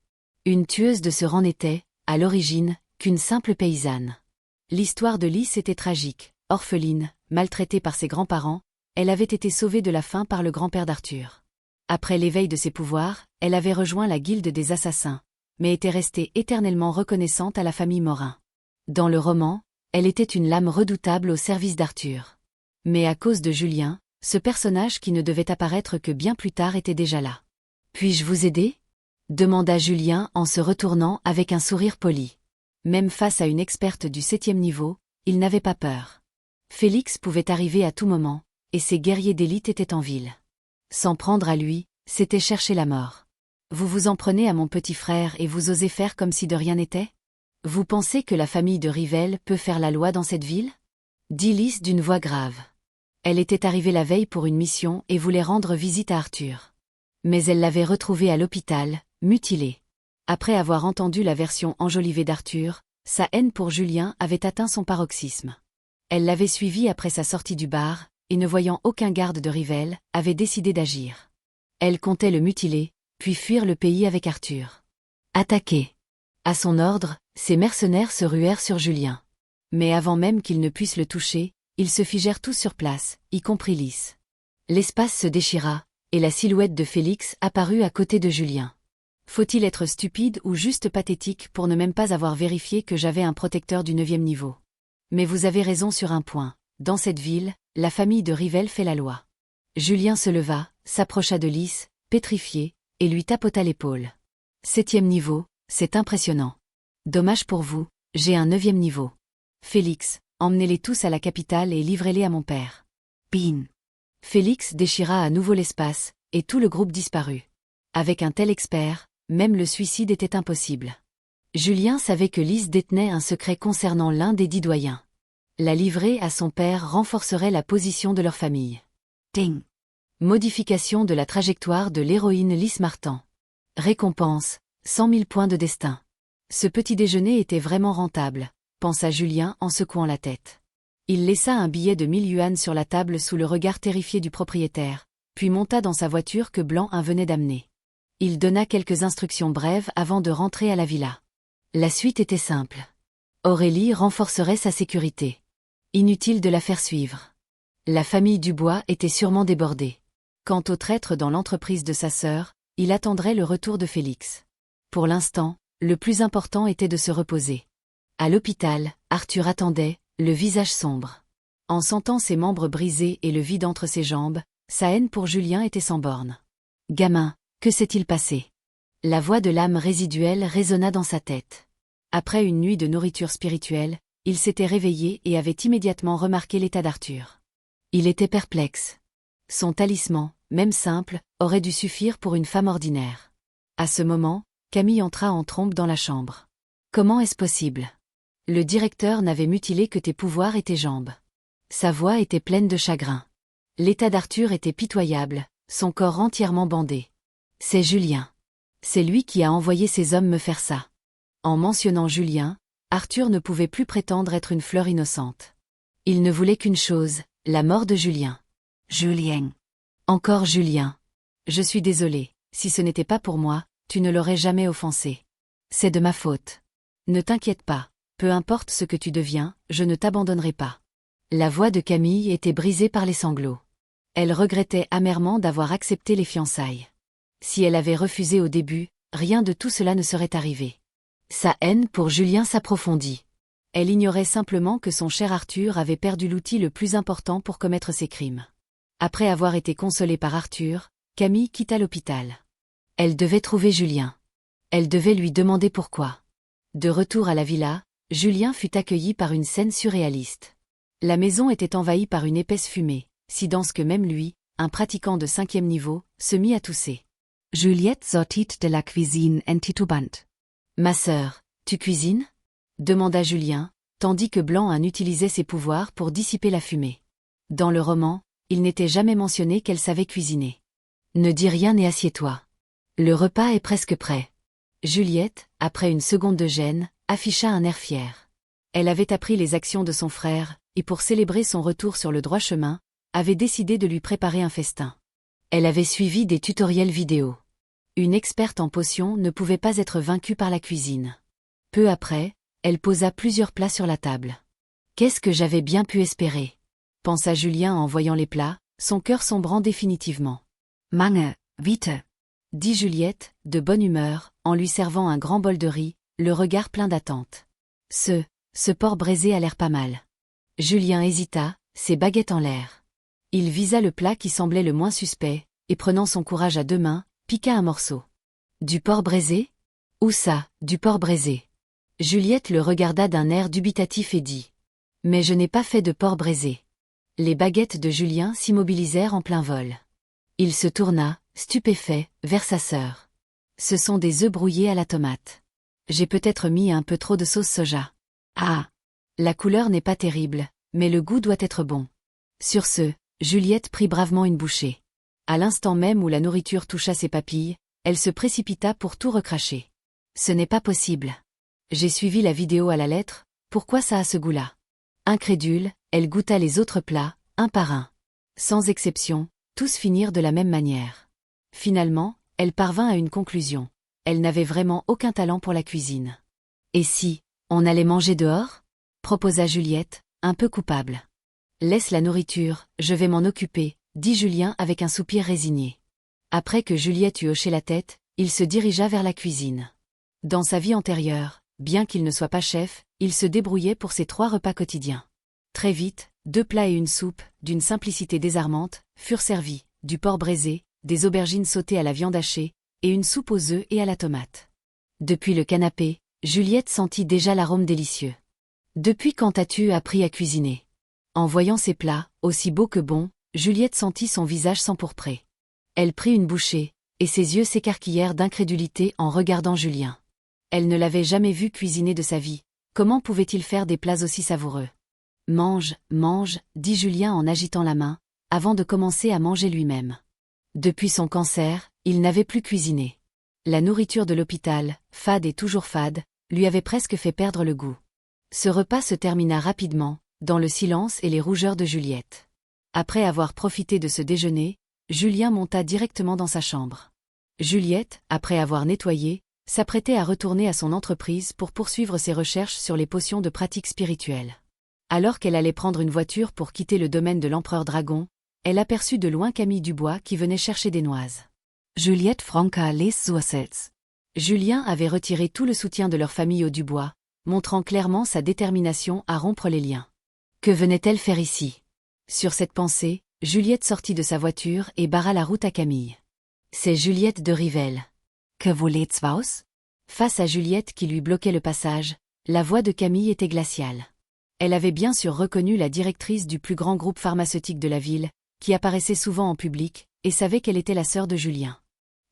Une tueuse de ce rang n'était, à l'origine, qu'une simple paysanne. L'histoire de Lys était tragique. Orpheline, maltraitée par ses grands-parents, elle avait été sauvée de la faim par le grand-père d'Arthur. Après l'éveil de ses pouvoirs, elle avait rejoint la guilde des assassins, mais était restée éternellement reconnaissante à la famille Morin. Dans le roman, elle était une lame redoutable au service d'Arthur. Mais à cause de Julien, ce personnage qui ne devait apparaître que bien plus tard était déjà là. « Puis-je vous aider ?» demanda Julien en se retournant avec un sourire poli. Même face à une experte du 7e niveau, il n'avait pas peur. Félix pouvait arriver à tout moment, et ses guerriers d'élite étaient en ville. S'en prendre à lui, c'était chercher la mort. Vous vous en prenez à mon petit frère et vous osez faire comme si de rien n'était? Vous pensez que la famille de Rivelle peut faire la loi dans cette ville? Dit Lys d'une voix grave. Elle était arrivée la veille pour une mission et voulait rendre visite à Arthur. Mais elle l'avait retrouvé à l'hôpital, mutilé. Après avoir entendu la version enjolivée d'Arthur, sa haine pour Julien avait atteint son paroxysme. Elle l'avait suivi après sa sortie du bar, et ne voyant aucun garde de Rivelle, avait décidé d'agir. Elle comptait le mutiler, puis fuir le pays avec Arthur. Attaquer. À son ordre, ses mercenaires se ruèrent sur Julien. Mais avant même qu'ils ne puissent le toucher, ils se figèrent tous sur place, y compris Lys. L'espace se déchira, et la silhouette de Félix apparut à côté de Julien. Faut-il être stupide ou juste pathétique pour ne même pas avoir vérifié que j'avais un protecteur du 9e niveau? Mais vous avez raison sur un point. Dans cette ville, la famille de Rivelle fait la loi. Julien se leva, s'approcha de Lys, pétrifié, et lui tapota l'épaule. 7e niveau, C'est impressionnant. Dommage pour vous, j'ai un 9e niveau. Félix, emmenez-les tous à la capitale et livrez-les à mon père. Bean. Félix déchira à nouveau l'espace, et tout le groupe disparut. Avec un tel expert, même le suicide était impossible. Julien savait que Lise détenait un secret concernant l'un des 10 doyens. La livrer à son père renforcerait la position de leur famille. Ding. Modification de la trajectoire de l'héroïne Lise Martin. Récompense, 100 000 points de destin. Ce petit déjeuner était vraiment rentable, pensa Julien en secouant la tête. Il laissa un billet de 1000 yuans sur la table sous le regard terrifié du propriétaire, puis monta dans sa voiture que Blanc venait d'amener. Il donna quelques instructions brèves avant de rentrer à la villa. La suite était simple. Aurélie renforcerait sa sécurité. Inutile de la faire suivre. La famille Dubois était sûrement débordée. Quant au traître dans l'entreprise de sa sœur, il attendrait le retour de Félix. Pour l'instant, le plus important était de se reposer. À l'hôpital, Arthur attendait, le visage sombre. En sentant ses membres brisés et le vide entre ses jambes, sa haine pour Julien était sans borne. « Gamin, que s'est-il passé ?» La voix de l'âme résiduelle résonna dans sa tête. Après une nuit de nourriture spirituelle, il s'était réveillé et avait immédiatement remarqué l'état d'Arthur. Il était perplexe. Son talisman, même simple, aurait dû suffire pour une femme ordinaire. À ce moment, Camille entra en trompe dans la chambre. « Comment est-ce possible ? Le directeur n'avait mutilé que tes pouvoirs et tes jambes. » Sa voix était pleine de chagrin. L'état d'Arthur était pitoyable, son corps entièrement bandé. « C'est Julien. C'est lui qui a envoyé ces hommes me faire ça. » En mentionnant Julien, Arthur ne pouvait plus prétendre être une fleur innocente. Il ne voulait qu'une chose, la mort de Julien. « Julien. Encore Julien. Je suis désolé, si ce n'était pas pour moi, tu ne l'aurais jamais offensé. C'est de ma faute. Ne t'inquiète pas, peu importe ce que tu deviens, je ne t'abandonnerai pas. » La voix de Camille était brisée par les sanglots. Elle regrettait amèrement d'avoir accepté les fiançailles. Si elle avait refusé au début, rien de tout cela ne serait arrivé. Sa haine pour Julien s'approfondit. Elle ignorait simplement que son cher Arthur avait perdu l'outil le plus important pour commettre ses crimes. Après avoir été consolée par Arthur, Camille quitta l'hôpital. Elle devait trouver Julien. Elle devait lui demander pourquoi. De retour à la villa, Julien fut accueilli par une scène surréaliste. La maison était envahie par une épaisse fumée, si dense que même lui, un pratiquant de 5e niveau, se mit à tousser. Juliette sortit de la cuisine en titubant. « Ma sœur, tu cuisines ?» demanda Julien, tandis que Blanc utilisait ses pouvoirs pour dissiper la fumée. Dans le roman, il n'était jamais mentionné qu'elle savait cuisiner. « Ne dis rien et assieds-toi. Le repas est presque prêt. » Juliette, après une seconde de gêne, afficha un air fier. Elle avait appris les actions de son frère, et pour célébrer son retour sur le droit chemin, avait décidé de lui préparer un festin. Elle avait suivi des tutoriels vidéo. Une experte en potions ne pouvait pas être vaincue par la cuisine. Peu après, elle posa plusieurs plats sur la table. « Qu'est-ce que j'avais bien pu espérer ?» pensa Julien en voyant les plats, son cœur sombrant définitivement. « Mange, vite !» dit Juliette, de bonne humeur, en lui servant un grand bol de riz, le regard plein d'attente. Ce porc braisé a l'air pas mal. Julien hésita, ses baguettes en l'air. Il visa le plat qui semblait le moins suspect, et prenant son courage à 2 mains, piqua un morceau. « Du porc braisé ? Où ça, du porc braisé ?» Juliette le regarda d'un air dubitatif et dit « Mais je n'ai pas fait de porc braisé. » Les baguettes de Julien s'immobilisèrent en plein vol. Il se tourna, stupéfait, vers sa sœur. « Ce sont des œufs brouillés à la tomate. J'ai peut-être mis un peu trop de sauce soja. Ah ! La couleur n'est pas terrible, mais le goût doit être bon. » Sur ce, Juliette prit bravement une bouchée. À l'instant même où la nourriture toucha ses papilles, elle se précipita pour tout recracher. « Ce n'est pas possible. J'ai suivi la vidéo à la lettre, pourquoi ça a ce goût-là ?» Incrédule, elle goûta les autres plats, un par un. Sans exception, tous finirent de la même manière. Finalement, elle parvint à une conclusion. Elle n'avait vraiment aucun talent pour la cuisine. « Et si, on allait manger dehors ?» proposa Juliette, un peu coupable. « Laisse la nourriture, je vais m'en occuper, » dit Julien avec un soupir résigné. Après que Juliette eut hoché la tête, il se dirigea vers la cuisine. Dans sa vie antérieure, bien qu'il ne soit pas chef, il se débrouillait pour ses 3 repas quotidiens. Très vite, 2 plats et une soupe, d'une simplicité désarmante, furent servis, du porc braisé, des aubergines sautées à la viande hachée, et une soupe aux œufs et à la tomate. Depuis le canapé, Juliette sentit déjà l'arôme délicieux. Depuis quand as-tu appris à cuisiner? En voyant ces plats, aussi beaux que bons, Juliette sentit son visage s'empourprer. Elle prit une bouchée, et ses yeux s'écarquillèrent d'incrédulité en regardant Julien. Elle ne l'avait jamais vu cuisiner de sa vie, comment pouvait-il faire des plats aussi savoureux? Mange, mange, dit Julien en agitant la main, avant de commencer à manger lui-même. Depuis son cancer, il n'avait plus cuisiné. La nourriture de l'hôpital, fade et toujours fade, lui avait presque fait perdre le goût. Ce repas se termina rapidement, dans le silence et les rougeurs de Juliette. Après avoir profité de ce déjeuner, Julien monta directement dans sa chambre. Juliette, après avoir nettoyé, s'apprêtait à retourner à son entreprise pour poursuivre ses recherches sur les potions de pratique spirituelle. Alors qu'elle allait prendre une voiture pour quitter le domaine de l'empereur Dragon, elle aperçut de loin Camille Dubois qui venait chercher des noises. Juliette Franca les Soissels. Julien avait retiré tout le soutien de leur famille aux Dubois, montrant clairement sa détermination à rompre les liens. Que venait-elle faire ici? Sur cette pensée, Juliette sortit de sa voiture et barra la route à Camille. C'est Juliette de Rivelle. Que voulez-vous? Face à Juliette qui lui bloquait le passage, la voix de Camille était glaciale. Elle avait bien sûr reconnu la directrice du plus grand groupe pharmaceutique de la ville, qui apparaissait souvent en public, et savait qu'elle était la sœur de Julien.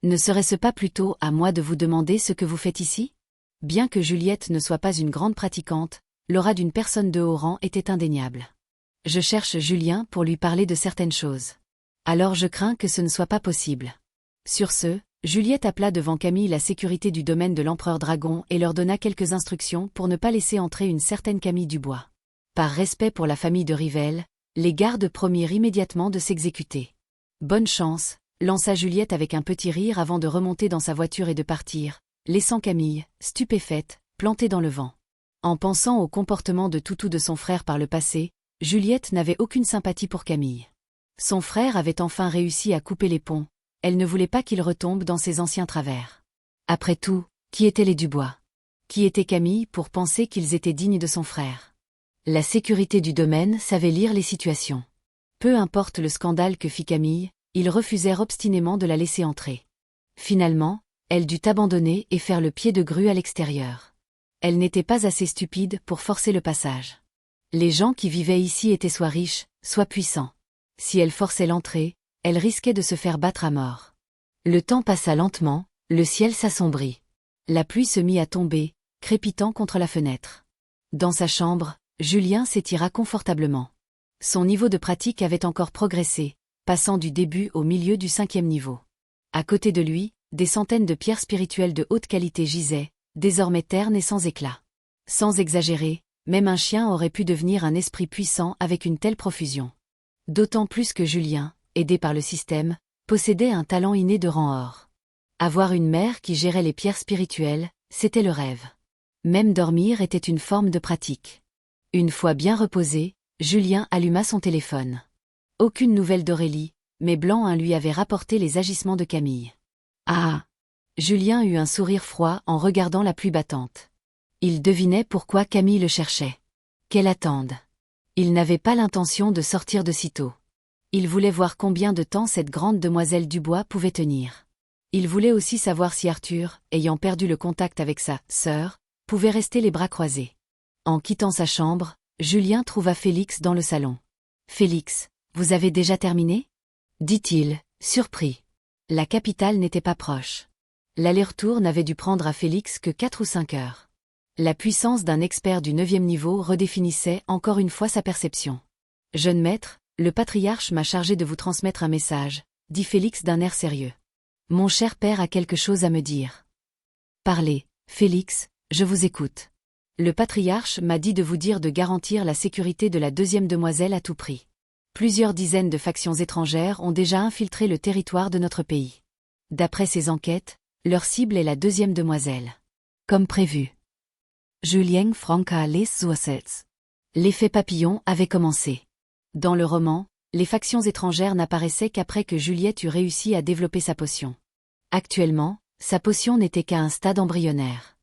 Ne serait-ce pas plutôt à moi de vous demander ce que vous faites ici? Bien que Juliette ne soit pas une grande pratiquante, l'aura d'une personne de haut rang était indéniable. Je cherche Julien pour lui parler de certaines choses. Alors je crains que ce ne soit pas possible. Sur ce, Juliette appela devant Camille la sécurité du domaine de l'empereur Dragon et leur donna quelques instructions pour ne pas laisser entrer une certaine Camille Dubois. Par respect pour la famille de Rivelle, les gardes promirent immédiatement de s'exécuter. Bonne chance, lança Juliette avec un petit rire avant de remonter dans sa voiture et de partir, laissant Camille, stupéfaite, plantée dans le vent. En pensant au comportement de Toutou de son frère par le passé, Juliette n'avait aucune sympathie pour Camille. Son frère avait enfin réussi à couper les ponts, elle ne voulait pas qu'il retombe dans ses anciens travers. Après tout, qui étaient les Dubois? Qui était Camille pour penser qu'ils étaient dignes de son frère? La sécurité du domaine savait lire les situations. Peu importe le scandale que fit Camille, ils refusèrent obstinément de la laisser entrer. Finalement, elle dut abandonner et faire le pied de grue à l'extérieur. Elle n'était pas assez stupide pour forcer le passage. Les gens qui vivaient ici étaient soit riches, soit puissants. Si elle forçait l'entrée, elle risquait de se faire battre à mort. Le temps passa lentement, le ciel s'assombrit. La pluie se mit à tomber, crépitant contre la fenêtre. Dans sa chambre, Julien s'étira confortablement. Son niveau de pratique avait encore progressé, passant du début au milieu du 5e niveau. À côté de lui, des centaines de pierres spirituelles de haute qualité gisaient, désormais ternes et sans éclat. Sans exagérer, même un chien aurait pu devenir un esprit puissant avec une telle profusion. D'autant plus que Julien, aidé par le système, possédait un talent inné de rang or. Avoir une mère qui gérait les pierres spirituelles, c'était le rêve. Même dormir était une forme de pratique. Une fois bien reposé, Julien alluma son téléphone. Aucune nouvelle d'Aurélie, mais Blanc lui avait rapporté les agissements de Camille. Ah! Julien eut un sourire froid en regardant la pluie battante. Il devinait pourquoi Camille le cherchait. Qu'elle attende. Il n'avait pas l'intention de sortir de sitôt. Il voulait voir combien de temps cette grande demoiselle Dubois pouvait tenir. Il voulait aussi savoir si Arthur, ayant perdu le contact avec sa sœur, pouvait rester les bras croisés. En quittant sa chambre, Julien trouva Félix dans le salon. « Félix, vous avez déjà terminé ?» dit-il, surpris. La capitale n'était pas proche. L'aller-retour n'avait dû prendre à Félix que 4 ou 5 heures. La puissance d'un expert du 9e niveau redéfinissait encore une fois sa perception. « Jeune maître, le patriarche m'a chargé de vous transmettre un message, » dit Félix d'un air sérieux. « Mon cher père a quelque chose à me dire. »« Parlez, Félix, je vous écoute. » Le patriarche m'a dit de vous dire de garantir la sécurité de la 2e demoiselle à tout prix. Plusieurs dizaines de factions étrangères ont déjà infiltré le territoire de notre pays. D'après ces enquêtes, leur cible est la 2e demoiselle. Comme prévu. Julien Franca les Soissels. L'effet papillon avait commencé. Dans le roman, les factions étrangères n'apparaissaient qu'après que Juliette eut réussi à développer sa potion. Actuellement, sa potion n'était qu'à un stade embryonnaire.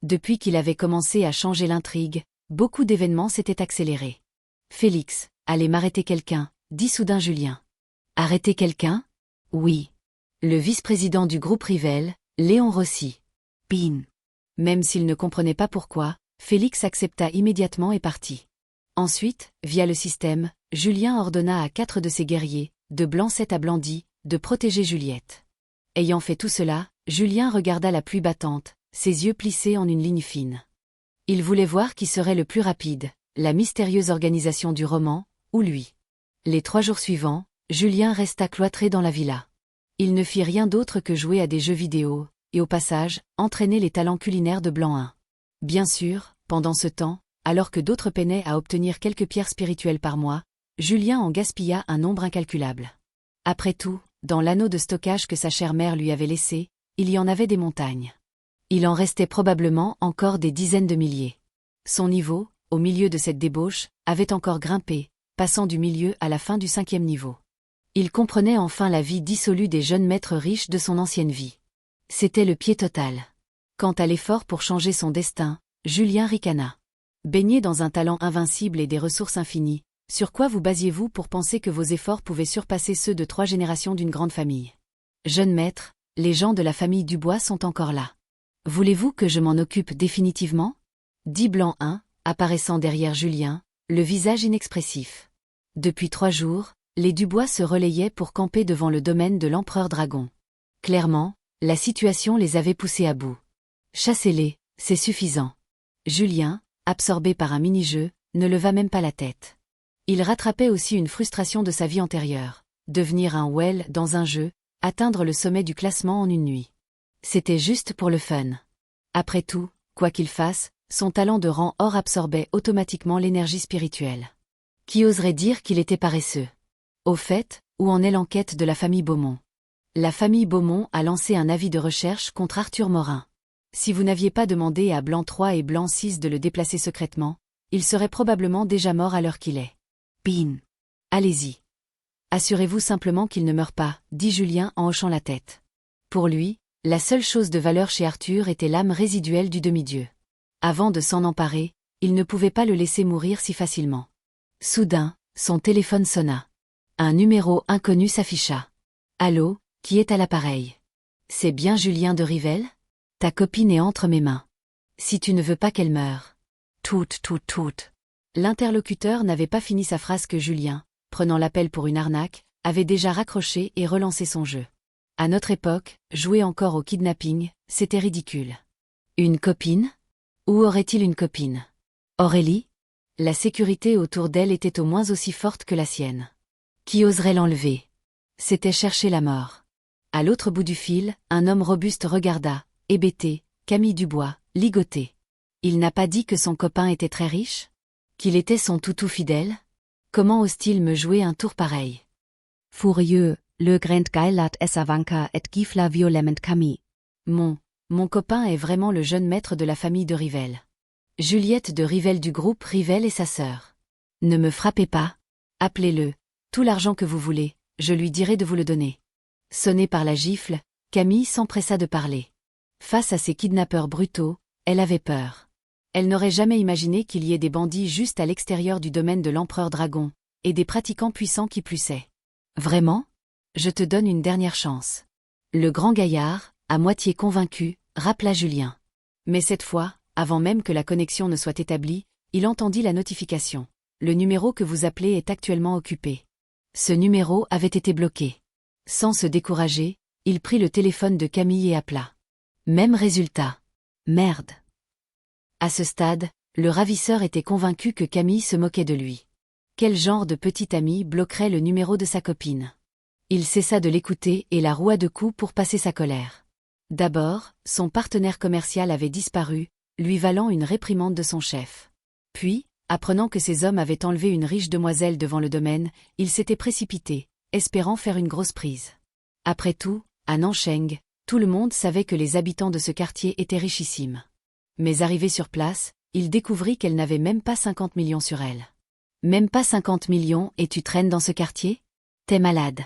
Depuis qu'il avait commencé à changer l'intrigue, beaucoup d'événements s'étaient accélérés. « Félix, allez m'arrêter quelqu'un, » dit soudain Julien. « Arrêter quelqu'un ? » « Oui. Le vice-président du groupe Rivelle, Léon Rossi. »« Pin. » Même s'il ne comprenait pas pourquoi, Félix accepta immédiatement et partit. Ensuite, via le système, Julien ordonna à 4 de ses guerriers, de Blanc-Sept à Blandy, de protéger Juliette. Ayant fait tout cela, Julien regarda la pluie battante, ses yeux plissés en une ligne fine. Il voulait voir qui serait le plus rapide, la mystérieuse organisation du roman, ou lui. Les 3 jours suivants, Julien resta cloîtré dans la villa. Il ne fit rien d'autre que jouer à des jeux vidéo, et au passage, entraîner les talents culinaires de Blanc 1. Bien sûr, pendant ce temps, alors que d'autres peinaient à obtenir quelques pierres spirituelles par mois, Julien en gaspilla un nombre incalculable. Après tout, dans l'anneau de stockage que sa chère mère lui avait laissé, il y en avait des montagnes. Il en restait probablement encore des dizaines de milliers. Son niveau, au milieu de cette débauche, avait encore grimpé, passant du milieu à la fin du 5e niveau. Il comprenait enfin la vie dissolue des jeunes maîtres riches de son ancienne vie. C'était le pied total. Quant à l'effort pour changer son destin, Julien ricana. Baigné dans un talent invincible et des ressources infinies, sur quoi vous basiez-vous pour penser que vos efforts pouvaient surpasser ceux de 3 générations d'une grande famille? Jeune maître, les gens de la famille Dubois sont encore là. Voulez-vous que je m'en occupe définitivement? Dit Blanc 1, apparaissant derrière Julien, le visage inexpressif. Depuis 3 jours, les Dubois se relayaient pour camper devant le domaine de l'empereur dragon. Clairement, la situation les avait poussés à bout. Chassez-les, c'est suffisant. Julien, absorbé par un mini-jeu, ne leva même pas la tête. Il rattrapait aussi une frustration de sa vie antérieure. Devenir un well dans un jeu, atteindre le sommet du classement en une nuit. C'était juste pour le fun. Après tout, quoi qu'il fasse, son talent de rang or absorbait automatiquement l'énergie spirituelle. Qui oserait dire qu'il était paresseux? Au fait, où en est l'enquête de la famille Beaumont? La famille Beaumont a lancé un avis de recherche contre Arthur Morin. Si vous n'aviez pas demandé à Blanc 3 et Blanc 6 de le déplacer secrètement, il serait probablement déjà mort à l'heure qu'il est. Pin. Allez-y. Assurez-vous simplement qu'il ne meurt pas, dit Julien en hochant la tête. Pour lui, la seule chose de valeur chez Arthur était l'âme résiduelle du demi-dieu. Avant de s'en emparer, il ne pouvait pas le laisser mourir si facilement. Soudain, son téléphone sonna. Un numéro inconnu s'afficha. Allô, qui est à l'appareil? C'est bien Julien de Rivelle? Ta copine est entre mes mains. Si tu ne veux pas qu'elle meure. Tout. L'interlocuteur n'avait pas fini sa phrase que Julien, prenant l'appel pour une arnaque, avait déjà raccroché et relancé son jeu. À notre époque, jouer encore au kidnapping, c'était ridicule. Une copine? Où aurait-il une copine? Aurélie? La sécurité autour d'elle était au moins aussi forte que la sienne. Qui oserait l'enlever? C'était chercher la mort. À l'autre bout du fil, un homme robuste regarda, hébété, Camille Dubois, ligoté. Il n'a pas dit que son copain était très riche? Qu'il était son toutou fidèle? Comment ose-t-il me jouer un tour pareil? Furieux, le grand gailat esavanka et gifla violement Camille. Mon copain est vraiment le jeune maître de la famille de Rivelle. Juliette de Rivelle du groupe Rivelle et sa sœur. Ne me frappez pas. Appelez-le. Tout l'argent que vous voulez, je lui dirai de vous le donner. Sonnée par la gifle, Camille s'empressa de parler. Face à ces kidnappeurs brutaux, elle avait peur. Elle n'aurait jamais imaginé qu'il y ait des bandits juste à l'extérieur du domaine de l'empereur dragon, et des pratiquants puissants qui plussaient. Vraiment? Je te donne une dernière chance. Le grand gaillard, à moitié convaincu, rappela Julien. Mais cette fois, avant même que la connexion ne soit établie, il entendit la notification. Le numéro que vous appelez est actuellement occupé. Ce numéro avait été bloqué. Sans se décourager, il prit le téléphone de Camille et appela. Même résultat. Merde. À ce stade, le ravisseur était convaincu que Camille se moquait de lui. Quel genre de petit ami bloquerait le numéro de sa copine? Il cessa de l'écouter et la roua de coups pour passer sa colère. D'abord, son partenaire commercial avait disparu, lui valant une réprimande de son chef. Puis, apprenant que ces hommes avaient enlevé une riche demoiselle devant le domaine, il s'était précipité, espérant faire une grosse prise. Après tout, à Nancheng, tout le monde savait que les habitants de ce quartier étaient richissimes. Mais arrivé sur place, il découvrit qu'elle n'avait même pas 50 millions sur elle. Même pas 50 millions et tu traînes dans ce quartier? T'es malade.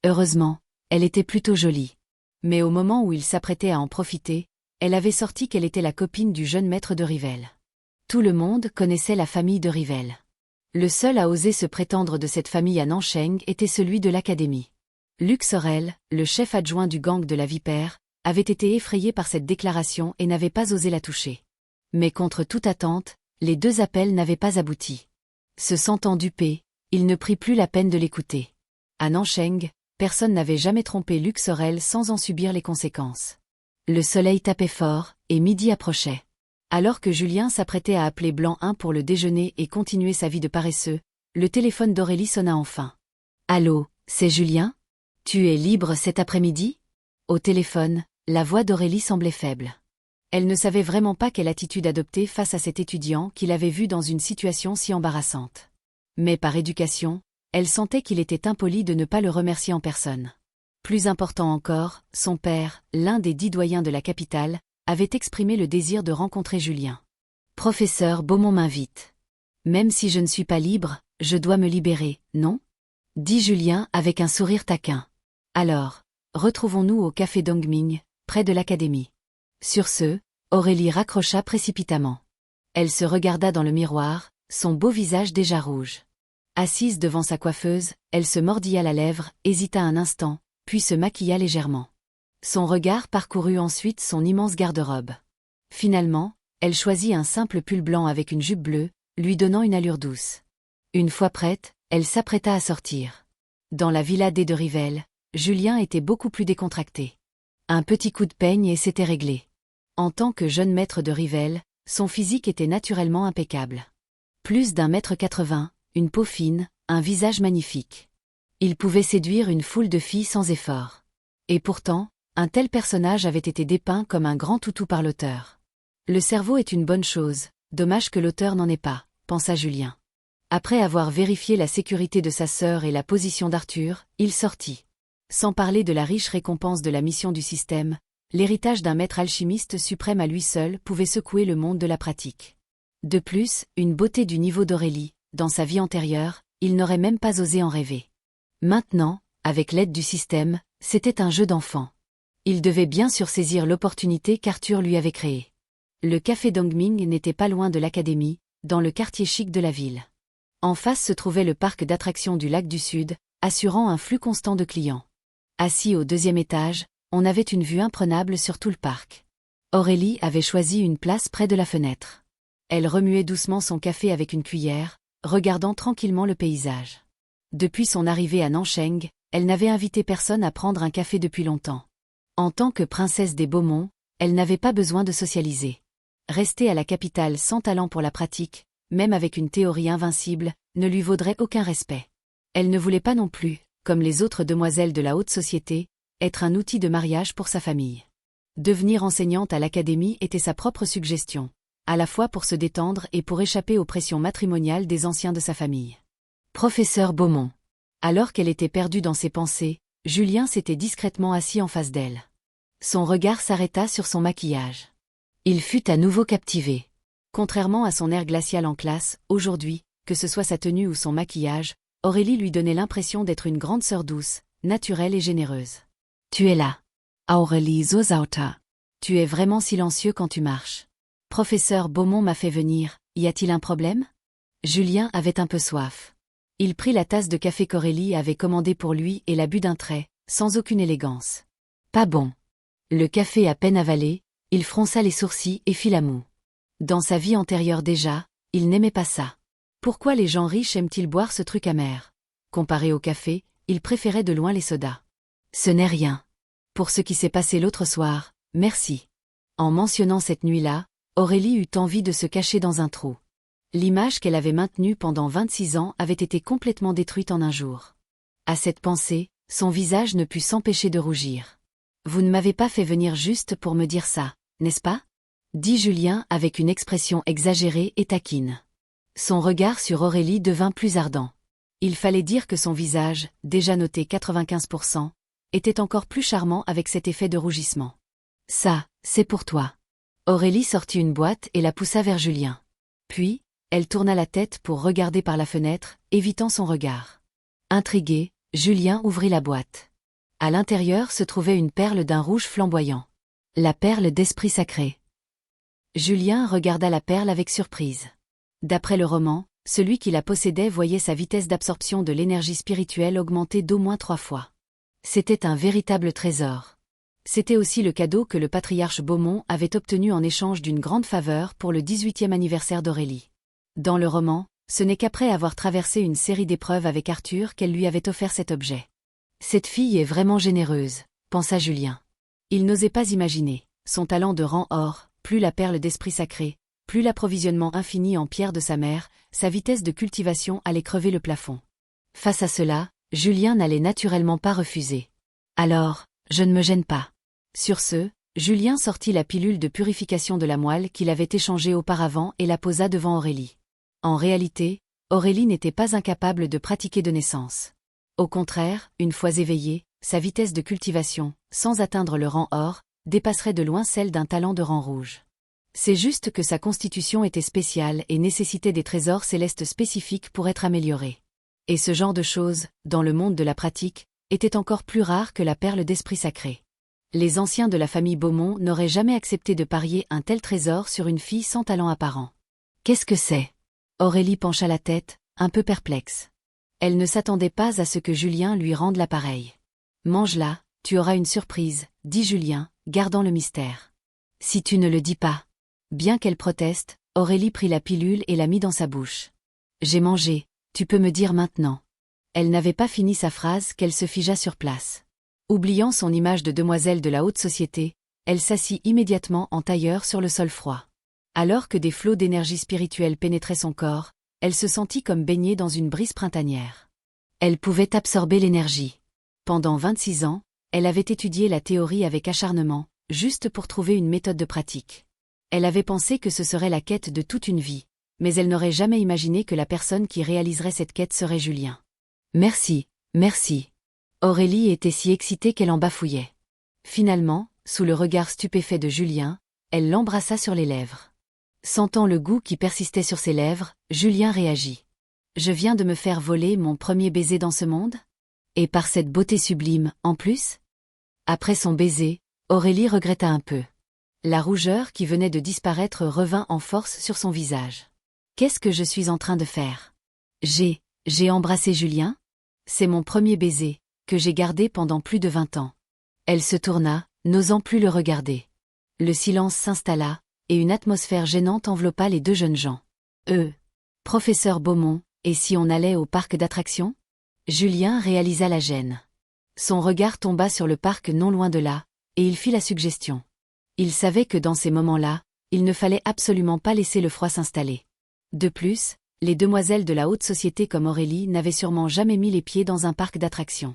Heureusement, elle était plutôt jolie. Mais au moment où il s'apprêtait à en profiter, elle avait sorti qu'elle était la copine du jeune maître de Rivelle. Tout le monde connaissait la famille de Rivelle. Le seul à oser se prétendre de cette famille à Nancheng était celui de l'académie. Luc Sorel, le chef adjoint du gang de la Vipère, avait été effrayé par cette déclaration et n'avait pas osé la toucher. Mais contre toute attente, les 2 appels n'avaient pas abouti. Se sentant dupé, il ne prit plus la peine de l'écouter. À Nancheng, personne n'avait jamais trompé Luc Sorel sans en subir les conséquences. Le soleil tapait fort, et midi approchait. Alors que Julien s'apprêtait à appeler Blanc 1 pour le déjeuner et continuer sa vie de paresseux, le téléphone d'Aurélie sonna enfin. « Allô, c'est Julien ? Tu es libre cet après-midi ?» Au téléphone, la voix d'Aurélie semblait faible. Elle ne savait vraiment pas quelle attitude adopter face à cet étudiant qu'il avait vu dans une situation si embarrassante. Mais par éducation, elle sentait qu'il était impoli de ne pas le remercier en personne. Plus important encore, son père, l'un des 10 doyens de la capitale, avait exprimé le désir de rencontrer Julien. « Professeur Beaumont m'invite. Même si je ne suis pas libre, je dois me libérer, non ?» dit Julien avec un sourire taquin. « Alors, retrouvons-nous au café Dongming, près de l'académie. » Sur ce, Aurélie raccrocha précipitamment. Elle se regarda dans le miroir, son beau visage déjà rouge. Assise devant sa coiffeuse, elle se mordilla la lèvre, hésita un instant, puis se maquilla légèrement. Son regard parcourut ensuite son immense garde-robe. Finalement, elle choisit un simple pull blanc avec une jupe bleue, lui donnant une allure douce. Une fois prête, elle s'apprêta à sortir. Dans la villa des de Rivelles, Julien était beaucoup plus décontracté. Un petit coup de peigne et c'était réglé. En tant que jeune maître de Rivelles, son physique était naturellement impeccable. Plus d'1,80 m, une peau fine, un visage magnifique. Il pouvait séduire une foule de filles sans effort. Et pourtant, un tel personnage avait été dépeint comme un grand toutou par l'auteur. Le cerveau est une bonne chose, dommage que l'auteur n'en ait pas, pensa Julien. Après avoir vérifié la sécurité de sa sœur et la position d'Arthur, il sortit. Sans parler de la riche récompense de la mission du système, l'héritage d'un maître alchimiste suprême à lui seul pouvait secouer le monde de la pratique. De plus, une beauté du niveau d'Aurélie, dans sa vie antérieure, il n'aurait même pas osé en rêver. Maintenant, avec l'aide du système, c'était un jeu d'enfant. Il devait bien sûr saisir l'opportunité qu'Arthur lui avait créée. Le café Dongming n'était pas loin de l'académie, dans le quartier chic de la ville. En face se trouvait le parc d'attractions du lac du Sud, assurant un flux constant de clients. Assis au 2e étage, on avait une vue imprenable sur tout le parc. Aurélie avait choisi une place près de la fenêtre. Elle remuait doucement son café avec une cuillère, regardant tranquillement le paysage. Depuis son arrivée à Nancheng, elle n'avait invité personne à prendre un café depuis longtemps. En tant que princesse des Beaumont, elle n'avait pas besoin de socialiser. Rester à la capitale sans talent pour la pratique, même avec une théorie invincible, ne lui vaudrait aucun respect. Elle ne voulait pas non plus, comme les autres demoiselles de la haute société, être un outil de mariage pour sa famille. Devenir enseignante à l'académie était sa propre suggestion, à la fois pour se détendre et pour échapper aux pressions matrimoniales des anciens de sa famille. Professeur Beaumont. Alors qu'elle était perdue dans ses pensées, Julien s'était discrètement assis en face d'elle. Son regard s'arrêta sur son maquillage. Il fut à nouveau captivé. Contrairement à son air glacial en classe, aujourd'hui, que ce soit sa tenue ou son maquillage, Aurélie lui donnait l'impression d'être une grande sœur douce, naturelle et généreuse. « Tu es là. Aurélie Zosauta. Tu es vraiment silencieux quand tu marches. Professeur Beaumont m'a fait venir, y a-t-il un problème ?» Julien avait un peu soif. Il prit la tasse de café qu'Aurélie avait commandée pour lui et la but d'un trait, sans aucune élégance. Pas bon. Le café à peine avalé, il fronça les sourcils et fit la moue. Dans sa vie antérieure déjà, il n'aimait pas ça. Pourquoi les gens riches aiment-ils boire ce truc amer? Comparé au café, il préférait de loin les sodas. Ce n'est rien. Pour ce qui s'est passé l'autre soir, merci. En mentionnant cette nuit-là, Aurélie eut envie de se cacher dans un trou. L'image qu'elle avait maintenue pendant 26 ans avait été complètement détruite en un jour. À cette pensée, son visage ne put s'empêcher de rougir. « Vous ne m'avez pas fait venir juste pour me dire ça, n'est-ce pas ?» dit Julien avec une expression exagérée et taquine. Son regard sur Aurélie devint plus ardent. Il fallait dire que son visage, déjà noté 95%, était encore plus charmant avec cet effet de rougissement. « Ça, c'est pour toi. » Aurélie sortit une boîte et la poussa vers Julien. Puis, elle tourna la tête pour regarder par la fenêtre, évitant son regard. Intrigué, Julien ouvrit la boîte. À l'intérieur se trouvait une perle d'un rouge flamboyant. La perle d'esprit sacré. Julien regarda la perle avec surprise. D'après le roman, celui qui la possédait voyait sa vitesse d'absorption de l'énergie spirituelle augmenter d'au moins 3 fois. C'était un véritable trésor. C'était aussi le cadeau que le patriarche Beaumont avait obtenu en échange d'une grande faveur pour le 18e anniversaire d'Aurélie. Dans le roman, ce n'est qu'après avoir traversé une série d'épreuves avec Arthur qu'elle lui avait offert cet objet. Cette fille est vraiment généreuse, pensa Julien. Il n'osait pas imaginer, son talent de rang or, plus la perle d'esprit sacré, plus l'approvisionnement infini en pierre de sa mère, sa vitesse de cultivation allait crever le plafond. Face à cela, Julien n'allait naturellement pas refuser. Alors, je ne me gêne pas. Sur ce, Julien sortit la pilule de purification de la moelle qu'il avait échangée auparavant et la posa devant Aurélie. En réalité, Aurélie n'était pas incapable de pratiquer de naissance. Au contraire, une fois éveillée, sa vitesse de cultivation, sans atteindre le rang or, dépasserait de loin celle d'un talent de rang rouge. C'est juste que sa constitution était spéciale et nécessitait des trésors célestes spécifiques pour être améliorée. Et ce genre de choses, dans le monde de la pratique, était encore plus rare que la perle d'esprit sacré. Les anciens de la famille Beaumont n'auraient jamais accepté de parier un tel trésor sur une fille sans talent apparent. Qu'est-ce que c'est ? Aurélie pencha la tête, un peu perplexe. Elle ne s'attendait pas à ce que Julien lui rende l'appareil. « Mange-la, tu auras une surprise, » dit Julien, gardant le mystère. « Si tu ne le dis pas. » Bien qu'elle proteste, Aurélie prit la pilule et la mit dans sa bouche. « J'ai mangé, tu peux me dire maintenant. » Elle n'avait pas fini sa phrase qu'elle se figea sur place. Oubliant son image de demoiselle de la haute société, elle s'assit immédiatement en tailleur sur le sol froid. Alors que des flots d'énergie spirituelle pénétraient son corps, elle se sentit comme baignée dans une brise printanière. Elle pouvait absorber l'énergie. Pendant 26 ans, elle avait étudié la théorie avec acharnement, juste pour trouver une méthode de pratique. Elle avait pensé que ce serait la quête de toute une vie, mais elle n'aurait jamais imaginé que la personne qui réaliserait cette quête serait Julien. « Merci, merci. » Aurélie était si excitée qu'elle en bafouillait. Finalement, sous le regard stupéfait de Julien, elle l'embrassa sur les lèvres. Sentant le goût qui persistait sur ses lèvres, Julien réagit. « Je viens de me faire voler mon premier baiser dans ce monde ? Et par cette beauté sublime, en plus ?» Après son baiser, Aurélie regretta un peu. La rougeur qui venait de disparaître revint en force sur son visage. « Qu'est-ce que je suis en train de faire ? J'ai embrassé Julien ? C'est mon premier baiser, que j'ai gardé pendant plus de 20 ans. » Elle se tourna, n'osant plus le regarder. Le silence s'installa, et une atmosphère gênante enveloppa les deux jeunes gens. « Professeur Beaumont, et si on allait au parc d'attractions ?» Julien réalisa la gêne. Son regard tomba sur le parc non loin de là, et il fit la suggestion. Il savait que dans ces moments-là, il ne fallait absolument pas laisser le froid s'installer. De plus, les demoiselles de la haute société comme Aurélie n'avaient sûrement jamais mis les pieds dans un parc d'attractions.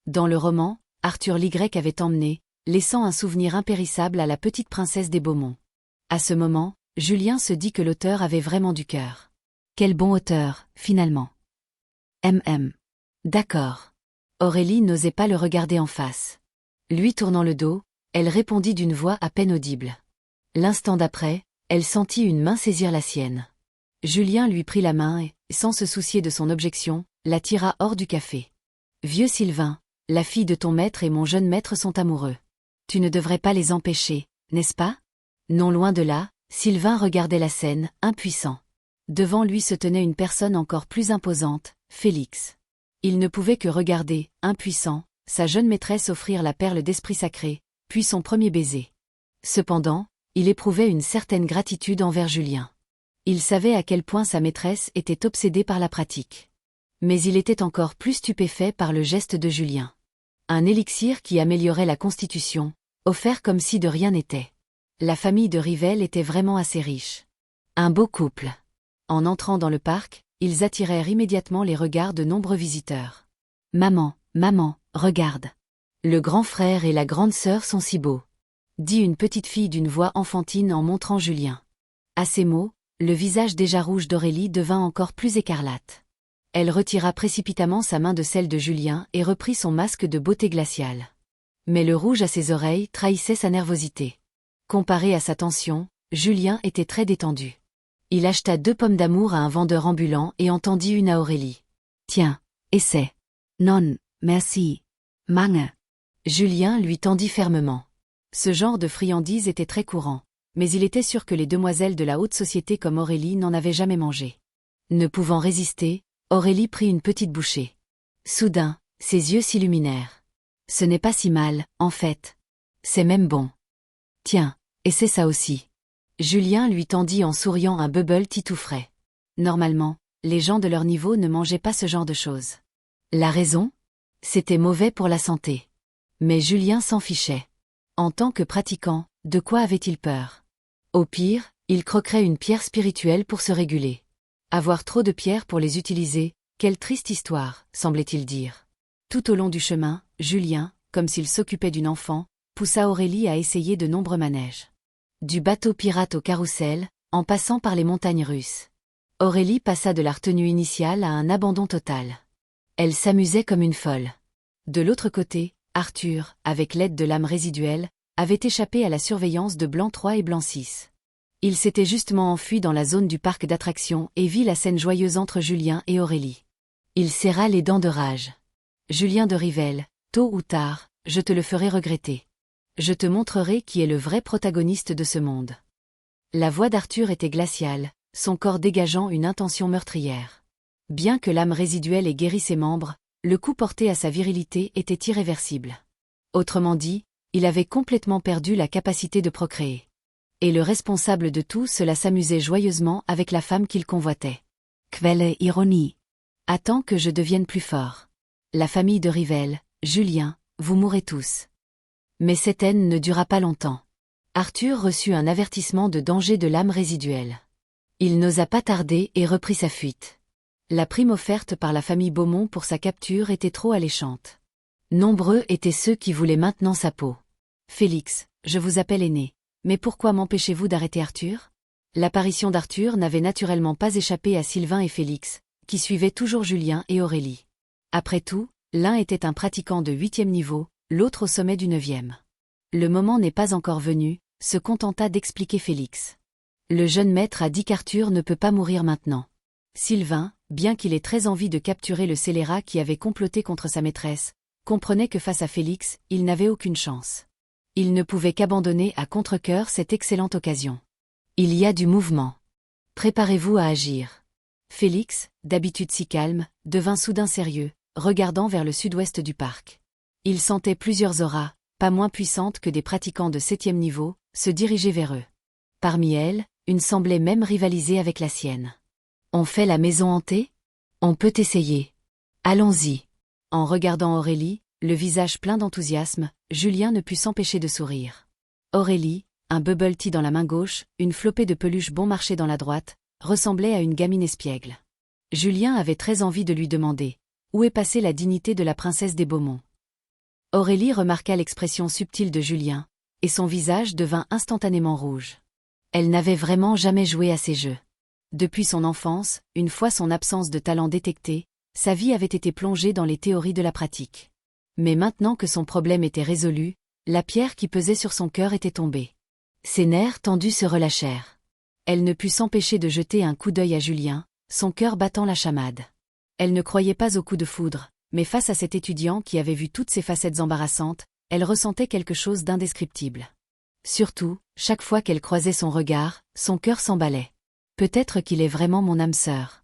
Dans le roman, Arthur Lygrec avait emmené, laissant un souvenir impérissable à la petite princesse des Beaumont. À ce moment, Julien se dit que l'auteur avait vraiment du cœur. Quel bon auteur, finalement. D'accord. Aurélie n'osait pas le regarder en face. Lui tournant le dos, elle répondit d'une voix à peine audible. L'instant d'après, elle sentit une main saisir la sienne. Julien lui prit la main et, sans se soucier de son objection, la tira hors du café. « Vieux Sylvain, la fille de ton maître et mon jeune maître sont amoureux. Tu ne devrais pas les empêcher, n'est-ce pas ?» Non loin de là, Sylvain regardait la scène, impuissant. Devant lui se tenait une personne encore plus imposante, Félix. Il ne pouvait que regarder, impuissant, sa jeune maîtresse offrir la perle d'esprit sacré, puis son premier baiser. Cependant, il éprouvait une certaine gratitude envers Julien. Il savait à quel point sa maîtresse était obsédée par la pratique. Mais il était encore plus stupéfait par le geste de Julien. Un élixir qui améliorait la constitution, offert comme si de rien n'était. La famille de Rivelle était vraiment assez riche. Un beau couple. En entrant dans le parc, ils attirèrent immédiatement les regards de nombreux visiteurs. « Maman, regarde. Le grand frère et la grande sœur sont si beaux. » dit une petite fille d'une voix enfantine en montrant Julien. À ces mots, le visage déjà rouge d'Aurélie devint encore plus écarlate. Elle retira précipitamment sa main de celle de Julien et reprit son masque de beauté glaciale. Mais le rouge à ses oreilles trahissait sa nervosité. Comparé à sa tension, Julien était très détendu. Il acheta 2 pommes d'amour à un vendeur ambulant et en tendit une à Aurélie. « Tiens, essaie. »« Non, merci. Mange. » Julien lui tendit fermement. Ce genre de friandise était très courant, mais il était sûr que les demoiselles de la haute société comme Aurélie n'en avaient jamais mangé. Ne pouvant résister, Aurélie prit une petite bouchée. Soudain, ses yeux s'illuminèrent. « Ce n'est pas si mal, en fait. » C'est même bon. Tiens, et c'est ça aussi. Julien lui tendit en souriant un bubble tea tout frais. Normalement, les gens de leur niveau ne mangeaient pas ce genre de choses. La raison? C'était mauvais pour la santé. Mais Julien s'en fichait. En tant que pratiquant, de quoi avait-il peur? Au pire, il croquerait une pierre spirituelle pour se réguler. Avoir trop de pierres pour les utiliser, quelle triste histoire, semblait-il dire. Tout au long du chemin, Julien, comme s'il s'occupait d'une enfant, poussa Aurélie à essayer de nombreux manèges. Du bateau pirate au carrousel, en passant par les montagnes russes. Aurélie passa de la retenue initiale à un abandon total. Elle s'amusait comme une folle. De l'autre côté, Arthur, avec l'aide de l'âme résiduelle, avait échappé à la surveillance de Blanc 3 et Blanc 6. Il s'était justement enfui dans la zone du parc d'attractions et vit la scène joyeuse entre Julien et Aurélie. Il serra les dents de rage. Julien de Rivelle, tôt ou tard, je te le ferai regretter. Je te montrerai qui est le vrai protagoniste de ce monde. La voix d'Arthur était glaciale, son corps dégageant une intention meurtrière. Bien que l'âme résiduelle ait guéri ses membres, le coup porté à sa virilité était irréversible. Autrement dit, il avait complètement perdu la capacité de procréer. Et le responsable de tout cela s'amusait joyeusement avec la femme qu'il convoitait. Quelle ironie! Attends que je devienne plus fort. La famille de Rivelle, Julien, vous mourrez tous. Mais cette haine ne dura pas longtemps. Arthur reçut un avertissement de danger de l'âme résiduelle. Il n'osa pas tarder et reprit sa fuite. La prime offerte par la famille Beaumont pour sa capture était trop alléchante. Nombreux étaient ceux qui voulaient maintenant sa peau. Félix, je vous appelle aîné. Mais pourquoi m'empêchez-vous d'arrêter Arthur? L'apparition d'Arthur n'avait naturellement pas échappé à Sylvain et Félix, qui suivaient toujours Julien et Aurélie. Après tout, l'un était un pratiquant de 8e niveau, l'autre au sommet du 9e. Le moment n'est pas encore venu, se contenta d'expliquer Félix. Le jeune maître a dit qu'Arthur ne peut pas mourir maintenant. Sylvain, bien qu'il ait très envie de capturer le scélérat qui avait comploté contre sa maîtresse, comprenait que face à Félix, il n'avait aucune chance. Il ne pouvait qu'abandonner à contre-cœur cette excellente occasion. Il y a du mouvement. Préparez-vous à agir. Félix, d'habitude si calme, devint soudain sérieux, regardant vers le sud-ouest du parc. Il sentait plusieurs auras, pas moins puissantes que des pratiquants de 7e niveau, se diriger vers eux. Parmi elles, une semblait même rivaliser avec la sienne. On fait la maison hantée? On peut essayer. Allons-y. En regardant Aurélie, le visage plein d'enthousiasme, Julien ne put s'empêcher de sourire. Aurélie, un bubble tea dans la main gauche, une flopée de peluches bon marché dans la droite, ressemblait à une gamine espiègle. Julien avait très envie de lui demander « Où est passée la dignité de la princesse des Beaumont ?» Aurélie remarqua l'expression subtile de Julien, et son visage devint instantanément rouge. Elle n'avait vraiment jamais joué à ces jeux. Depuis son enfance, une fois son absence de talent détectée, sa vie avait été plongée dans les théories de la pratique. Mais maintenant que son problème était résolu, la pierre qui pesait sur son cœur était tombée. Ses nerfs tendus se relâchèrent. Elle ne put s'empêcher de jeter un coup d'œil à Julien, son cœur battant la chamade. Elle ne croyait pas au coup de foudre, mais face à cet étudiant qui avait vu toutes ses facettes embarrassantes, elle ressentait quelque chose d'indescriptible. Surtout, chaque fois qu'elle croisait son regard, son cœur s'emballait. Peut-être qu'il est vraiment mon âme sœur.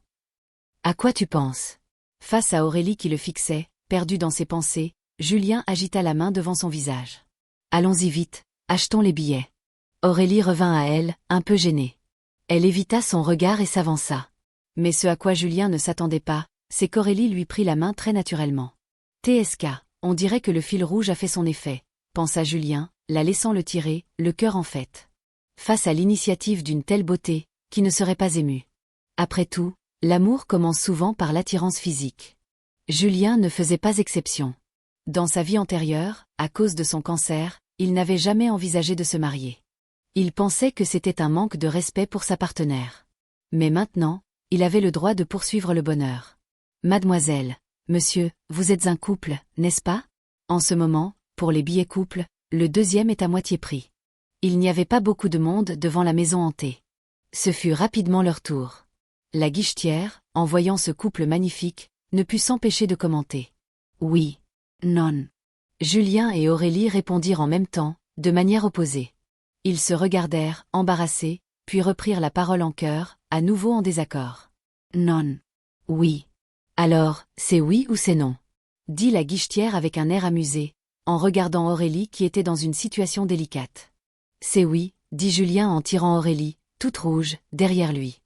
À quoi tu penses? Face à Aurélie qui le fixait, perdue dans ses pensées, Julien agita la main devant son visage. Allons-y vite, achetons les billets. Aurélie revint à elle, un peu gênée. Elle évita son regard et s'avança. Mais ce à quoi Julien ne s'attendait pas, c'est qu'Aurélie lui prit la main très naturellement. TSK, on dirait que le fil rouge a fait son effet, pensa Julien, la laissant le tirer, le cœur en fête. Face à l'initiative d'une telle beauté, qui ne serait pas ému. Après tout, l'amour commence souvent par l'attirance physique. Julien ne faisait pas exception. Dans sa vie antérieure, à cause de son cancer, il n'avait jamais envisagé de se marier. Il pensait que c'était un manque de respect pour sa partenaire. Mais maintenant, il avait le droit de poursuivre le bonheur. Mademoiselle, monsieur, vous êtes un couple, n'est-ce pas? En ce moment, pour les billets couples, le deuxième est à moitié prix. Il n'y avait pas beaucoup de monde devant la maison hantée. Ce fut rapidement leur tour. La guichetière, en voyant ce couple magnifique, ne put s'empêcher de commenter. Oui. Non. Julien et Aurélie répondirent en même temps, de manière opposée. Ils se regardèrent, embarrassés, puis reprirent la parole en chœur, à nouveau en désaccord. Non. Oui. Alors, c'est oui ou c'est non? Dit la guichetière avec un air amusé, en regardant Aurélie qui était dans une situation délicate. C'est oui, dit Julien en tirant Aurélie, toute rouge, derrière lui.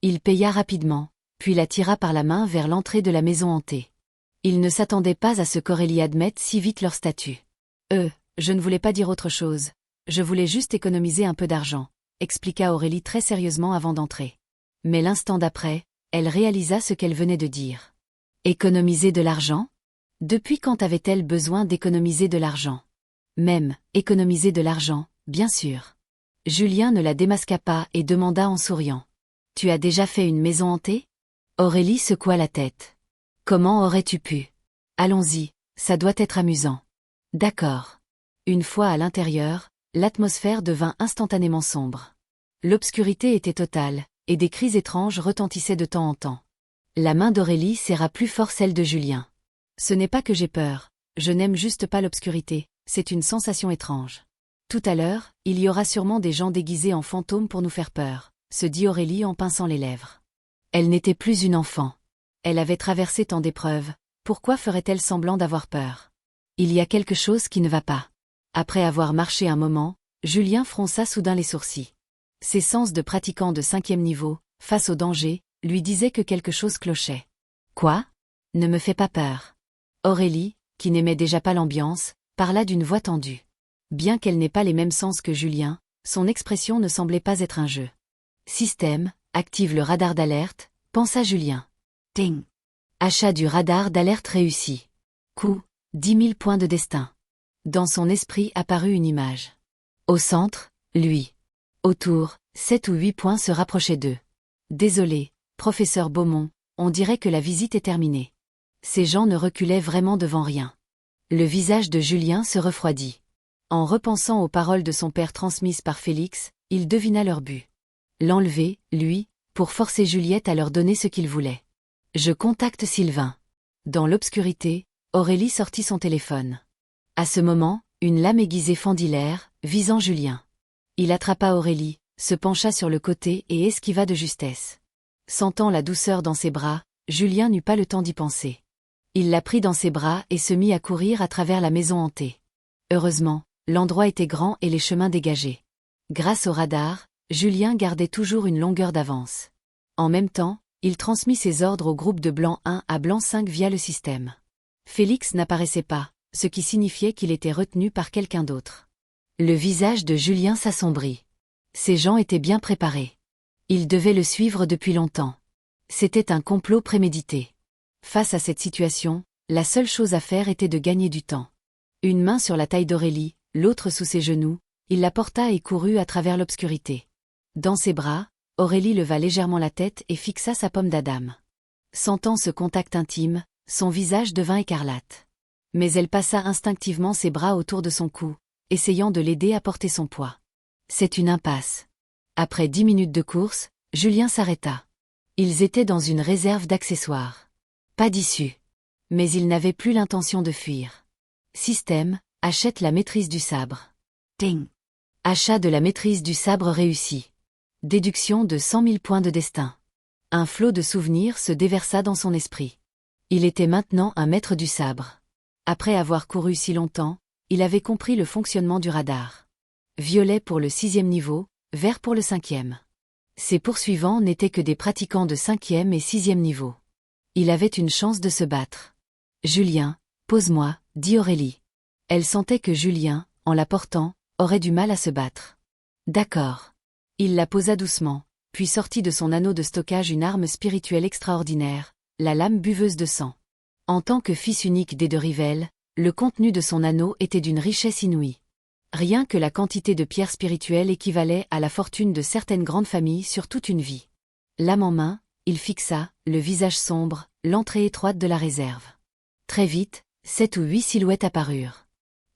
Il paya rapidement, puis la tira par la main vers l'entrée de la maison hantée. Il ne s'attendait pas à ce qu'Aurélie admette si vite leur statut. Je ne voulais pas dire autre chose. Je voulais juste économiser un peu d'argent, expliqua Aurélie très sérieusement avant d'entrer. Mais l'instant d'après, elle réalisa ce qu'elle venait de dire. Économiser de l'argent ? Depuis quand avait-elle besoin d'économiser de l'argent ? Même, économiser de l'argent, bien sûr. Julien ne la démasqua pas et demanda en souriant. « Tu as déjà fait une maison hantée ?» Aurélie secoua la tête. « Comment aurais-tu pu ? Allons-y, ça doit être amusant. » D'accord. Une fois à l'intérieur, l'atmosphère devint instantanément sombre. L'obscurité était totale, et des cris étranges retentissaient de temps en temps. La main d'Aurélie serra plus fort celle de Julien. « Ce n'est pas que j'ai peur, je n'aime juste pas l'obscurité, c'est une sensation étrange. Tout à l'heure, il y aura sûrement des gens déguisés en fantômes pour nous faire peur, » se dit Aurélie en pinçant les lèvres. Elle n'était plus une enfant. Elle avait traversé tant d'épreuves, pourquoi ferait-elle semblant d'avoir peur ? Il y a quelque chose qui ne va pas. Après avoir marché un moment, Julien fronça soudain les sourcils. Ses sens de pratiquant de 5e niveau, face au danger, lui disaient que quelque chose clochait. « Quoi ? Ne me fais pas peur. » Aurélie, qui n'aimait déjà pas l'ambiance, parla d'une voix tendue. Bien qu'elle n'ait pas les mêmes sens que Julien, son expression ne semblait pas être un jeu. « Système, active le radar d'alerte, » pensa Julien. Ting. Achat du radar d'alerte réussi. Coût, 10 000 points de destin. Dans son esprit apparut une image. Au centre, lui. Autour, 7 ou 8 points se rapprochaient d'eux. Désolé, professeur Beaumont, on dirait que la visite est terminée. Ces gens ne reculaient vraiment devant rien. Le visage de Julien se refroidit. En repensant aux paroles de son père transmises par Félix, il devina leur but. L'enlever, lui, pour forcer Juliette à leur donner ce qu'il voulait. Je contacte Sylvain. Dans l'obscurité, Aurélie sortit son téléphone. À ce moment, une lame aiguisée fendit l'air, visant Julien. Il attrapa Aurélie, se pencha sur le côté et esquiva de justesse. Sentant la douceur dans ses bras, Julien n'eut pas le temps d'y penser. Il la prit dans ses bras et se mit à courir à travers la maison hantée. Heureusement, l'endroit était grand et les chemins dégagés. Grâce au radar, Julien gardait toujours une longueur d'avance. En même temps, il transmit ses ordres au groupe de Blanc 1 à Blanc 5 via le système. Félix n'apparaissait pas, ce qui signifiait qu'il était retenu par quelqu'un d'autre. Le visage de Julien s'assombrit. Ces gens étaient bien préparés. Ils devaient le suivre depuis longtemps. C'était un complot prémédité. Face à cette situation, la seule chose à faire était de gagner du temps. Une main sur la taille d'Aurélie, l'autre sous ses genoux, il la porta et courut à travers l'obscurité. Dans ses bras, Aurélie leva légèrement la tête et fixa sa pomme d'Adam. Sentant ce contact intime, son visage devint écarlate. Mais elle passa instinctivement ses bras autour de son cou, essayant de l'aider à porter son poids. C'est une impasse. Après 10 minutes de course, Julien s'arrêta. Ils étaient dans une réserve d'accessoires. Pas d'issue. Mais ils n'avaient plus l'intention de fuir. Système, achète la maîtrise du sabre. Ting. Achat de la maîtrise du sabre réussi. Déduction de 100 000 points de destin. Un flot de souvenirs se déversa dans son esprit. Il était maintenant un maître du sabre. Après avoir couru si longtemps, il avait compris le fonctionnement du radar. Violet pour le 6e niveau, vert pour le 5e. Ses poursuivants n'étaient que des pratiquants de 5e et 6e niveau. Il avait une chance de se battre. « Julien, pose-moi », dit Aurélie. Elle sentait que Julien, en la portant, aurait du mal à se battre. « D'accord. » Il la posa doucement, puis sortit de son anneau de stockage une arme spirituelle extraordinaire, la lame buveuse de sang. En tant que fils unique des deux Rivelles, le contenu de son anneau était d'une richesse inouïe. Rien que la quantité de pierres spirituelles équivalait à la fortune de certaines grandes familles sur toute une vie. Lame en main, il fixa, le visage sombre, l'entrée étroite de la réserve. Très vite, 7 ou 8 silhouettes apparurent.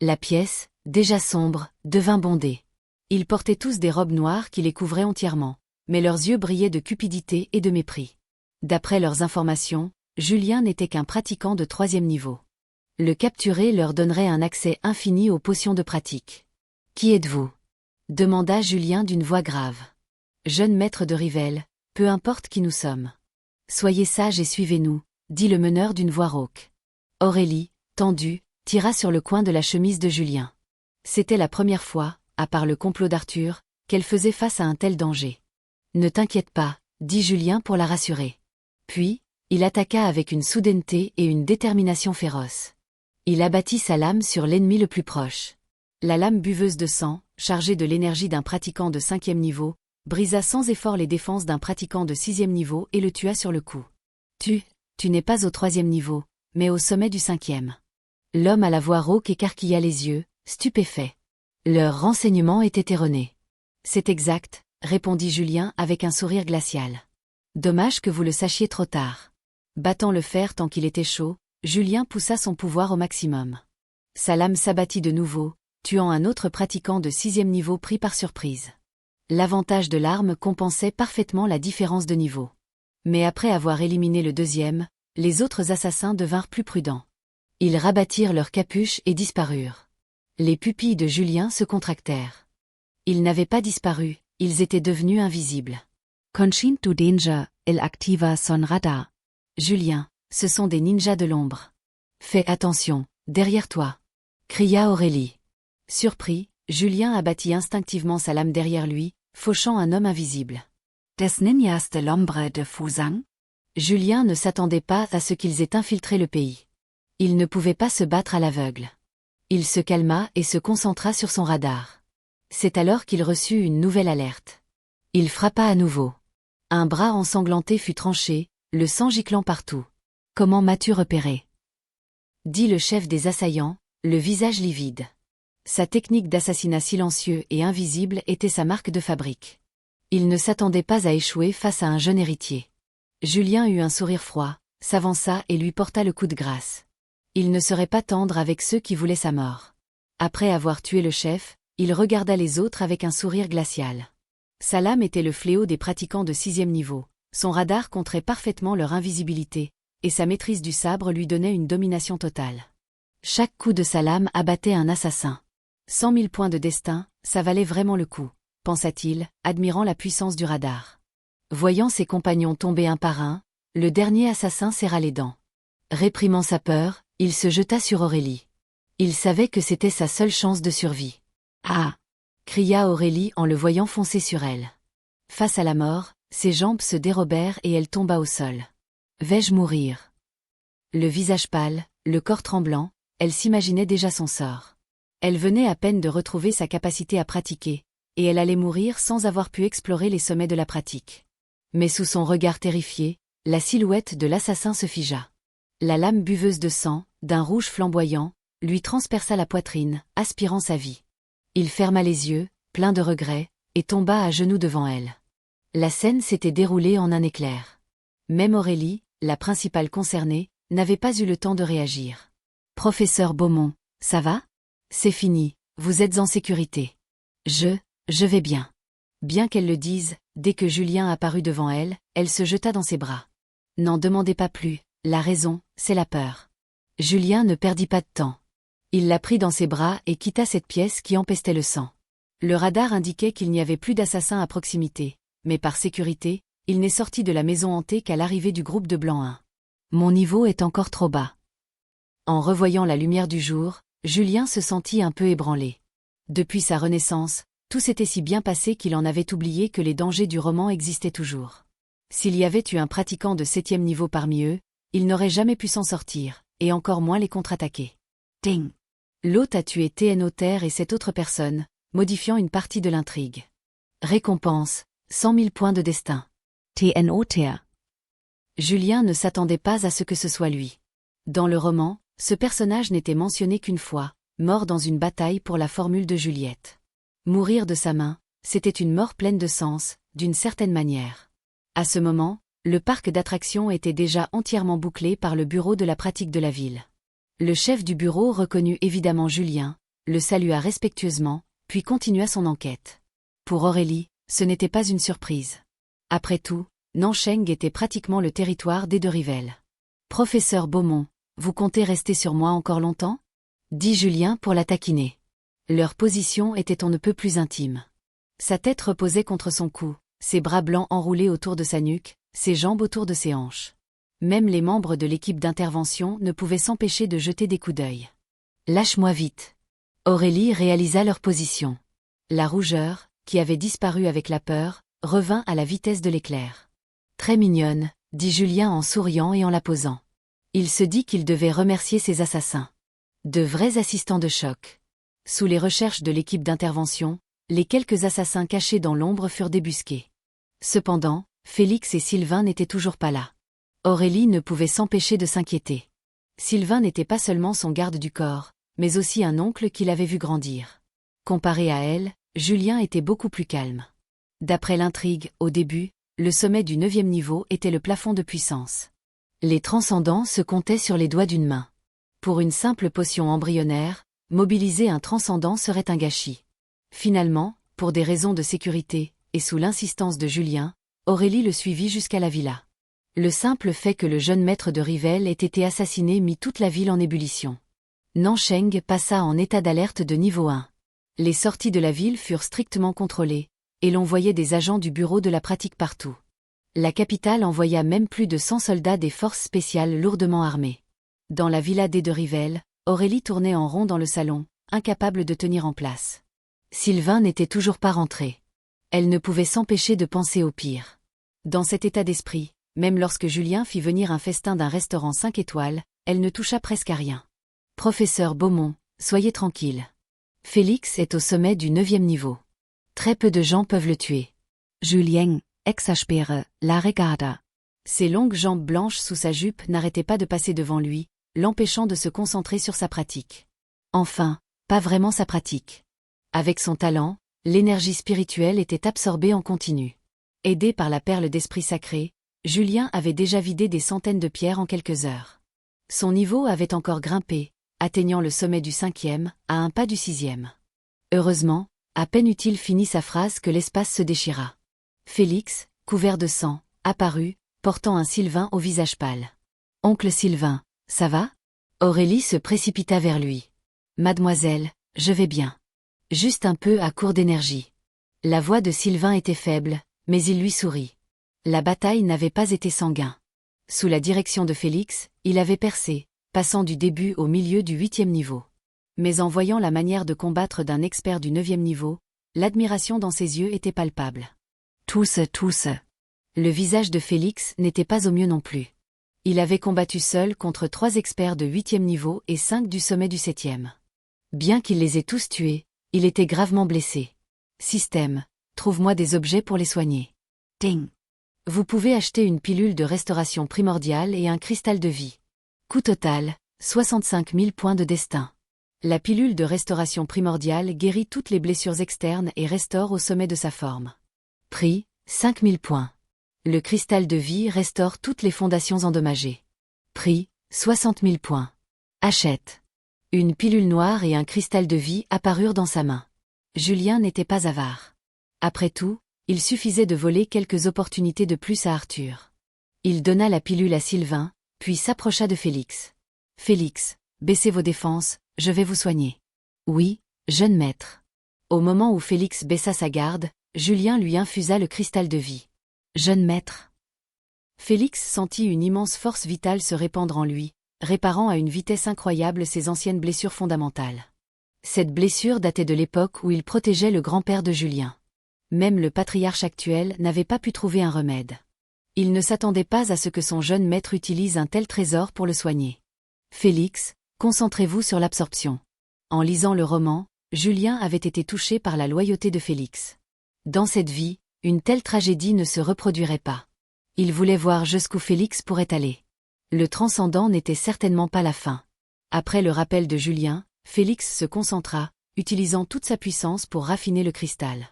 La pièce, déjà sombre, devint bondée. Ils portaient tous des robes noires qui les couvraient entièrement, mais leurs yeux brillaient de cupidité et de mépris. D'après leurs informations, Julien n'était qu'un pratiquant de 3e niveau. Le capturer leur donnerait un accès infini aux potions de pratique. « Qui êtes-vous » demanda Julien d'une voix grave. « Jeune maître de Rivelle, peu importe qui nous sommes. Soyez sage et suivez-nous » dit le meneur d'une voix rauque. Aurélie, tendue, tira sur le coin de la chemise de Julien. C'était la première fois, à part le complot d'Arthur, qu'elle faisait face à un tel danger. « Ne t'inquiète pas », dit Julien pour la rassurer. Puis, il attaqua avec une soudaineté et une détermination féroce. Il abattit sa lame sur l'ennemi le plus proche. La lame buveuse de sang, chargée de l'énergie d'un pratiquant de 5e niveau, brisa sans effort les défenses d'un pratiquant de 6e niveau et le tua sur le coup. Tu n'es pas au 3e niveau, mais au sommet du 5e. L'homme à la voix rauque écarquilla les yeux, stupéfait. Leur renseignement était erroné. C'est exact, répondit Julien avec un sourire glacial. Dommage que vous le sachiez trop tard. Battant le fer tant qu'il était chaud, Julien poussa son pouvoir au maximum. Sa lame s'abattit de nouveau, tuant un autre pratiquant de 6e niveau pris par surprise. L'avantage de l'arme compensait parfaitement la différence de niveau. Mais après avoir éliminé le 2e, les autres assassins devinrent plus prudents. Ils rabattirent leurs capuches et disparurent. Les pupilles de Julien se contractèrent. Ils n'avaient pas disparu, ils étaient devenus invisibles. Conscient to danger, el activa son radar. Julien, ce sont des ninjas de l'ombre. Fais attention, derrière toi. Cria Aurélie. Surpris, Julien abattit instinctivement sa lame derrière lui, fauchant un homme invisible. Des ninjas de l'ombre de Fusang? Julien ne s'attendait pas à ce qu'ils aient infiltré le pays. Il ne pouvait pas se battre à l'aveugle. Il se calma et se concentra sur son radar. C'est alors qu'il reçut une nouvelle alerte. Il frappa à nouveau. Un bras ensanglanté fut tranché, le sang giclant partout. « Comment m'as-tu repéré ?» dit le chef des assaillants, le visage livide. Sa technique d'assassinat silencieux et invisible était sa marque de fabrique. Il ne s'attendait pas à échouer face à un jeune héritier. Julien eut un sourire froid, s'avança et lui porta le coup de grâce. Il ne serait pas tendre avec ceux qui voulaient sa mort. Après avoir tué le chef, il regarda les autres avec un sourire glacial. Sa lame était le fléau des pratiquants de 6e niveau, son radar contrait parfaitement leur invisibilité, et sa maîtrise du sabre lui donnait une domination totale. Chaque coup de sa lame abattait un assassin. 100 000 points de destin, ça valait vraiment le coup, pensa-t-il, admirant la puissance du radar. Voyant ses compagnons tomber un par un, le dernier assassin serra les dents. Réprimant sa peur, il se jeta sur Aurélie. Il savait que c'était sa seule chance de survie. « Ah !» cria Aurélie en le voyant foncer sur elle. Face à la mort, ses jambes se dérobèrent et elle tomba au sol. « Vais-je mourir ?» Le visage pâle, le corps tremblant, elle s'imaginait déjà son sort. Elle venait à peine de retrouver sa capacité à pratiquer, et elle allait mourir sans avoir pu explorer les sommets de la pratique. Mais sous son regard terrifié, la silhouette de l'assassin se figea. La lame buveuse de sang, d'un rouge flamboyant, lui transperça la poitrine, aspirant sa vie. Il ferma les yeux, plein de regrets, et tomba à genoux devant elle. La scène s'était déroulée en un éclair. Même Aurélie, la principale concernée, n'avait pas eu le temps de réagir. « Professeur Beaumont, ça va ? C'est fini, vous êtes en sécurité. Je vais bien. » Bien qu'elle le dise, dès que Julien apparut devant elle, elle se jeta dans ses bras. « N'en demandez pas plus, la raison, c'est la peur. » Julien ne perdit pas de temps. Il la prit dans ses bras et quitta cette pièce qui empestait le sang. Le radar indiquait qu'il n'y avait plus d'assassins à proximité, mais par sécurité, il n'est sorti de la maison hantée qu'à l'arrivée du groupe de Blanc 1. Mon niveau est encore trop bas. En revoyant la lumière du jour, Julien se sentit un peu ébranlé. Depuis sa renaissance, tout s'était si bien passé qu'il en avait oublié que les dangers du roman existaient toujours. S'il y avait eu un pratiquant de 7e niveau parmi eux, il n'aurait jamais pu s'en sortir, et encore moins les contre-attaquer. Ting! L'hôte a tué TNOTER et cette autre personne, modifiant une partie de l'intrigue. Récompense, 100 000 points de destin. TNOTER. Julien ne s'attendait pas à ce que ce soit lui. Dans le roman, ce personnage n'était mentionné qu'une fois, mort dans une bataille pour la formule de Juliette. Mourir de sa main, c'était une mort pleine de sens, d'une certaine manière. À ce moment, le parc d'attractions était déjà entièrement bouclé par le bureau de la pratique de la ville. Le chef du bureau reconnut évidemment Julien, le salua respectueusement, puis continua son enquête. Pour Aurélie, ce n'était pas une surprise. Après tout, Nancheng était pratiquement le territoire des deux rivelles. « Professeur Beaumont, vous comptez rester sur moi encore longtemps ?» dit Julien pour la taquiner. Leur position était on ne peut plus intime. Sa tête reposait contre son cou, ses bras blancs enroulés autour de sa nuque, ses jambes autour de ses hanches. Même les membres de l'équipe d'intervention ne pouvaient s'empêcher de jeter des coups d'œil. Lâche-moi vite. Aurélie réalisa leur position. La rougeur, qui avait disparu avec la peur, revint à la vitesse de l'éclair. Très mignonne, dit Julien en souriant et en la posant. Il se dit qu'il devait remercier ses assassins. De vrais assistants de choc. Sous les recherches de l'équipe d'intervention, les quelques assassins cachés dans l'ombre furent débusqués. Cependant, Félix et Sylvain n'étaient toujours pas là. Aurélie ne pouvait s'empêcher de s'inquiéter. Sylvain n'était pas seulement son garde du corps, mais aussi un oncle qu'il avait vu grandir. Comparé à elle, Julien était beaucoup plus calme. D'après l'intrigue, au début, le sommet du 9e niveau était le plafond de puissance. Les transcendants se comptaient sur les doigts d'une main. Pour une simple potion embryonnaire, mobiliser un transcendant serait un gâchis. Finalement, pour des raisons de sécurité, et sous l'insistance de Julien, Aurélie le suivit jusqu'à la villa. Le simple fait que le jeune maître de Rivelle ait été assassiné mit toute la ville en ébullition. Nancheng passa en état d'alerte de niveau 1. Les sorties de la ville furent strictement contrôlées, et l'on voyait des agents du bureau de la pratique partout. La capitale envoya même plus de 100 soldats des forces spéciales lourdement armés. Dans la villa des de Rivelle, Aurélie tournait en rond dans le salon, incapable de tenir en place. Sylvain n'était toujours pas rentré. Elle ne pouvait s'empêcher de penser au pire. Dans cet état d'esprit, même lorsque Julien fit venir un festin d'un restaurant 5 étoiles, elle ne toucha presque à rien. « Professeur Beaumont, soyez tranquille. Félix est au sommet du 9e niveau. Très peu de gens peuvent le tuer. » Julien, exaspéré, la regarda. Ses longues jambes blanches sous sa jupe n'arrêtaient pas de passer devant lui, l'empêchant de se concentrer sur sa pratique. Enfin, pas vraiment sa pratique. Avec son talent, l'énergie spirituelle était absorbée en continu. Aidé par la perle d'esprit sacré, Julien avait déjà vidé des centaines de pierres en quelques heures. Son niveau avait encore grimpé, atteignant le sommet du 5e, à un pas du 6e. Heureusement, à peine eut-il fini sa phrase que l'espace se déchira. Félix, couvert de sang, apparut, portant un Sylvain au visage pâle. « Oncle Sylvain, ça va ?» Aurélie se précipita vers lui. « Mademoiselle, je vais bien. Juste un peu à court d'énergie. » La voix de Sylvain était faible, mais il lui sourit. La bataille n'avait pas été sanguin. Sous la direction de Félix, il avait percé, passant du début au milieu du 8e niveau. Mais en voyant la manière de combattre d'un expert du 9e niveau, l'admiration dans ses yeux était palpable. Tous. Le visage de Félix n'était pas au mieux non plus. Il avait combattu seul contre 3 experts de 8e niveau et 5 du sommet du 7e. Bien qu'il les ait tous tués, il était gravement blessé. Système, trouve-moi des objets pour les soigner. Ting. Vous pouvez acheter une pilule de restauration primordiale et un cristal de vie. Coût total, 65 000 points de destin. La pilule de restauration primordiale guérit toutes les blessures externes et restaure au sommet de sa forme. Prix, 5 000 points. Le cristal de vie restaure toutes les fondations endommagées. Prix, 60 000 points. Achète. Une pilule noire et un cristal de vie apparurent dans sa main. Julien n'était pas avare. Après tout, il suffisait de voler quelques opportunités de plus à Arthur. Il donna la pilule à Sylvain, puis s'approcha de Félix. « Félix, baissez vos défenses, je vais vous soigner. »« Oui, jeune maître. » Au moment où Félix baissa sa garde, Julien lui infusa le cristal de vie. « Jeune maître. » Félix sentit une immense force vitale se répandre en lui, réparant à une vitesse incroyable ses anciennes blessures fondamentales. Cette blessure datait de l'époque où il protégeait le grand-père de Julien. Même le patriarche actuel n'avait pas pu trouver un remède. Il ne s'attendait pas à ce que son jeune maître utilise un tel trésor pour le soigner. « Félix, concentrez-vous sur l'absorption. » En lisant le roman, Julien avait été touché par la loyauté de Félix. Dans cette vie, une telle tragédie ne se reproduirait pas. Il voulait voir jusqu'où Félix pourrait aller. Le transcendant n'était certainement pas la fin. Après le rappel de Julien, Félix se concentra, utilisant toute sa puissance pour raffiner le cristal.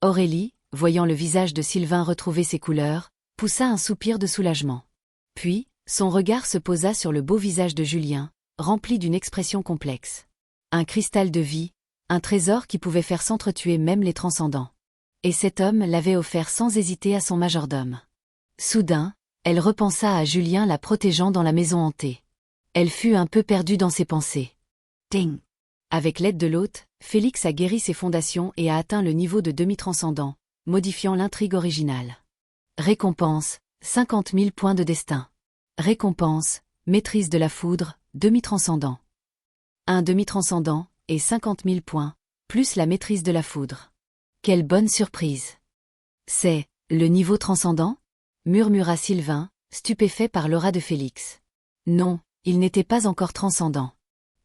Aurélie, voyant le visage de Sylvain retrouver ses couleurs, poussa un soupir de soulagement. Puis, son regard se posa sur le beau visage de Julien, rempli d'une expression complexe. Un cristal de vie, un trésor qui pouvait faire s'entretuer même les transcendants. Et cet homme l'avait offert sans hésiter à son majordome. Soudain, elle repensa à Julien la protégeant dans la maison hantée. Elle fut un peu perdue dans ses pensées. Ting. Avec l'aide de l'hôte, Félix a guéri ses fondations et a atteint le niveau de demi-transcendant, modifiant l'intrigue originale. Récompense, 50 000 points de destin. Récompense, maîtrise de la foudre, demi-transcendant. Un demi-transcendant, et 50 000 points, plus la maîtrise de la foudre. Quelle bonne surprise. C'est le niveau transcendant? Murmura Sylvain, stupéfait par l'aura de Félix. Non, il n'était pas encore transcendant.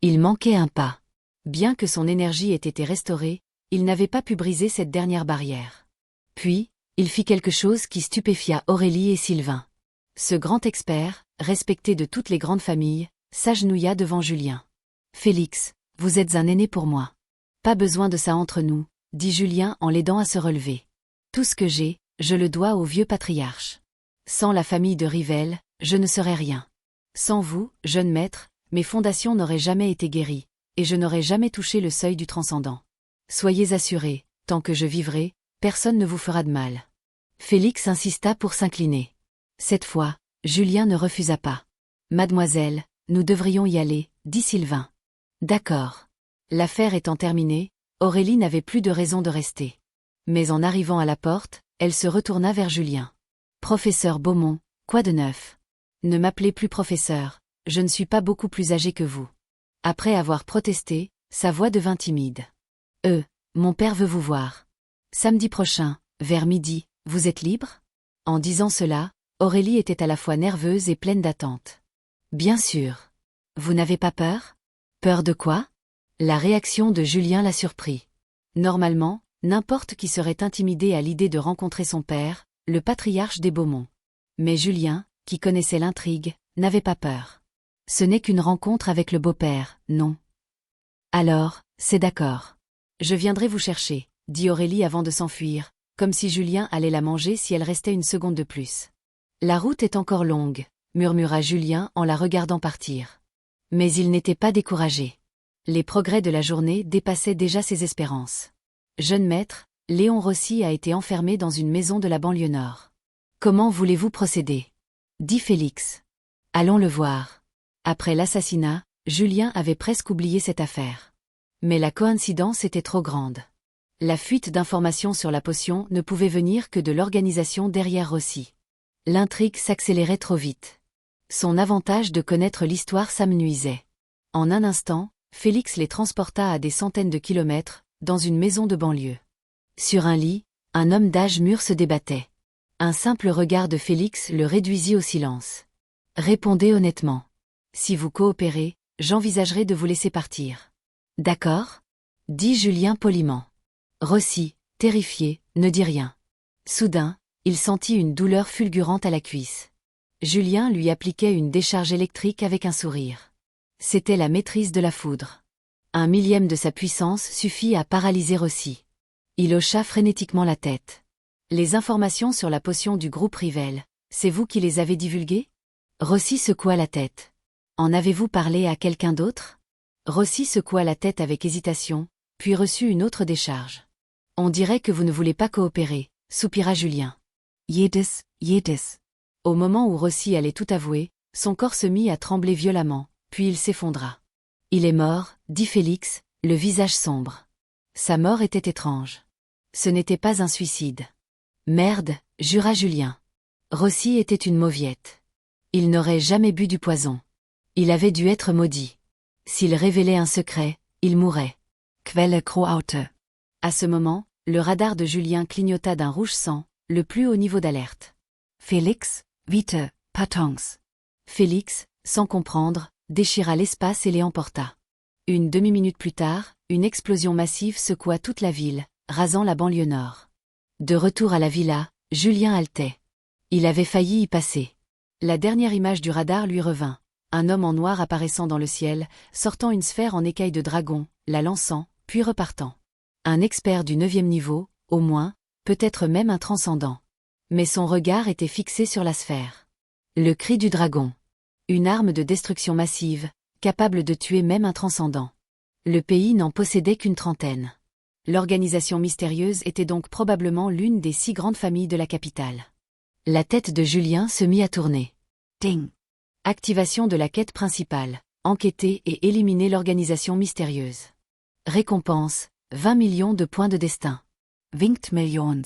Il manquait un pas. Bien que son énergie ait été restaurée, il n'avait pas pu briser cette dernière barrière. Puis, il fit quelque chose qui stupéfia Aurélie et Sylvain. Ce grand expert, respecté de toutes les grandes familles, s'agenouilla devant Julien. « Félix, vous êtes un aîné pour moi. »« Pas besoin de ça entre nous, » dit Julien en l'aidant à se relever. « Tout ce que j'ai, je le dois au vieux patriarche. Sans la famille de Rivelle, je ne serais rien. Sans vous, jeune maître, mes fondations n'auraient jamais été guéries, et je n'aurais jamais touché le seuil du transcendant. Soyez assurés, tant que je vivrai, personne ne vous fera de mal. » Félix insista pour s'incliner. Cette fois, Julien ne refusa pas. « Mademoiselle, nous devrions y aller, » dit Sylvain. « D'accord. » L'affaire étant terminée, Aurélie n'avait plus de raison de rester. Mais en arrivant à la porte, elle se retourna vers Julien. « Professeur Beaumont, quoi de neuf? Ne m'appelez plus professeur, je ne suis pas beaucoup plus âgé que vous. » Après avoir protesté, sa voix devint timide. « Mon père veut vous voir. Samedi prochain, vers midi, vous êtes libre ?» En disant cela, Aurélie était à la fois nerveuse et pleine d'attente. « Bien sûr. Vous n'avez pas peur? » « Peur de quoi ?» La réaction de Julien la surprit. Normalement, n'importe qui serait intimidé à l'idée de rencontrer son père, le patriarche des Beaumont. Mais Julien, qui connaissait l'intrigue, n'avait pas peur. Ce n'est qu'une rencontre avec le beau-père, non? Alors, c'est d'accord. Je viendrai vous chercher, dit Aurélie avant de s'enfuir, comme si Julien allait la manger si elle restait une seconde de plus. La route est encore longue, murmura Julien en la regardant partir. Mais il n'était pas découragé. Les progrès de la journée dépassaient déjà ses espérances. Jeune maître, Léon Rossi a été enfermé dans une maison de la banlieue nord. Comment voulez-vous procéder? Dit Félix. Allons le voir. Après l'assassinat, Julien avait presque oublié cette affaire. Mais la coïncidence était trop grande. La fuite d'informations sur la potion ne pouvait venir que de l'organisation derrière Rossi. L'intrigue s'accélérait trop vite. Son avantage de connaître l'histoire s'amenuisait. En un instant, Félix les transporta à des centaines de kilomètres, dans une maison de banlieue. Sur un lit, un homme d'âge mûr se débattait. Un simple regard de Félix le réduisit au silence. « Répondez honnêtement. Si vous coopérez, j'envisagerai de vous laisser partir. »« D'accord » dit Julien poliment. Rossi, terrifié, ne dit rien. Soudain, il sentit une douleur fulgurante à la cuisse. Julien lui appliquait une décharge électrique avec un sourire. C'était la maîtrise de la foudre. 1/1000 de sa puissance suffit à paralyser Rossi. Il hocha frénétiquement la tête. Les informations sur la potion du groupe Rivelle, c'est vous qui les avez divulguées? Rossi secoua la tête. En avez-vous parlé à quelqu'un d'autre? Rossi secoua la tête avec hésitation, puis reçut une autre décharge. On dirait que vous ne voulez pas coopérer, soupira Julien. Jedes. Au moment où Rossi allait tout avouer, son corps se mit à trembler violemment, puis il s'effondra. Il est mort, dit Félix, le visage sombre. Sa mort était étrange. Ce n'était pas un suicide. Merde, jura Julien. Rossi était une mauviette. Il n'aurait jamais bu du poison. Il avait dû être maudit. S'il révélait un secret, il mourrait. Quelle Croaute. À ce moment, le radar de Julien clignota d'un rouge sang, le plus haut niveau d'alerte. Félix, vite, patons. Félix, sans comprendre, déchira l'espace et les emporta. Une demi-minute plus tard, une explosion massive secoua toute la ville, rasant la banlieue nord. De retour à la villa, Julien haletait. Il avait failli y passer. La dernière image du radar lui revint. Un homme en noir apparaissant dans le ciel, sortant une sphère en écaille de dragon, la lançant, puis repartant. Un expert du 9e niveau, au moins, peut-être même un transcendant. Mais son regard était fixé sur la sphère. Le cri du dragon. Une arme de destruction massive, capable de tuer même un transcendant. Le pays n'en possédait qu'une trentaine. L'organisation mystérieuse était donc probablement l'une des 6 grandes familles de la capitale. La tête de Julien se mit à tourner. Ting. Activation de la quête principale. Enquêter et éliminer l'organisation mystérieuse. Récompense, 20 millions de points de destin. 20 millions.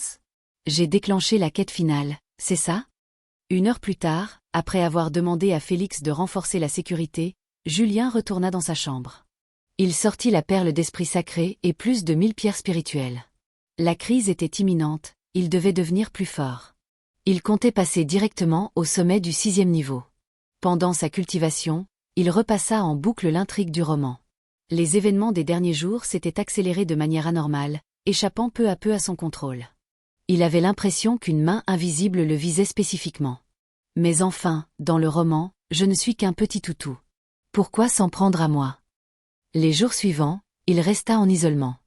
J'ai déclenché la quête finale, c'est ça? 1 heure plus tard, après avoir demandé à Félix de renforcer la sécurité, Julien retourna dans sa chambre. Il sortit la perle d'esprit sacré et plus de 1000 pierres spirituelles. La crise était imminente, il devait devenir plus fort. Il comptait passer directement au sommet du 6e niveau. Pendant sa cultivation, il repassa en boucle l'intrigue du roman. Les événements des derniers jours s'étaient accélérés de manière anormale, échappant peu à peu à son contrôle. Il avait l'impression qu'une main invisible le visait spécifiquement. Mais enfin, dans le roman, je ne suis qu'un petit toutou. Pourquoi s'en prendre à moi? Les jours suivants, il resta en isolement.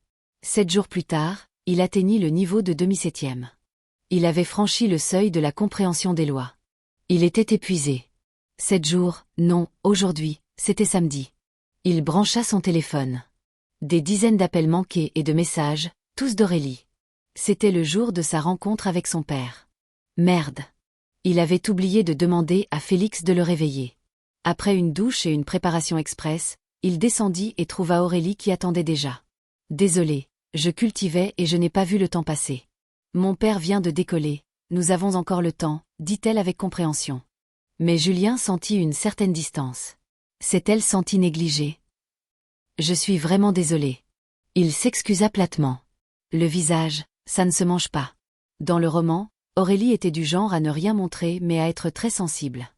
7 jours plus tard, il atteignit le niveau de demi-septième. Il avait franchi le seuil de la compréhension des lois. Il était épuisé. 7 jours, non, aujourd'hui, c'était samedi. Il brancha son téléphone. Des dizaines d'appels manqués et de messages, tous d'Aurélie. C'était le jour de sa rencontre avec son père. Merde. Il avait oublié de demander à Félix de le réveiller. Après une douche et une préparation express, il descendit et trouva Aurélie qui attendait déjà. Désolé, je cultivais et je n'ai pas vu le temps passer. Mon père vient de décoller, nous avons encore le temps, dit-elle avec compréhension. Mais Julien sentit une certaine distance. S'est-elle sentie négligée? Je suis vraiment désolé. Il s'excusa platement. Le visage, ça ne se mange pas. Dans le roman, Aurélie était du genre à ne rien montrer mais à être très sensible.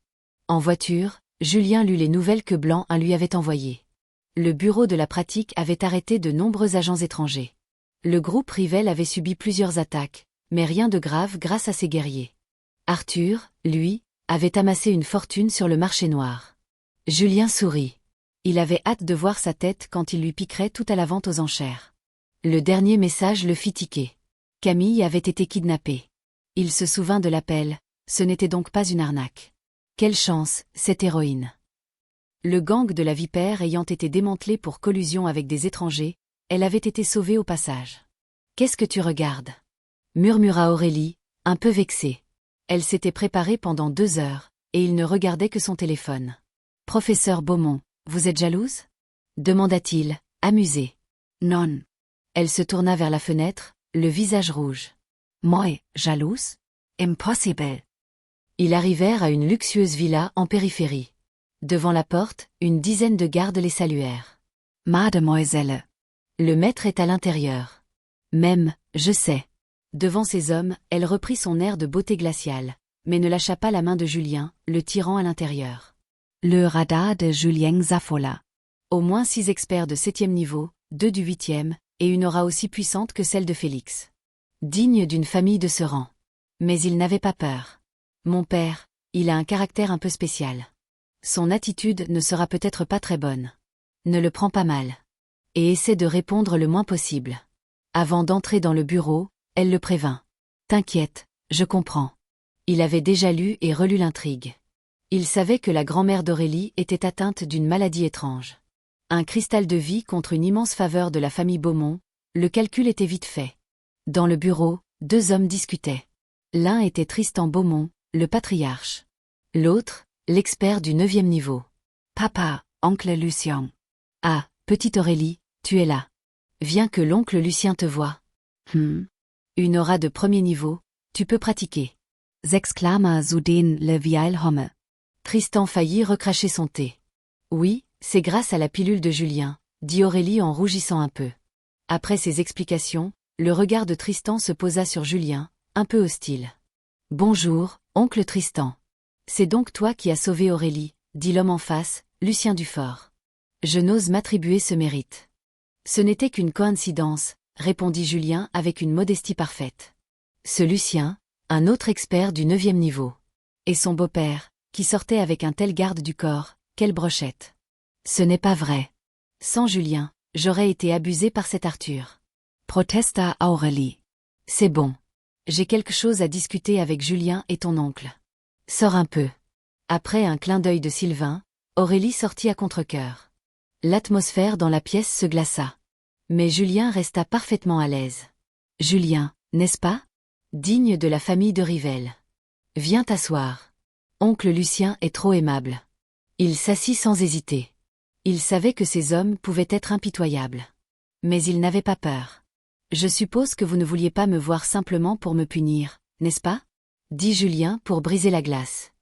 En voiture, Julien lut les nouvelles que Blanc lui avait envoyées. Le bureau de la pratique avait arrêté de nombreux agents étrangers. Le groupe Rivel avait subi plusieurs attaques, mais rien de grave grâce à ses guerriers. Arthur, lui, avait amassé une fortune sur le marché noir. Julien sourit. Il avait hâte de voir sa tête quand il lui piquerait tout à la vente aux enchères. Le dernier message le fit tiquer. Camille avait été kidnappée. Il se souvint de l'appel, ce n'était donc pas une arnaque. Quelle chance, cette héroïne. Le gang de la Vipère ayant été démantelé pour collusion avec des étrangers, elle avait été sauvée au passage. « Qu'est-ce que tu regardes » murmura Aurélie, un peu vexée. Elle s'était préparée pendant 2 heures, et il ne regardait que son téléphone. « Professeur Beaumont, vous êtes jalouse » demanda-t-il, amusé. « Non. » Elle se tourna vers la fenêtre, le visage rouge. « Moi, jalouse? Impossible. » Ils arrivèrent à une luxueuse villa en périphérie. Devant la porte, une dizaine de gardes les saluèrent. « Mademoiselle. Le maître est à l'intérieur. »« Même, je sais. » Devant ces hommes, elle reprit son air de beauté glaciale, mais ne lâcha pas la main de Julien, le tirant à l'intérieur. Le radar de Julien s'affola. Au moins 6 experts de 7e niveau, 2 du 8e, et une aura aussi puissante que celle de Félix. Digne d'une famille de ce rang. Mais il n'avait pas peur. Mon père, il a un caractère un peu spécial. Son attitude ne sera peut-être pas très bonne. Ne le prends pas mal. Et essaie de répondre le moins possible. Avant d'entrer dans le bureau, elle le prévint. T'inquiète, je comprends. Il avait déjà lu et relu l'intrigue. Il savait que la grand-mère d'Aurélie était atteinte d'une maladie étrange. Un cristal de vie contre une immense faveur de la famille Beaumont, le calcul était vite fait. Dans le bureau, 2 hommes discutaient. L'un était Tristan Beaumont, le patriarche. L'autre, l'expert du 9e niveau. Papa, oncle Lucien. Ah, petite Aurélie, tu es là. Viens que l'oncle Lucien te voie. Une aura de 1er niveau, tu peux pratiquer. S'exclama soudain le vieil homme. Tristan faillit recracher son thé. Oui, c'est grâce à la pilule de Julien, dit Aurélie en rougissant un peu. Après ces explications, le regard de Tristan se posa sur Julien, un peu hostile. Bonjour, oncle Tristan. C'est donc toi qui as sauvé Aurélie, dit l'homme en face, Lucien Dufort. Je n'ose m'attribuer ce mérite. Ce n'était qu'une coïncidence, répondit Julien avec une modestie parfaite. Ce Lucien, un autre expert du 9e niveau. Et son beau-père, qui sortait avec un tel garde du corps, quelle brochette. Ce n'est pas vrai. Sans Julien, j'aurais été abusé par cet Arthur. Protesta Aurélie. C'est bon. J'ai quelque chose à discuter avec Julien et ton oncle. Sors un peu. Après un clin d'œil de Sylvain, Aurélie sortit à contre-cœur. L'atmosphère dans la pièce se glaça. Mais Julien resta parfaitement à l'aise. Julien, n'est-ce pas? Digne de la famille de Rivel. Viens t'asseoir. Oncle Lucien est trop aimable. Il s'assit sans hésiter. Il savait que ces hommes pouvaient être impitoyables. Mais il n'avait pas peur. Je suppose que vous ne vouliez pas me voir simplement pour me punir, n'est-ce pas? Dit Julien pour briser la glace.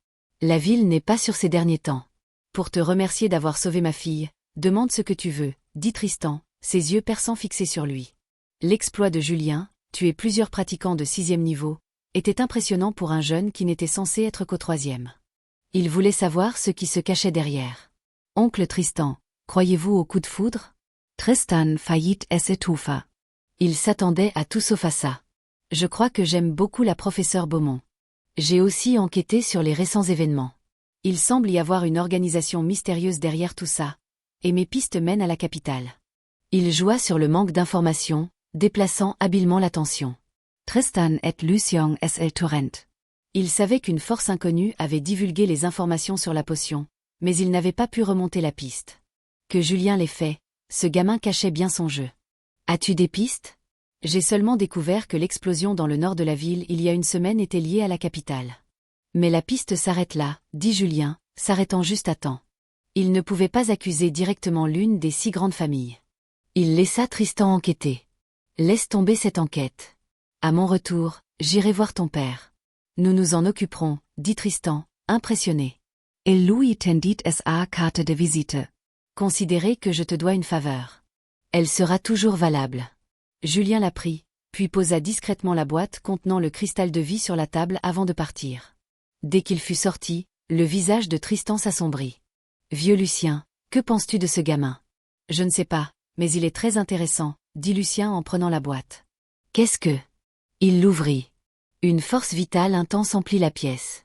La ville n'est pas sur ces derniers temps. Pour te remercier d'avoir sauvé ma fille, demande ce que tu veux, dit Tristan, ses yeux perçants fixés sur lui. L'exploit de Julien, tuer plusieurs pratiquants de 6e niveau, était impressionnant pour un jeune qui n'était censé être qu'au 3e. Il voulait savoir ce qui se cachait derrière. Oncle Tristan, croyez-vous au coup de foudre? Tristan faillit es étouffa. Il s'attendait à tout sauf à ça. Je crois que j'aime beaucoup la professeure Beaumont. J'ai aussi enquêté sur les récents événements. Il semble y avoir une organisation mystérieuse derrière tout ça, et mes pistes mènent à la capitale. Il joua sur le manque d'informations, déplaçant habilement l'attention. Tristan et Lucien S.L. Torrent. Il savait qu'une force inconnue avait divulgué les informations sur la potion, mais il n'avait pas pu remonter la piste. Que Julien l'ait fait, ce gamin cachait bien son jeu. As-tu des pistes? J'ai seulement découvert que l'explosion dans le nord de la ville il y a une semaine était liée à la capitale. Mais la piste s'arrête là, dit Julien, s'arrêtant juste à temps. Il ne pouvait pas accuser directement l'une des 6 grandes familles. Il laissa Tristan enquêter. Laisse tomber cette enquête. À mon retour, j'irai voir ton père. Nous nous en occuperons, dit Tristan, impressionné. Et lui tendit sa carte de visite. Considérez que je te dois une faveur. Elle sera toujours valable. Julien la prit, puis posa discrètement la boîte contenant le cristal de vie sur la table avant de partir. Dès qu'il fut sorti, le visage de Tristan s'assombrit. Vieux Lucien, que penses-tu de ce gamin? Je ne sais pas, mais il est très intéressant, dit Lucien en prenant la boîte. Qu'est-ce que? Il l'ouvrit. Une force vitale intense emplit la pièce.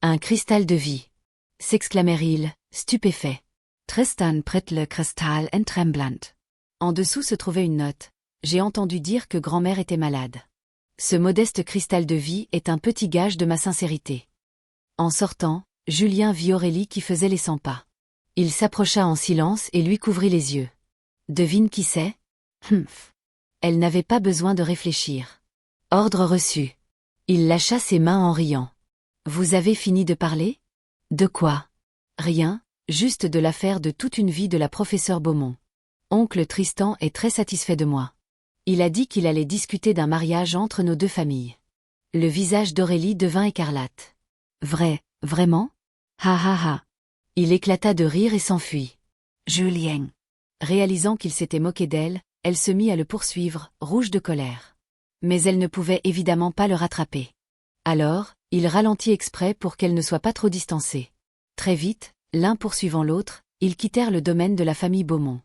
Un cristal de vie. S'exclamèrent-ils, stupéfaits. Tristan prête le cristal en tremblant. En dessous se trouvait une note. J'ai entendu dire que grand-mère était malade. Ce modeste cristal de vie est un petit gage de ma sincérité. En sortant, Julien vit Aurélie qui faisait les 100 pas. Il s'approcha en silence et lui couvrit les yeux. Devine qui c'est? Humph. Elle n'avait pas besoin de réfléchir. Ordre reçu. Il lâcha ses mains en riant. Vous avez fini de parler? De quoi? Rien, juste de l'affaire de toute une vie de la professeure Beaumont. Oncle Tristan est très satisfait de moi. Il a dit qu'il allait discuter d'un mariage entre nos 2 familles. Le visage d'Aurélie devint écarlate. Vraiment? Ha ha ha. Il éclata de rire et s'enfuit. Julien. Réalisant qu'il s'était moqué d'elle, elle se mit à le poursuivre, rouge de colère. Mais elle ne pouvait évidemment pas le rattraper. Alors, il ralentit exprès pour qu'elle ne soit pas trop distancée. Très vite, l'un poursuivant l'autre, ils quittèrent le domaine de la famille Beaumont.